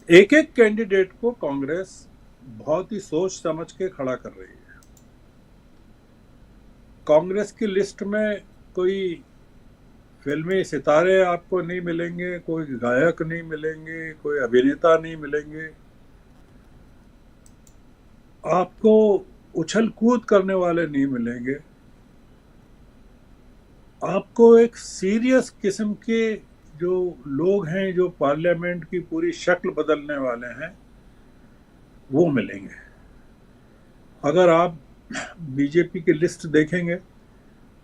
एक एक कैंडिडेट को कांग्रेस बहुत ही सोच समझ के खड़ा कर रही है। कांग्रेस की लिस्ट में कोई फिल्मी सितारे आपको नहीं मिलेंगे, कोई गायक नहीं मिलेंगे, कोई अभिनेता नहीं मिलेंगे। आपको उछल कूद करने वाले नहीं मिलेंगे। आपको एक सीरियस किस्म के जो लोग हैं, जो पार्लियामेंट की पूरी शक्ल बदलने वाले हैं, वो मिलेंगे। अगर आप बीजेपी की लिस्ट देखेंगे,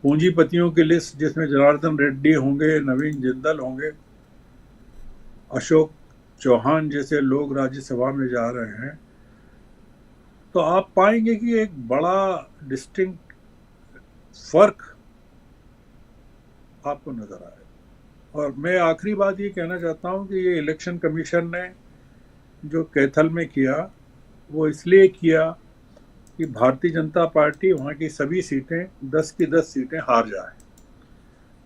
पूंजीपतियों की लिस्ट जिसमें जनार्दन रेड्डी होंगे, नवीन जिंदल होंगे, अशोक चौहान जैसे लोग राज्यसभा में जा रहे हैं, तो आप पाएंगे कि एक बड़ा डिस्टिंक्ट फर्क आपको नजर आए। और मैं आखिरी बात ये कहना चाहता हूँ कि ये इलेक्शन कमीशन ने जो कैथल में किया, वो इसलिए किया कि भारतीय जनता पार्टी वहाँ की सभी सीटें 10 की 10 सीटें हार जाए।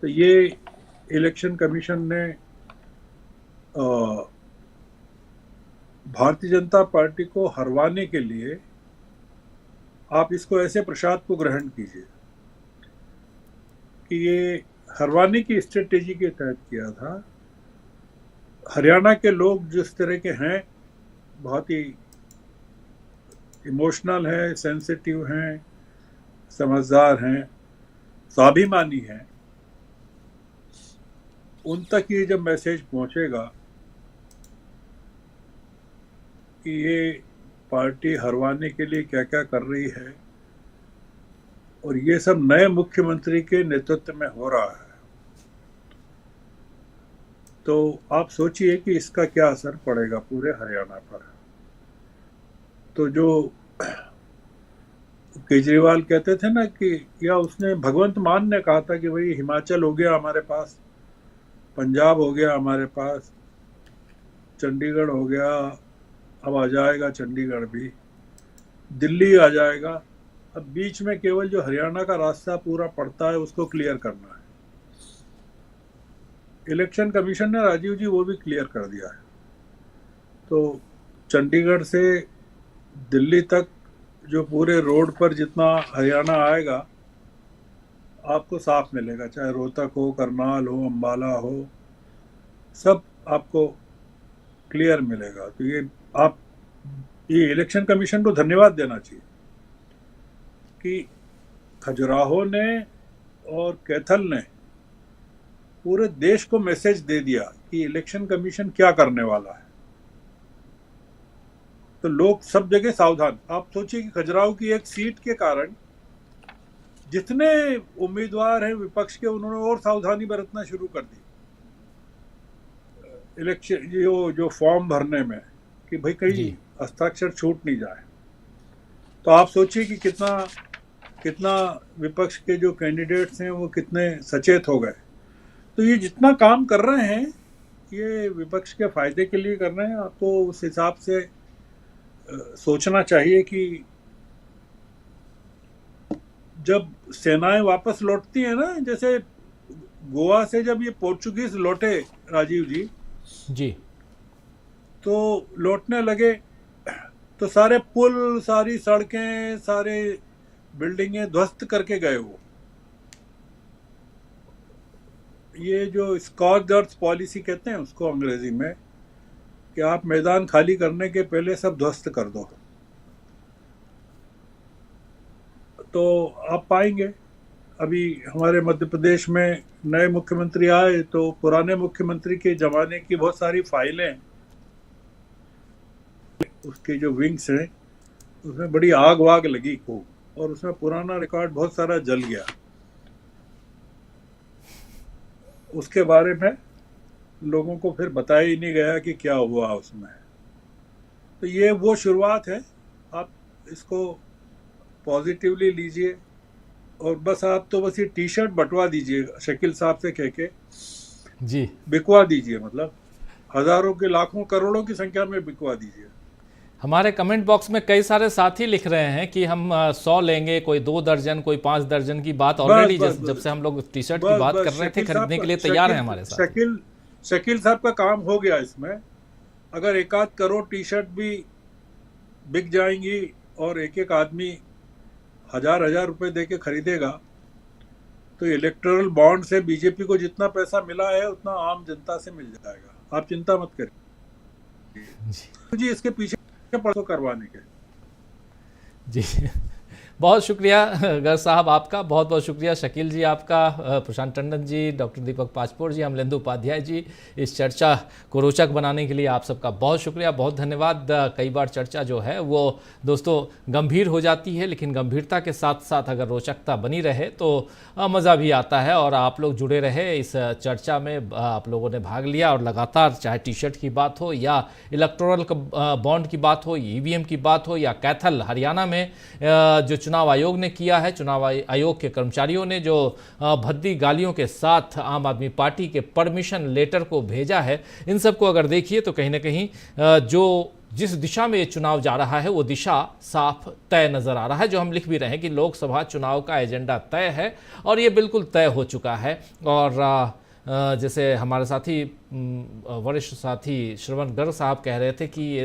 तो ये इलेक्शन कमीशन ने भारतीय जनता पार्टी को हरवाने के लिए, आप इसको ऐसे प्रसाद को ग्रहण कीजिए कि ये हरवाने की स्ट्रेटेजी के तहत किया था। हरियाणा के लोग जिस तरह के हैं, बहुत ही इमोशनल हैं, सेंसिटिव हैं, समझदार हैं, स्वाभिमानी हैं, उन तक ये जब मैसेज पहुंचेगा कि ये पार्टी हरवाने के लिए क्या क्या कर रही है, और ये सब नए मुख्यमंत्री के नेतृत्व में हो रहा है, तो आप सोचिए कि इसका क्या असर पड़ेगा पूरे हरियाणा पर। तो जो केजरीवाल कहते थे ना कि, या उसने भगवंत मान ने कहा था कि भाई हिमाचल हो गया हमारे पास, पंजाब हो गया हमारे पास, चंडीगढ़ हो गया, अब आ जाएगा चंडीगढ़ भी, दिल्ली आ जाएगा, अब बीच में केवल जो हरियाणा का रास्ता पूरा पड़ता है उसको क्लियर करना है। इलेक्शन कमीशन ने, राजीव जी, वो भी क्लियर कर दिया है। तो चंडीगढ़ से दिल्ली तक जो पूरे रोड पर जितना हरियाणा आएगा आपको साफ मिलेगा, चाहे रोहतक हो, करनाल हो, अंबाला हो, सब आपको क्लियर मिलेगा। तो ये इलेक्शन कमीशन को धन्यवाद देना चाहिए कि खजुराहो ने और कैथल ने पूरे देश को मैसेज दे दिया कि इलेक्शन कमीशन क्या करने वाला है। तो लोग सब जगह सावधान। आप सोचिए कि खजुराहो की एक सीट के कारण जितने उम्मीदवार हैं विपक्ष के, उन्होंने और सावधानी बरतना शुरू कर दी इलेक्शन जो फॉर्म भरने में, कि भाई कहीं हस्ताक्षर छूट नहीं जाए। तो आप सोचिए कि कितना विपक्ष के जो कैंडिडेट्स हैं वो कितने सचेत हो गए। तो ये जितना काम कर रहे हैं ये विपक्ष के फायदे के लिए कर रहे हैं। आपको उस हिसाब से सोचना चाहिए कि जब सेनाएं वापस लौटती हैं ना, जैसे गोवा से जब ये पोर्चुगीज लौटे, राजीव जी, तो लौटने लगे तो सारे पुल, सारी सड़कें, सारे बिल्डिंगें ध्वस्त करके गए वो। ये जो स्कॉर्च अर्थ पॉलिसी कहते हैं उसको अंग्रेजी में, कि आप मैदान खाली करने के पहले सब ध्वस्त कर दो। तो आप पाएंगे अभी हमारे मध्य प्रदेश में नए मुख्यमंत्री आए तो पुराने मुख्यमंत्री के जमाने की बहुत सारी फाइलें, उसके जो विंग्स हैं उसमें बड़ी आग वाग लगी खूब, और उसमें पुराना रिकॉर्ड बहुत सारा जल गया। उसके बारे में लोगों को फिर बताया ही नहीं गया कि क्या हुआ उसमें। तो ये वो शुरुआत है, आप इसको पॉजिटिवली लीजिए। और बस आप तो बस ये टी शर्ट बंटवा दीजिए, शकील साहब से कह के जी बिकवा दीजिए, मतलब हजारों के, लाखों, करोड़ों की संख्या में बिकवा दीजिए। हमारे कमेंट बॉक्स में कई सारे साथी लिख रहे हैं कि हम 100 लेंगे, कोई 2 दर्जन, कोई 5 दर्जन की बात ऑलरेडी जब से हम लोग टी शर्ट की बात कर रहे थे खरीदने के लिए तैयार हैं हमारे साथ। शकील साहब का काम हो गया इसमें। अगर 1-8 करोड़ टी शर्ट भी बिक जाएंगी और एक आदमी 1000 रुपए दे के खरीदेगा, तो इलेक्टोरल बॉन्ड से बीजेपी को जितना पैसा मिला है उतना आम जनता से मिल जाएगा। आप चिंता मत करिए जी, इसके पीछे पड़ो करवाने के। जी बहुत शुक्रिया गर साहब आपका, बहुत बहुत शुक्रिया शकील जी आपका, प्रशांत टंडन जी, डॉक्टर दीपक पाचपोर जी, अमलेंदु उपाध्याय जी, इस चर्चा को रोचक बनाने के लिए आप सबका बहुत शुक्रिया, बहुत धन्यवाद। कई बार चर्चा जो है वो दोस्तों गंभीर हो जाती है, लेकिन गंभीरता के साथ साथ अगर रोचकता बनी रहे तो मज़ा भी आता है। और आप लोग जुड़े रहे इस चर्चा में, आप लोगों ने भाग लिया और लगातार, चाहे टी शर्ट की बात हो या इलेक्टोरल बॉन्ड की बात हो, EVM की बात हो, या कैथल हरियाणा में जो चुनाव आयोग ने किया है, चुनाव आयोग के कर्मचारियों ने जो भद्दी गालियों के साथ आम आदमी पार्टी के परमिशन लेटर को भेजा है, इन सब को अगर देखिए तो कहीं ना कहीं जिस दिशा में ये चुनाव जा रहा है वो दिशा साफ तय नजर आ रहा है। जो हम लिख भी रहे हैं कि लोकसभा चुनाव का एजेंडा तय है और ये बिल्कुल तय हो चुका है। और जैसे हमारे साथी, वरिष्ठ साथी श्रवण गर्ग साहब कह रहे थे कि